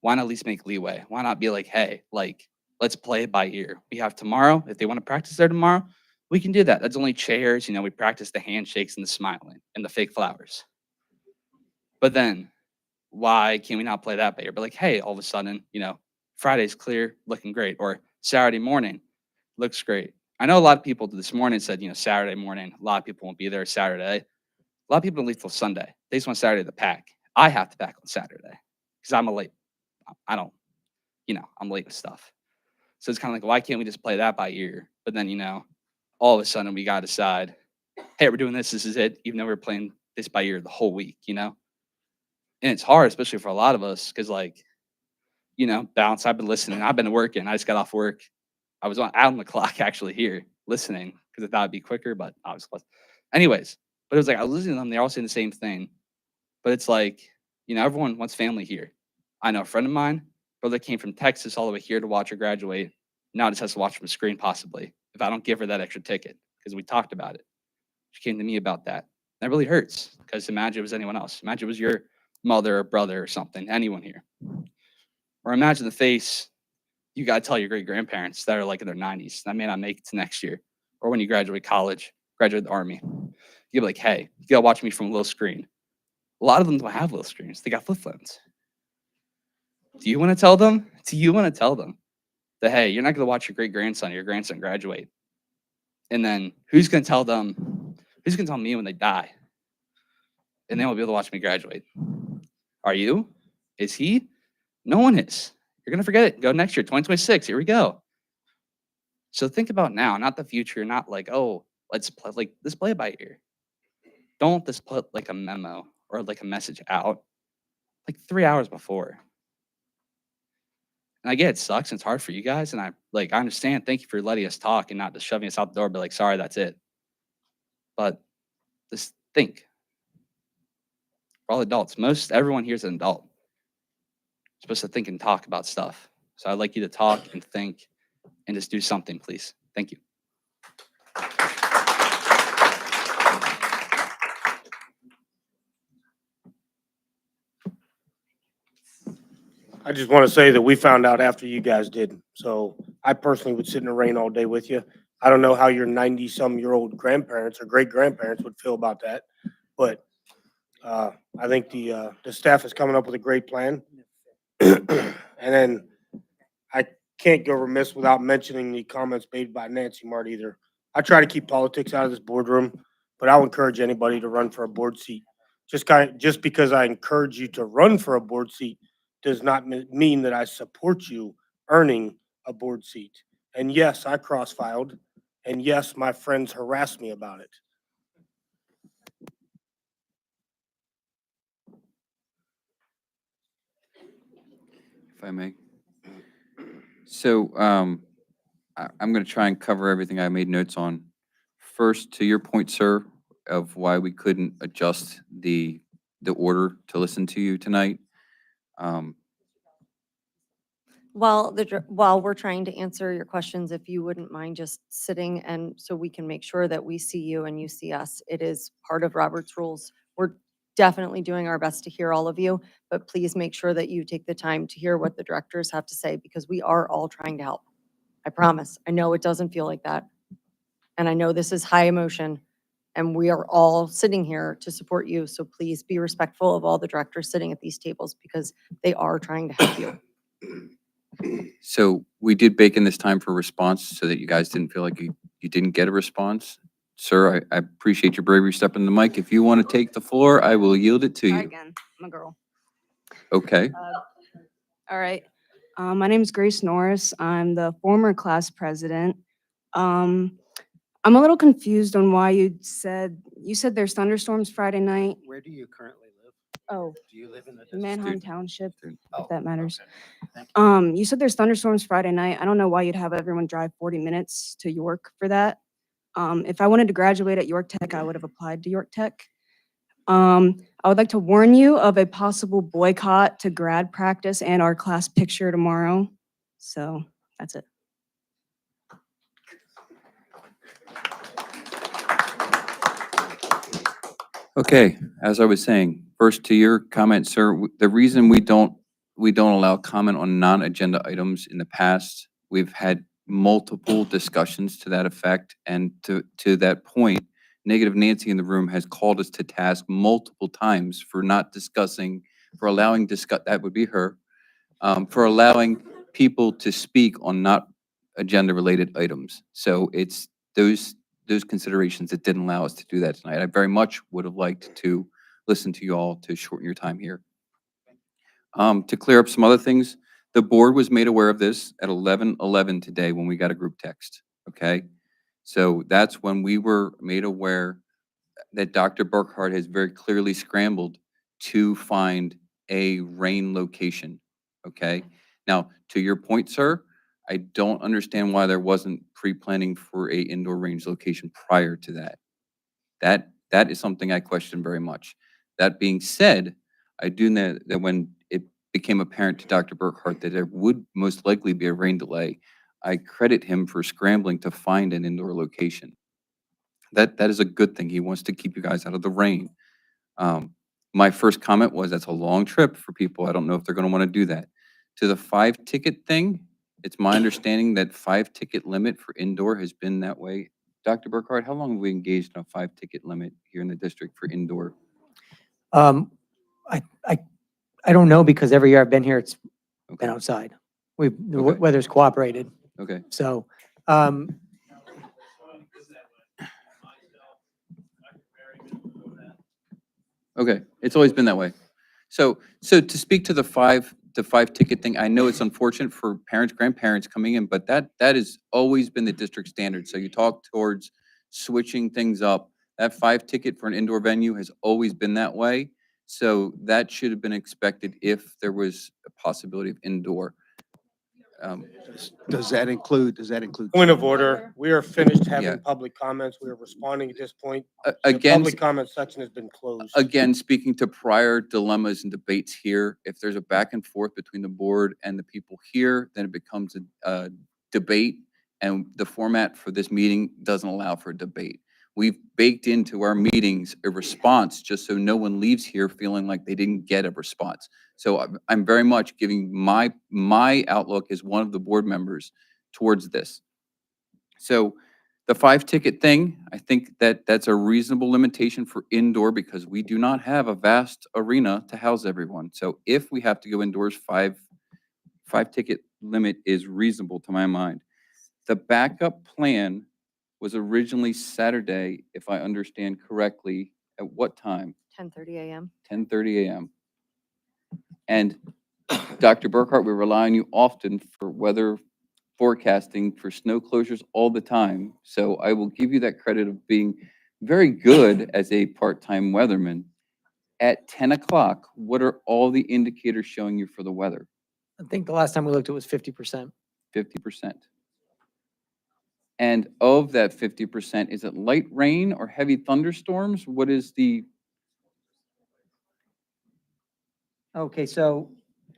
why not at least make leeway? Why not be like, hey, let's play it by ear. We have tomorrow. If they want to practice there tomorrow, we can do that. That's only chairs. We practice the handshakes and the smiling and the fake flowers. But then why can we not play that by ear? But like, hey, all of a sudden, Friday's clear, looking great. Or Saturday morning, looks great. I know a lot of people this morning said, Saturday morning, a lot of people won't be there Saturday. A lot of people don't leave till Sunday. They just want Saturday to pack. I have to pack on Saturday because I'm late. I don't, I'm late with stuff. So it's kind of like, why can't we just play that by ear? But then, all of a sudden we got to decide, hey, we're doing this. This is it. Even though we're playing this by ear the whole week, And it's hard, especially for a lot of us, because balance, I've been listening. I've been working. I just got off work. I was out on the clock actually here listening because I thought it'd be quicker, but I was close. Anyways, but it was like I was listening to them. They're all saying the same thing. But it's like, everyone wants family here. I know a friend of mine, brother came from Texas all the way here to watch her graduate. Now just has to watch from a screen possibly if I don't give her that extra ticket because we talked about it. She came to me about that. That really hurts because imagine it was anyone else. Imagine it was your mother or brother or something, anyone here. Or imagine the face you got to tell your great-grandparents that are like in their 90s. That may not make it to next year. Or when you graduate college, graduate the Army. You'll be like, hey, you got to watch me from a little screen. A lot of them don't have little screens. They got flip phones. Do you want to tell them? Do you want to tell them that, hey, you're not going to watch your great-grandson or your grandson graduate? And then who's going to tell them? Who's going to tell me when they die? And they won't be able to watch me graduate. Are you? Is he? No one is. You're going to forget it. Go next year, 2026. Here we go. So think about now, not the future. Not like, oh, let's play it by ear. Don't just put like a memo or like a message out like 3 hours before. And I get it sucks and it's hard for you guys. And I understand. Thank you for letting us talk and not just shoving us out the door, but like, sorry, that's it. But just think. We're all adults. Everyone here is an adult. You're supposed to think and talk about stuff. So I'd like you to talk and think and just do something, please. Thank you. I just want to say that we found out after you guys did. So I personally would sit in the rain all day with you. I don't know how your 90-some-year-old grandparents or great-grandparents would feel about that, but I think the staff is coming up with a great plan. And then I can't go remiss without mentioning the comments made by Nancy Mart either. I try to keep politics out of this boardroom, but I'll encourage anybody to run for a board seat. Just because I encourage you to run for a board seat does not mean that I support you earning a board seat. And yes, I cross-filed, and yes, my friends harassed me about it. If I may. So I'm going to try and cover everything I made notes on. First, to your point, sir, of why we couldn't adjust the order to listen to you tonight. While we're trying to answer your questions, if you wouldn't mind just sitting and so we can make sure that we see you and you see us. It is part of Robert's rules. We're definitely doing our best to hear all of you, but please make sure that you take the time to hear what the directors have to say because we are all trying to help. I promise. I know it doesn't feel like that. And I know this is high emotion and we are all sitting here to support you. So please be respectful of all the directors sitting at these tables because they are trying to help you. So we did bake in this time for response so that you guys didn't feel like you didn't get a response. Sir, I appreciate your bravery stepping the mic. If you want to take the floor, I will yield it to Try you. again. I'm a girl. Okay. All right. My name is Grace Norris. I'm the former class president. I'm a little confused on why you said there's thunderstorms Friday night. Where do you currently live? Oh, Manheim Township, Student. if that matters. Okay. You said there's thunderstorms Friday night. I don't know why you'd have everyone drive 40 minutes to York for that. If I wanted to graduate at York Tech, I would have applied to York Tech. I would like to warn you of a possible boycott to grad practice and our class picture tomorrow. So that's it. Okay, as I was saying, first to your comment, sir, the reason we don't allow comment on non-agenda items in the past, we've had multiple discussions to that effect, and to that point, Negative Nancy in the room has called us to task multiple times for not discussing, for allowing that would be her, for allowing people to speak on not agenda-related items. So it's those considerations that didn't allow us to do that tonight. I very much would have liked to listen to you all to shorten your time here. To clear up some other things, the board was made aware of this at 11:11 today when we got a group text, okay? So that's when we were made aware that Dr. Burkhart has very clearly scrambled to find a rain location, okay? Now, to your point, sir, I don't understand why there wasn't pre-planning for a indoor range location prior to that. That is something I question very much. That being said, I do know that when it became apparent to Dr. Burkhart that there would most likely be a rain delay, I credit him for scrambling to find an indoor location. That is a good thing. He wants to keep you guys out of the rain. My first comment was that's a long trip for people. I don't know if they're going to want to do that. To the 5-ticket thing, it's my understanding that 5-ticket limit for indoor has been that way. Dr. Burkhart, how long have we engaged in a 5-ticket limit here in the district for indoor? Um, I, I, I don't know because every year I've been here, it's Okay. been outside. The Okay. weather's cooperated. Okay. So, Okay, it's always been that way. So to speak to the 5-ticket thing, I know it's unfortunate for parents, grandparents coming in, but that has always been the district standard. So you talk towards switching things up. That 5-ticket for an indoor venue has always been that way. So that should have been expected if there was a possibility of indoor. Does that include? Point of order, we are finished Yeah. having public comments. We are responding at this point. A- The Again, public comment section has been closed. again, speaking to prior dilemmas and debates here, if there's a back and forth between the board and the people here, then it becomes a debate, and the format for this meeting doesn't allow for a debate. We've baked into our meetings a response just so no one leaves here feeling like they didn't get a response. So I'm very much giving my outlook as one of the board members towards this. So the 5-ticket thing, I think that's a reasonable limitation for indoor because we do not have a vast arena to house everyone. So if we have to go indoors, 5-ticket limit is reasonable to my mind. The backup plan was originally Saturday, if I understand correctly, at what time? 10:30 a.m. 10:30 a.m. And Dr. Burkhart, we rely on you often for weather forecasting for snow closures all the time. So I will give you that credit of being very good as a part-time weatherman. At 10 o'clock, what are all the indicators showing you for the weather? I think the last time we looked, it was 50%. 50%. And of that 50%, is it light rain or heavy thunderstorms? What is the, Okay, so,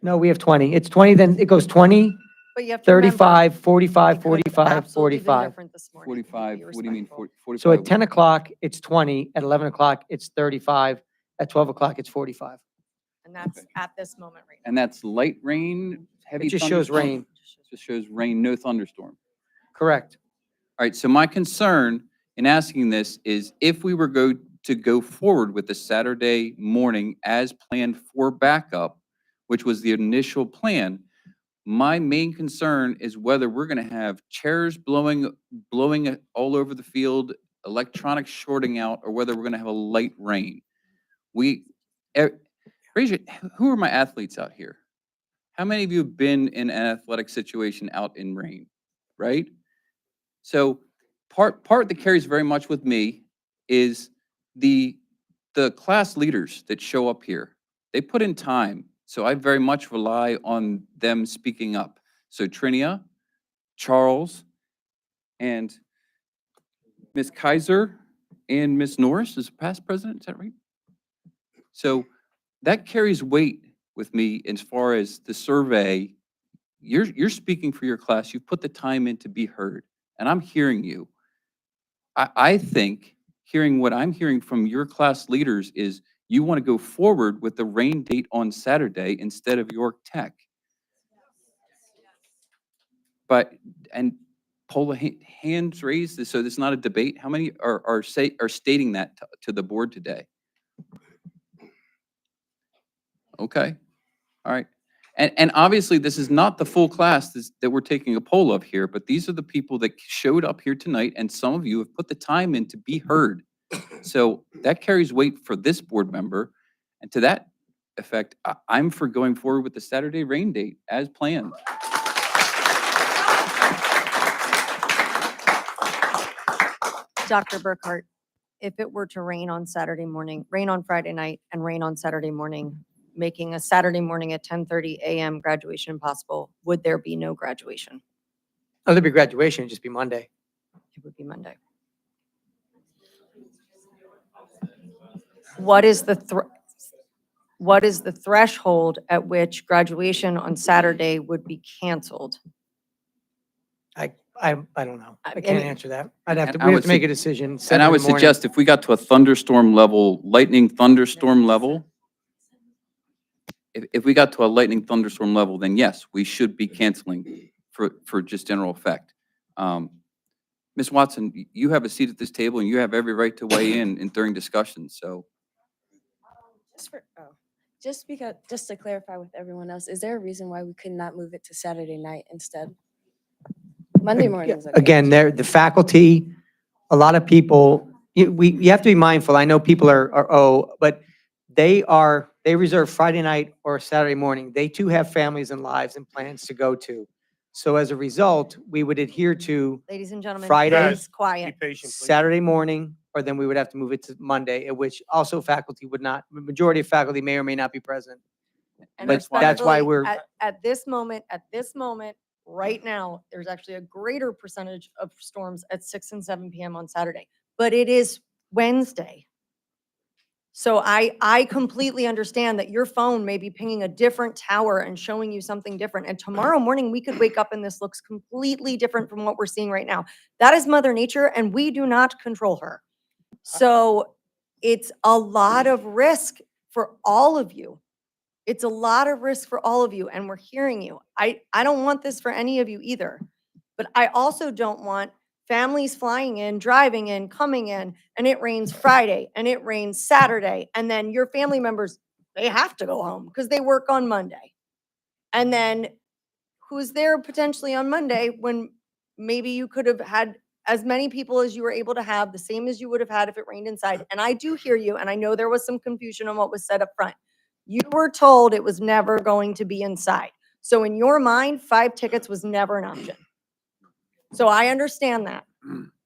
no, we have 20. It's 20, then it goes 20, But you have to remember, 35, 45, it could have 45, absolutely been 45. different this morning. 45, Be what do you mean, respectful. 45? So at 10 o'clock, it's 20. At 11 o'clock, it's 35. At 12 o'clock, it's 45. And that's at this moment right now. And that's light rain, heavy It just shows thunderstorm? rain. Just shows rain, no thunderstorm. Correct. All right, so my concern in asking this is if we were to go forward with the Saturday morning as planned for backup, which was the initial plan, my main concern is whether we're going to have chairs blowing all over the field, electronics shorting out, or whether we're going to have a light rain. Raise your, who are my athletes out here? How many of you have been in an athletic situation out in rain, right? So part that carries very much with me is the class leaders that show up here. They put in time, so I very much rely on them speaking up. So Trinia, Charles, and Ms. Kaiser and Ms. Norris is past president, is that right? So that carries weight with me as far as the survey. You're speaking for your class. You've put the time in to be heard, and I'm hearing you. I think hearing what I'm hearing from your class leaders is you want to go forward with the rain date on Saturday instead of York Tech. But, and poll of hands raised, so this is not a debate. How many are stating that to the board today? Okay, all right. And obviously, this is not the full class that we're taking a poll of here, but these are the people that showed up here tonight, and some of you have put the time in to be heard. So that carries weight for this board member. And to that effect, I'm for going forward with the Saturday rain date as planned. Dr. Burkhart, if it were to rain on Saturday morning, rain on Friday night, and rain on Saturday morning, making a Saturday morning at 10:30 a.m. graduation possible, would there be no graduation? Oh, there'd be graduation, it'd just be Monday. It would be Monday. What is the threshold at which graduation on Saturday would be canceled? I don't know. I I can't mean- answer that. I'd have to, And I we have would to make sug- a decision. And 7 I in would the morning. suggest if we got to a thunderstorm level, lightning thunderstorm level, if we got to a lightning thunderstorm level, then yes, we should be canceling for just general effect. Ms. Watson, you have a seat at this table and you have every right to weigh in during discussions, so. Just to clarify with everyone else, is there a reason why we could not move it to Saturday night instead? Monday morning is okay. Again, the faculty, a lot of people, you have to be mindful. I know people are, but they reserve Friday night or Saturday morning. They too have families and lives and plans to go to. So as a result, we would adhere to Ladies and gentlemen, Friday, please quiet. Be patient, please. Saturday morning, or then we would have to move it to Monday, at which also faculty would not, the majority of faculty may or may not be present. And But that's why respectfully, we're- at this moment, right now, there's actually a greater percentage of storms at 6 and 7 p.m. on Saturday, but it is Wednesday. So I completely understand that your phone may be pinging a different tower and showing you something different. And tomorrow morning, we could wake up and this looks completely different from what we're seeing right now. That is Mother Nature, and we do not control her. So it's a lot of risk for all of you. It's a lot of risk for all of you, and we're hearing you. I don't want this for any of you either. But I also don't want families flying in, driving in, coming in, and it rains Friday and it rains Saturday. And then your family members, they have to go home because they work on Monday. And then who's there potentially on Monday when maybe you could have had as many people as you were able to have, the same as you would have had if it rained inside. And I do hear you, and I know there was some confusion on what was said up front. You were told it was never going to be inside. So in your mind, 5 tickets was never an option. So I understand that.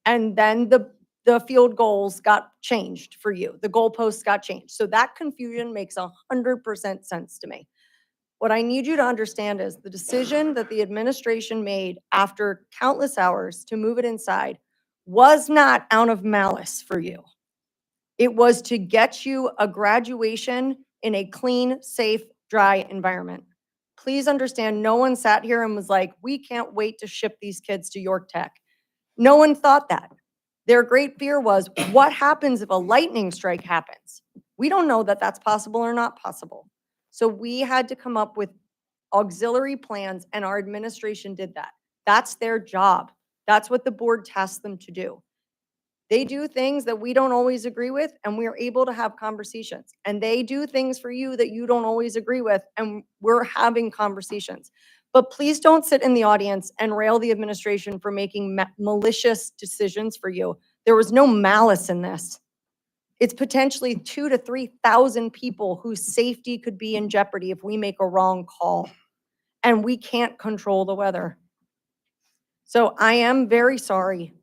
And then the field goals got changed for you. The goalposts got changed. So that confusion makes 100% sense to me. What I need you to understand is the decision that the administration made after countless hours to move it inside was not out of malice for you. It was to get you a graduation in a clean, safe, dry environment. Please understand, no one sat here and was like, we can't wait to ship these kids to York Tech. No one thought that. Their great fear was, what happens if a lightning strike happens? We don't know that that's possible or not possible. So we had to come up with auxiliary plans, and our administration did that. That's their job. That's what the board tasks them to do. They do things that we don't always agree with, and we're able to have conversations. And they do things for you that you don't always agree with, and we're having conversations. But please don't sit in the audience and rail the administration for making malicious decisions for you. There was no malice in this. It's potentially 2,000 to 3,000 people whose safety could be in jeopardy if we make a wrong call. And we can't control the weather. So I am very sorry.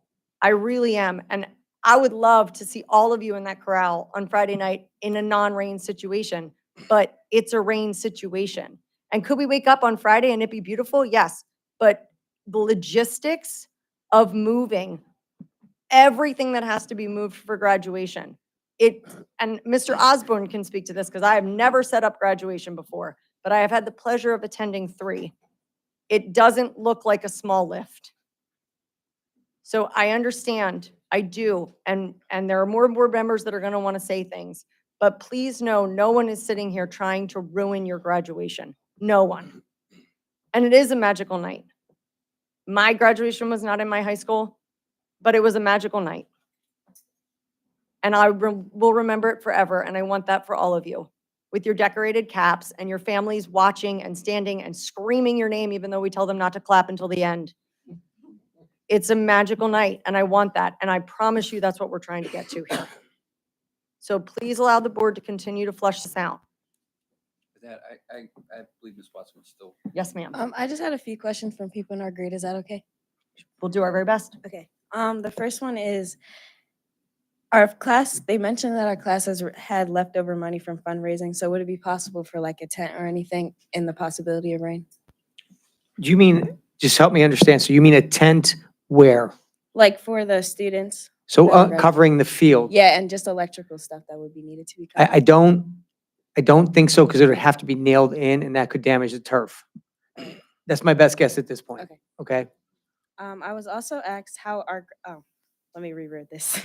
I really am. And I would love to see all of you in that corral on Friday night in a non-rain situation. but it's a rain situation. And could we wake up on Friday and it be beautiful? Yes. But the logistics of moving everything that has to be moved for graduation. And Mr. Osborne can speak to this because I have never set up graduation before, but I have had the pleasure of attending 3. It doesn't look like a small lift. So I understand, I do, and there are more board members that are going to want to say things, but please know, no one is sitting here trying to ruin your graduation. No one. And it is a magical night. My graduation was not in my high school, but it was a magical night. And I will remember it forever, and I want that for all of you. With your decorated caps and your families watching and standing and screaming your name, even though we tell them not to clap until the end. It's a magical night, and I want that, and I promise you that's what we're trying to get to here. So please allow the board to continue to flush this out. With that, I believe Ms. Watson was still. Yes, ma'am. I just had a few questions from people in our grade. Is that okay? We'll do our very best. Okay. The first one is our class. They mentioned that our class had leftover money from fundraising. So would it be possible for like a tent or anything in the possibility of rain? Do you mean, just help me understand, so you mean a tent where? Like for the students? So that are grad- covering the field? Yeah, and just electrical stuff that would be needed to be covered. I don't think so, because it would have to be nailed in and that could damage the turf. That's my best guess at this point. Okay. Okay? I was also asked how let me reword this.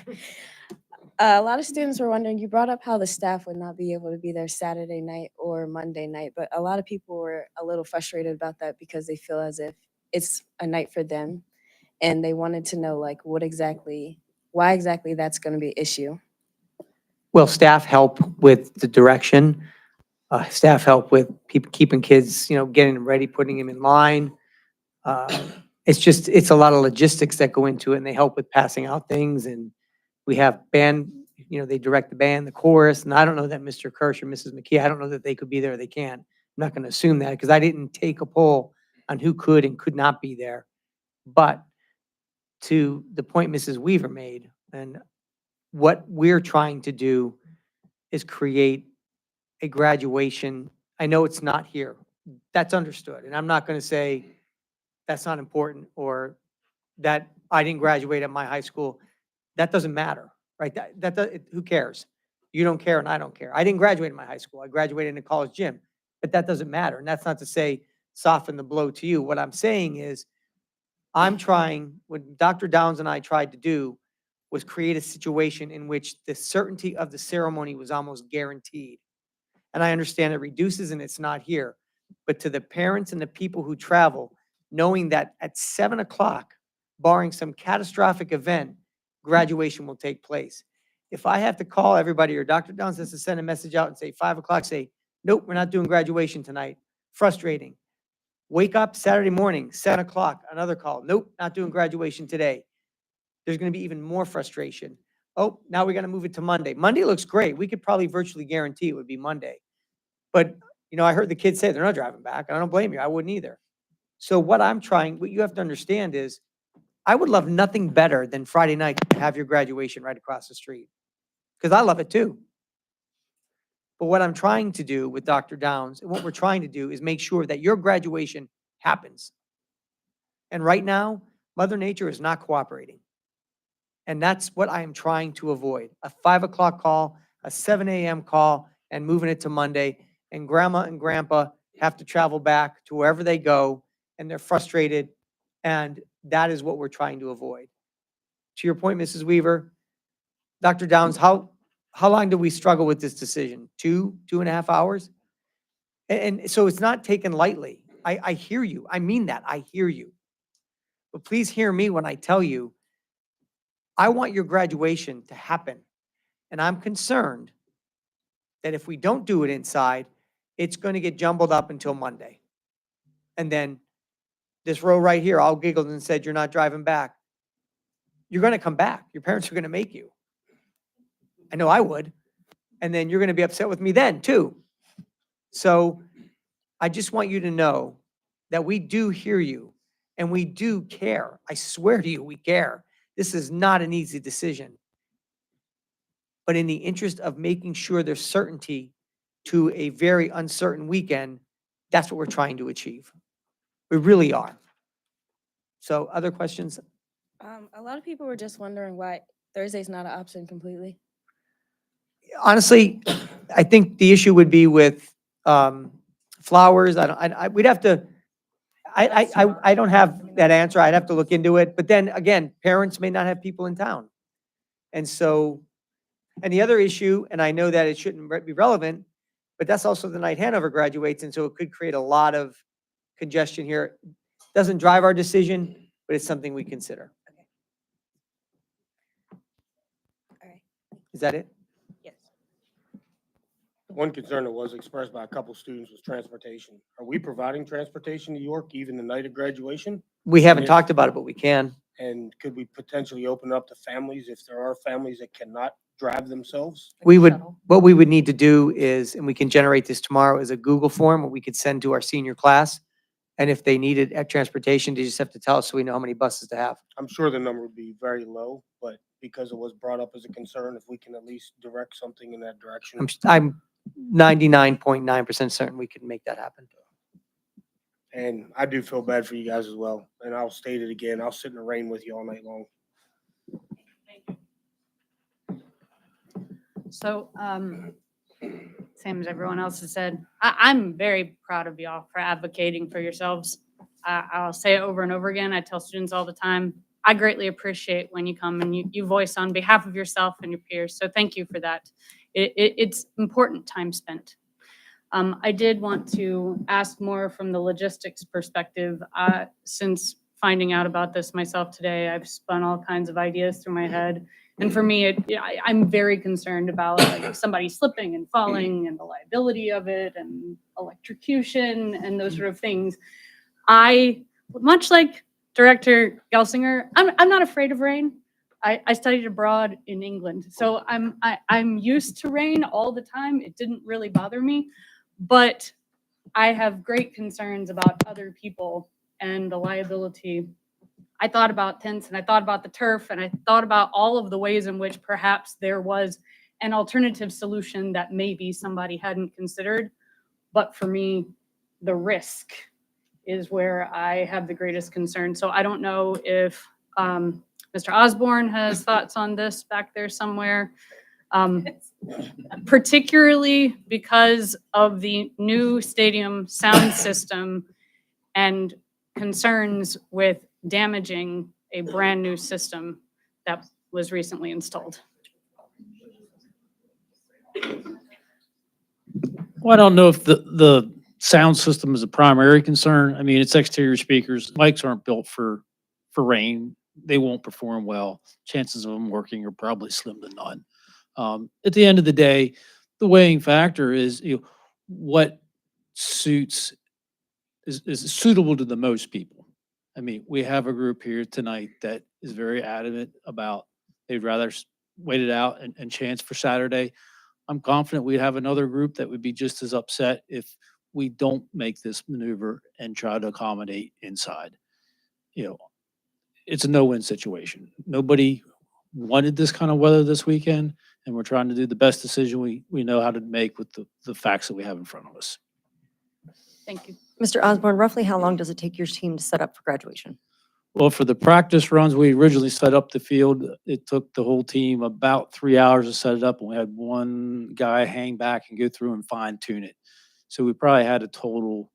A lot of students were wondering, you brought up how the staff would not be able to be there Saturday night or Monday night, but a lot of people were a little frustrated about that because they feel as if it's a night for them. And they wanted to know like why exactly that's going to be an issue. Well, staff help with the direction. Staff help with keeping kids, getting them ready, putting them in line. It's a lot of logistics that go into it, and they help with passing out things. And we have band, they direct the band, the chorus. And I don't know that Mr. Kirsch or Mrs. McKee, I don't know that they could be there or they can't. I'm not going to assume that because I didn't take a poll on who could and could not be there. But to the point Mrs. Weaver made, and what we're trying to do is create a graduation. I know it's not here. That's understood. And I'm not going to say that's not important or that I didn't graduate at my high school. That doesn't matter, right? Who cares? You don't care and I don't care. I didn't graduate in my high school. I graduated in a college gym, but that doesn't matter. And that's not to say soften the blow to you. What I'm saying is what Dr. Downs and I tried to do was create a situation in which the certainty of the ceremony was almost guaranteed. And I understand it reduces and it's not here, but to the parents and the people who travel, knowing that at 7 o'clock, barring some catastrophic event, graduation will take place. If I have to call everybody or Dr. Downs has to send a message out and say 5 o'clock, say, nope, we're not doing graduation tonight. Frustrating. Wake up Saturday morning, 7 o'clock, another call. Nope, not doing graduation today. There's going to be even more frustration. Oh, now we got to move it to Monday. Monday looks great. We could probably virtually guarantee it would be Monday. But, I heard the kids say they're not driving back. I don't blame you. I wouldn't either. So what you have to understand is I would love nothing better than Friday night to have your graduation right across the street because I love it too. But what I'm trying to do with Dr. Downs and what we're trying to do is make sure that your graduation happens. And right now, Mother Nature is not cooperating. And that's what I am trying to avoid. A 5 o'clock call, a 7 a.m. call, and moving it to Monday. And grandma and grandpa have to travel back to wherever they go, and they're frustrated. And that is what we're trying to avoid. To your point, Mrs. Weaver, Dr. Downs, how long do we struggle with this decision? 2.5 hours? And so it's not taken lightly. I hear you. I mean that. I hear you. But please hear me when I tell you, I want your graduation to happen. And I'm concerned that if we don't do it inside, it's going to get jumbled up until Monday. And then this row right here, all giggled and said, you're not driving back. You're going to come back. Your parents are going to make you. I know I would. And then you're going to be upset with me then too. So I just want you to know that we do hear you and we do care. I swear to you, we care. This is not an easy decision. But in the interest of making sure there's certainty to a very uncertain weekend, that's what we're trying to achieve. We really are. So other questions? A lot of people were just wondering why Thursday's not an option completely. Honestly, I think the issue would be with flowers. We'd have to, I don't have that answer. I'd have to look into it. But then again, parents may not have people in town. And so, and the other issue, and I know that it shouldn't be relevant, but that's also the night Hanover graduates. And so it could create a lot of congestion here. Doesn't drive our decision, but it's something we consider. All right. Is that it? Yes. One concern that was expressed by a couple students was transportation. Are we providing transportation to York even the night of graduation? We haven't Yes. talked about it, but we can. And could we potentially open up to families if there are families that cannot drive themselves? What we would need to do is, and we can generate this tomorrow, is a Google form that we could send to our senior class. And if they needed at transportation, they just have to tell us so we know how many buses to have. I'm sure the number would be very low, but because it was brought up as a concern, if we can at least direct something in that direction. I'm 99.9% certain we can make that happen. And I do feel bad for you guys as well. And I'll state it again. I'll sit in the rain with you all night long. So, same as everyone else has said, I'm very proud of y'all for advocating for yourselves. I'll say it over and over again. I tell students all the time, I greatly appreciate when you come and you voice on behalf of yourself and your peers. So thank you for that. It's important time spent. I did want to ask more from the logistics perspective. Since finding out about this myself today, I've spun all kinds of ideas through my head. And for me, I'm very concerned about like, somebody slipping and falling and the liability of it and electrocution and those sort of things. Much like Director Gelsinger, I'm not afraid of rain. I studied abroad in England, so I'm used to rain all the time. It didn't really bother me, but I have great concerns about other people and the liability. I thought about tents and I thought about the turf and I thought about all of the ways in which perhaps there was an alternative solution that maybe somebody hadn't considered. But for me, the risk is where I have the greatest concern. So I don't know if Mr. Osborne has thoughts on this back there somewhere. Particularly because of the new stadium sound system and concerns with damaging a brand new system that was recently installed. Well, I don't know if the sound system is a primary concern. I mean, it's exterior speakers. Mics aren't built for rain. They won't perform well. Chances of them working are probably slim to none. At the end of the day, the weighing factor is what suits is suitable to the most people. I mean, we have a group here tonight that is very adamant about they'd rather wait it out and chance for Saturday. I'm confident we'd have another group that would be just as upset if we don't make this maneuver and try to accommodate inside. It's a no-win situation. Nobody wanted this kind of weather this weekend, and we're trying to do the best decision we know how to make with the facts that we have in front of us. Thank you. Mr. Osborne, roughly how long does it take your team to set up for graduation? Well, for the practice runs, we originally set up the field. It took the whole team about 3 hours to set it up, and we had one guy hang back and go through and fine tune it. So we probably had a total,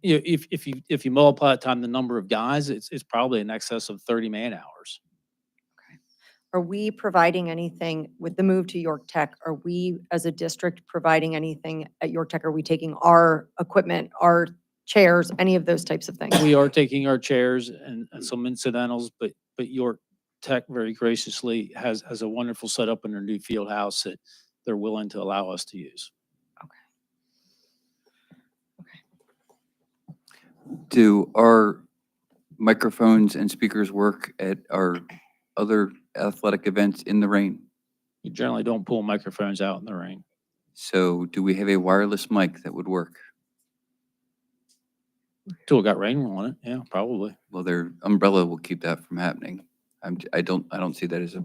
if you multiply it times the number of guys, it's probably in excess of 30 man hours. Are we providing anything with the move to York Tech? Are we, as a district, providing anything at York Tech? Are we taking our equipment, our chairs, any of those types of things? We are taking our chairs and some incidentals, but York Tech very graciously has a wonderful setup in their new field house that they're willing to allow us to use. Do our microphones and speakers work at our other athletic events in the rain? You generally don't pull microphones out in the rain. So do we have a wireless mic that would work? Till it got rain on it, yeah, probably. Well, their umbrella will keep that from happening. I don't see that as a.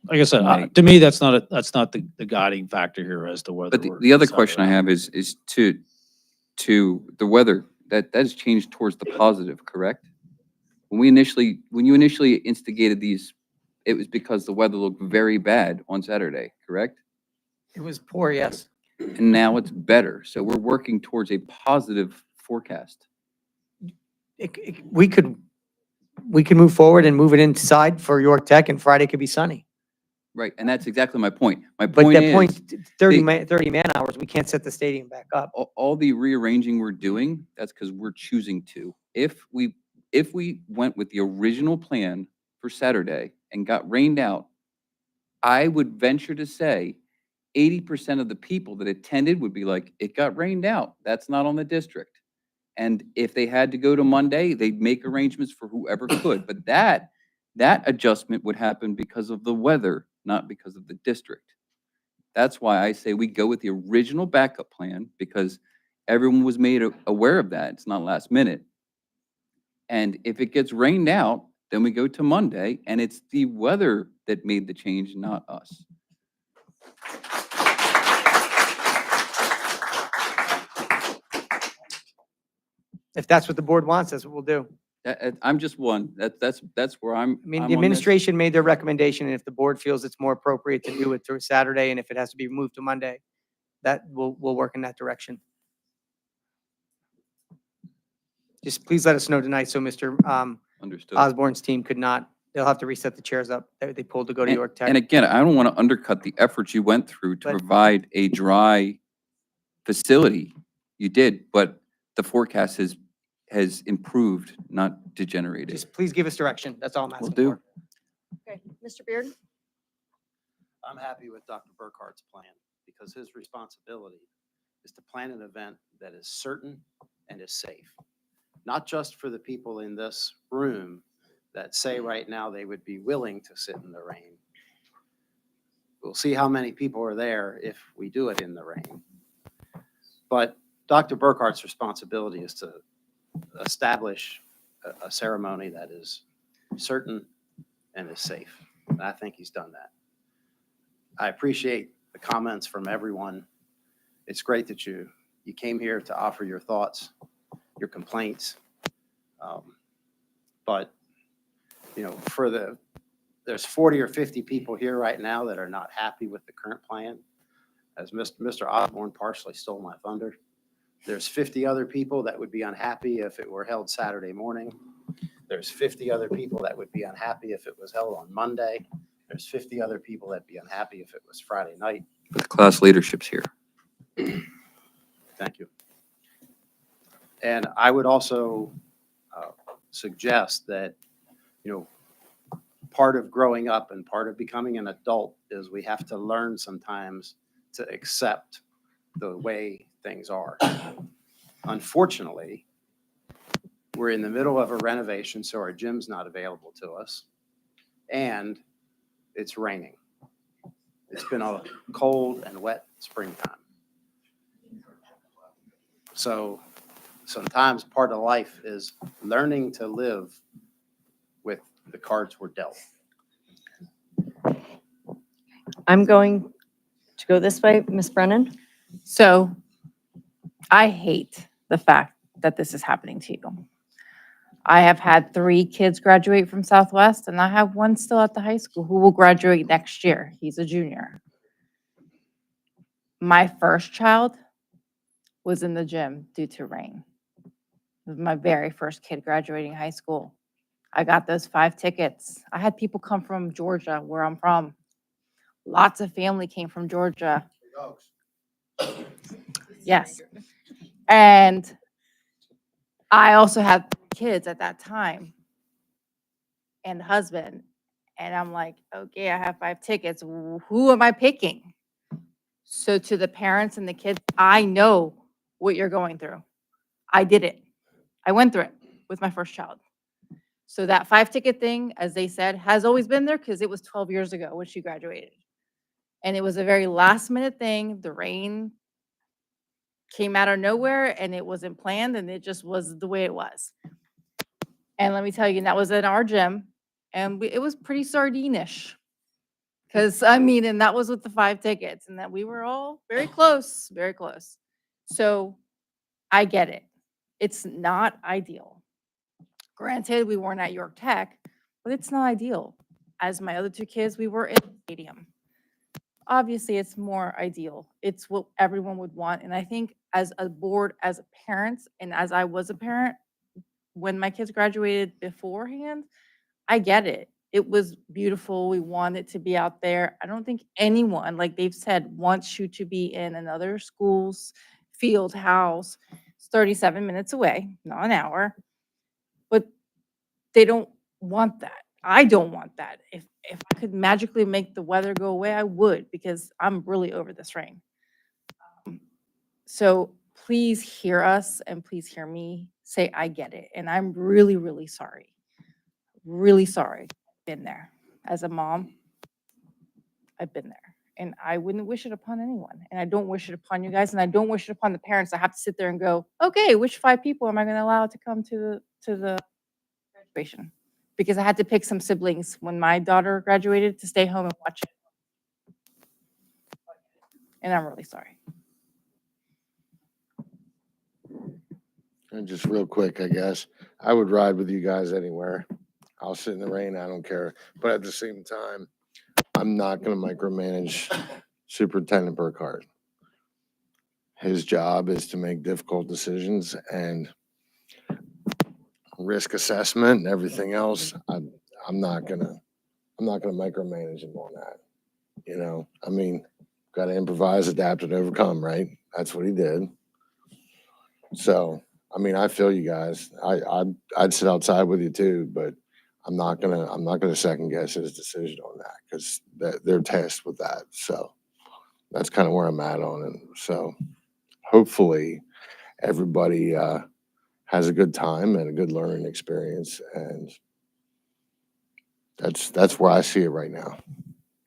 Like I said, May. to me, that's not the guiding factor here as to whether. But we're the other inside or question I out. have is to the weather, that has changed towards the positive, correct? When you initially instigated these, it was because the weather looked very bad on Saturday, correct? It was poor, yes. And now it's better. So we're working towards a positive forecast. We could move forward and move it inside for York Tech, and Friday could be sunny. Right, and that's exactly my point. My But point that is, point, 30 they- 30 man hours, we can't set the stadium back up. all the rearranging we're doing, that's because we're choosing to. If we went with the original plan for Saturday and got rained out, I would venture to say 80% of the people that attended would be like, it got rained out. That's not on the district. And if they had to go to Monday, they'd make arrangements for whoever could. But that adjustment would happen because of the weather, not because of the district. That's why I say we go with the original backup plan, because everyone was made aware of that. It's not last minute. And if it gets rained out, then we go to Monday, and it's the weather that made the change, not us. If that's what the board wants, that's what we'll do. I'm just one. That's where I'm. I mean, I'm the on this. administration made their recommendation, and if the board feels it's more appropriate to do it through Saturday, and if it has to be moved to Monday, that we'll work in that direction. Just please let us know tonight, so Mr. Understood. Osborne's team could not, they'll have to reset the chairs up that they pulled to go to York Tech. And again, I don't want to undercut the efforts you went through to But- provide a dry facility. You did, but the forecast has improved, not degenerated. Just please give us direction. That's all I'm Will asking do. for. Okay, Mr. Beard? I'm happy with Dr. Burkhart's plan because his responsibility is to plan an event that is certain and is safe. Not just for the people in this room that say right now they would be willing to sit in the rain. We'll see how many people are there if we do it in the rain. But Dr. Burkhart's responsibility is to establish a ceremony that is certain and is safe. And I think he's done that. I appreciate the comments from everyone. It's great that you came here to offer your thoughts, your complaints. But, you know, there's 40 or 50 people here right now that are not happy with the current plan. As Mr. Osborne partially stole my thunder. There's 50 other people that would be unhappy if it were held Saturday morning. There's 50 other people that would be unhappy if it was held on Monday. There's 50 other people that'd be unhappy if it was Friday night. The class leadership's here. Thank you. And I would also suggest that, you know, part of growing up and part of becoming an adult is we have to learn sometimes to accept the way things are. Unfortunately, we're in the middle of a renovation, so our gym's not available to us. And it's raining. It's been a cold and wet springtime. So sometimes part of life is learning to live with the cards we're dealt. I'm going to go this way. Ms. Brennan? So I hate the fact that this is happening to you. I have had 3 kids graduate from Southwest, and I have one still at the high school who will graduate next year. He's a junior. My first child was in the gym due to rain. It was my very first kid graduating high school. I got those 5 tickets. I had people come from Georgia, where I'm from. Lots of family came from Georgia. Yes. And I also had kids at that time and a husband. And I'm like, okay, I have 5 tickets. Who am I picking? So to the parents and the kids, I know what you're going through. I did it. I went through it with my first child. So that 5-ticket thing, as they said, has always been there because it was 12 years ago when she graduated. And it was a very last minute thing. The rain came out of nowhere and it wasn't planned and it just was the way it was. And let me tell you, that was in our gym and it was pretty sardine-ish. Because I mean, and that was with the 5 tickets, and that we were all very close, very close. So I get it. It's not ideal. Granted, we weren't at York Tech, but it's not ideal. As my other 2 kids, we were in the stadium. Obviously, it's more ideal. It's what everyone would want. And I think as a board, as parents, and as I was a parent, when my kids graduated beforehand, I get it. It was beautiful. We wanted to be out there. I don't think anyone, like they've said, wants you to be in another school's field house. It's 37 minutes away, not an hour. But they don't want that. I don't want that. If I could magically make the weather go away, I would, because I'm really over this rain. So please hear us and please hear me say I get it. And I'm really, really sorry. Really sorry. I've been there. As a mom, I've been there. And I wouldn't wish it upon anyone. And I don't wish it upon you guys. And I don't wish it upon the parents that have to sit there and go, okay, which 5 people am I going to allow to come to the graduation? Because I had to pick some siblings when my daughter graduated to stay home and watch it. And I'm really sorry. And just real quick, I guess, I would ride with you guys anywhere. I'll sit in the rain, I don't care. But at the same time, I'm not gonna micromanage Superintendent Burkhart. His job is to make difficult decisions and risk assessment and everything else. I'm not gonna micromanage him on that. You know, I mean, gotta improvise, adapt, and overcome, right? That's what he did. So, I mean, I feel you guys. I'd sit outside with you too, but I'm not gonna second guess his decision on that because they're tasked with that. So that's kind of where I'm at on it. So hopefully everybody has a good time and a good learning experience, and that's where I see it right now.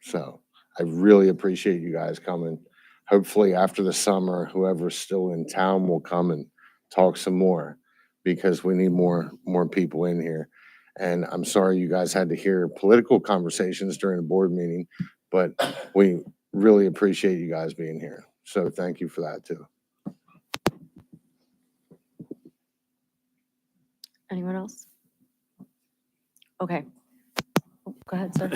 So I really appreciate you guys coming. Hopefully after the summer, whoever's still in town will come and talk some more because we need more people in here. And I'm sorry you guys had to hear political conversations during a board meeting, but we really appreciate you guys being here. So thank you for that too. Anyone else? Okay. Go ahead, sir.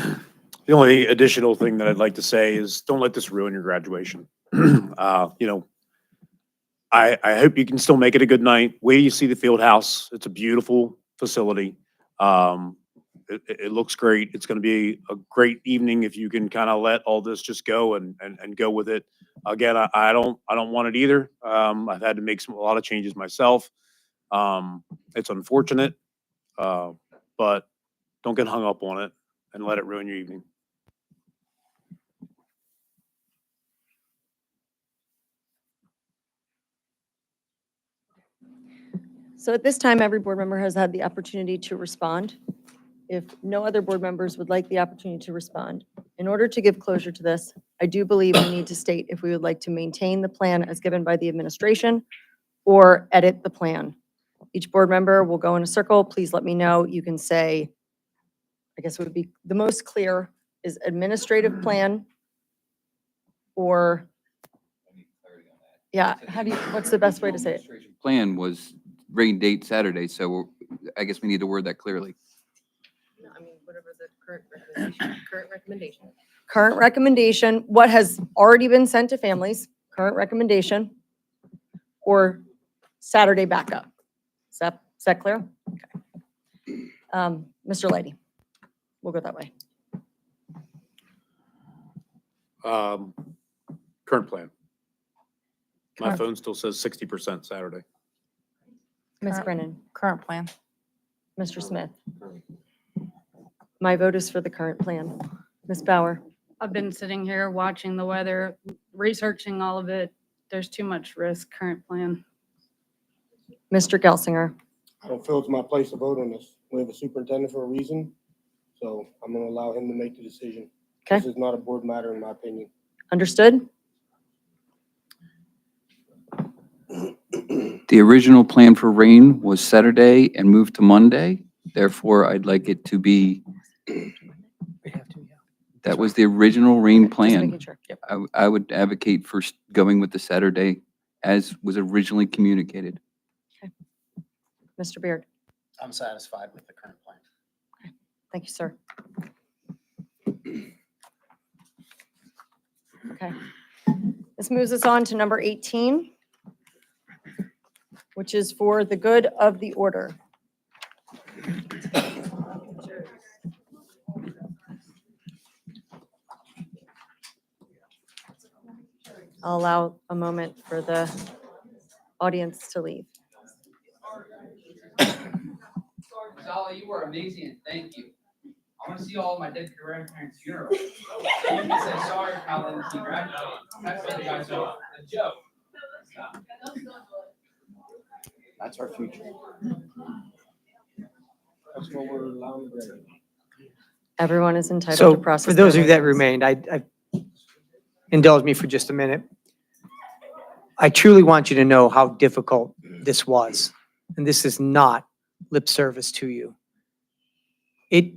The only additional thing that I'd like to say is don't let this ruin your graduation. You know, I hope you can still make it a good night. Wait till you see the field house. It's a beautiful facility. It looks great. It's going to be a great evening if you can kind of let all this just go and go with it. Again, I don't want it either. I've had to make a lot of changes myself. It's unfortunate, but don't get hung up on it and let it ruin your evening. So at this time, every board member has had the opportunity to respond. If no other board members would like the opportunity to respond, in order to give closure to this, I do believe we need to state if we would like to maintain the plan as given by the administration or edit the plan. Each board member will go in a circle. Please let me know. You can say, I guess it would be the most clear is administrative plan or, yeah, what's the best way to say it? Plan was rain date Saturday, so I guess we need to word that clearly. No, I mean, whatever the current recommendation. Current recommendation, what has already been sent to families, current recommendation, or Saturday backup. Is that clear? Okay. Mr. Leidy, we'll go that way. Current plan. My Current. phone still says 60% Saturday. Ms. Current- Brennan, Current plan. Mr. Smith. My vote is for the current plan. Ms. Bauer, I've been sitting here watching the weather, researching all of it. There's too much risk, current plan. Mr. Gelsinger, I don't feel it's my place to vote on this. We have a superintendent for a reason, so I'm gonna allow him to make the decision. Okay. This is not a board matter, in my opinion. understood? The original plan for rain was Saturday and moved to Monday. Therefore, I'd like it to be That was the original rain Just making plan. sure. Yep. I would advocate for going with the Saturday as was originally communicated. Mr. Beard. I'm satisfied with the current plan. Thank you, sir. Okay. This moves us on to number 18, which is for the good of the order. I'll allow a moment for the audience to leave. Zala, you were amazing and thank you. I want to see all of my dead grandparents' funeral. You can say sorry for how they congratulate. That's what the guys are. A joke. That's our future. That's what we're allowing to do. Everyone is entitled So to process. for those their of you that emotions. remained, I indulge me for just a minute. I truly want you to know how difficult this was. And this is not lip service to you. It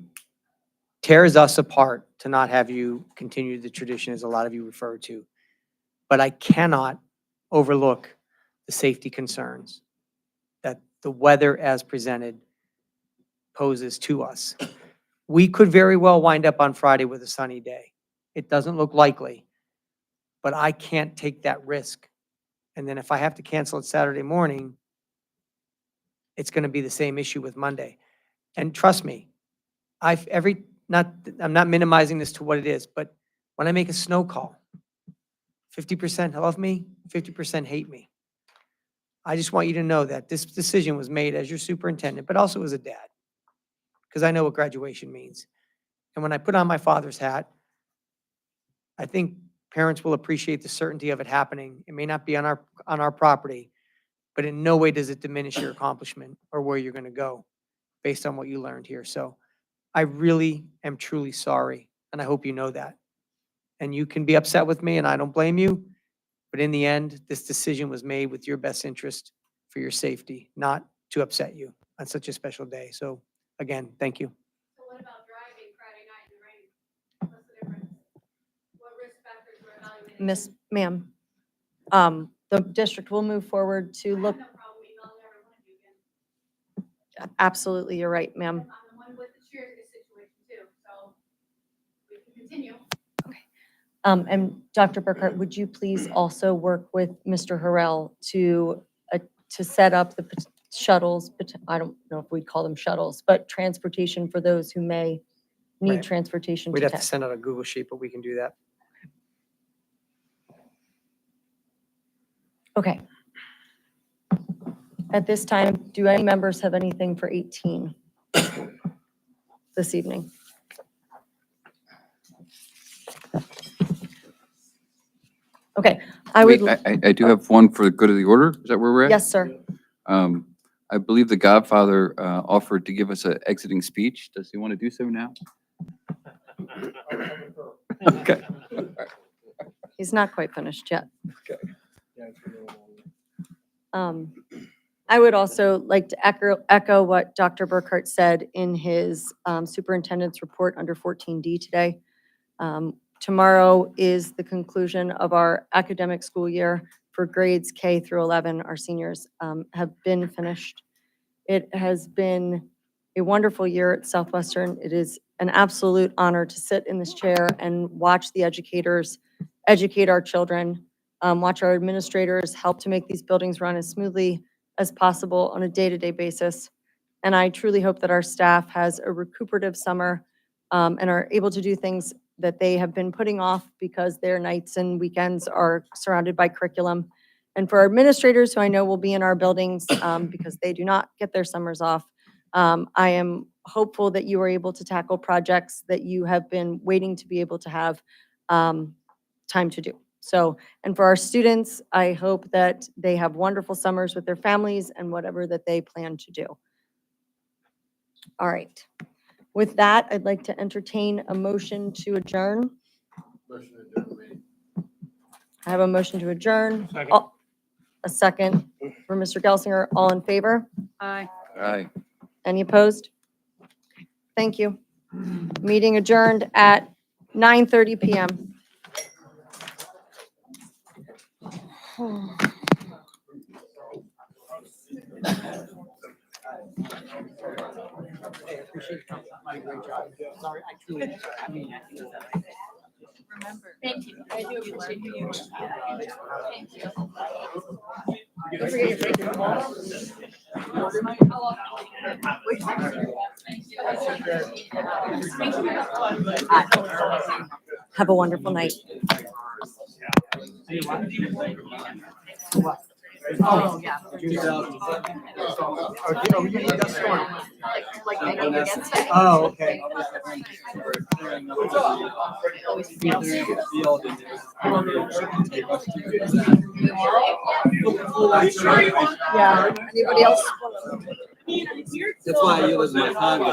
tears us apart to not have you continue the tradition, as a lot of you refer to. But I cannot overlook the safety concerns that the weather as presented poses to us. We could very well wind up on Friday with a sunny day. It doesn't look likely, but I can't take that risk. And then if I have to cancel it Saturday morning, it's going to be the same issue with Monday. And trust me, I'm not minimizing this to what it is, but when I make a snow call, 50% love me, 50% hate me. I just want you to know that this decision was made as your superintendent, but also as a dad, because I know what graduation means. And when I put on my father's hat, I think parents will appreciate the certainty of it happening. It may not be on our property, but in no way does it diminish your accomplishment or where you're going to go based on what you learned here. So I really am truly sorry, and I hope you know that. And you can be upset with me, and I don't blame you, but in the end, this decision was made with your best interest for your safety, not to upset you on such a special day. So again, thank you. So what about driving Friday night in the rain? What's the difference? What risk factors were evaluated? Miss, ma'am, the district will move forward to look. Absolutely, you're right, ma'am. I'm the one with the cheers in this situation too, so we can continue. And Dr. Burkhart, would you please also work with Mr. Harrell to set up the shuttles? I don't know if we'd call them shuttles, but transportation for those who may need Right. transportation We'd to have to tech. send out a Google sheet, but we can do that. Okay. At this time, do any members have anything for 18 this evening? Okay, I would, I do have one for the good of the order. Is that where we're at? yes, sir. I believe the Godfather offered to give us an exiting speech. Does he want to do so now? Okay. He's not quite finished yet. Okay. I would also like to echo what Dr. Burkhart said in his superintendent's report under 14D today. Tomorrow is the conclusion of our academic school year for grades K through 11. Our seniors have been finished. It has been a wonderful year at Southwestern. It is an absolute honor to sit in this chair and watch the educators educate our children, watch our administrators help to make these buildings run as smoothly as possible on a day-to-day basis. And I truly hope that our staff has a recuperative summer and are able to do things that they have been putting off because their nights and weekends are surrounded by curriculum. And for our administrators, who I know will be in our buildings because they do not get their summers off, I am hopeful that you are able to tackle projects that you have been waiting to be able to have time to do. So, and for our students, I hope that they have wonderful summers with their families and whatever that they plan to do. All right. With that, I'd like to entertain a motion to adjourn. I have a motion to adjourn. A second for Mr. Gelsinger. All in favor? Aye. Aye. Any opposed? Thank you. Meeting adjourned at 9:30 PM. Thank you. I do appreciate you. Thank you. Have a wonderful night. Oh, yeah. Oh, okay. Yeah. Anybody else? That's why I yielded my time.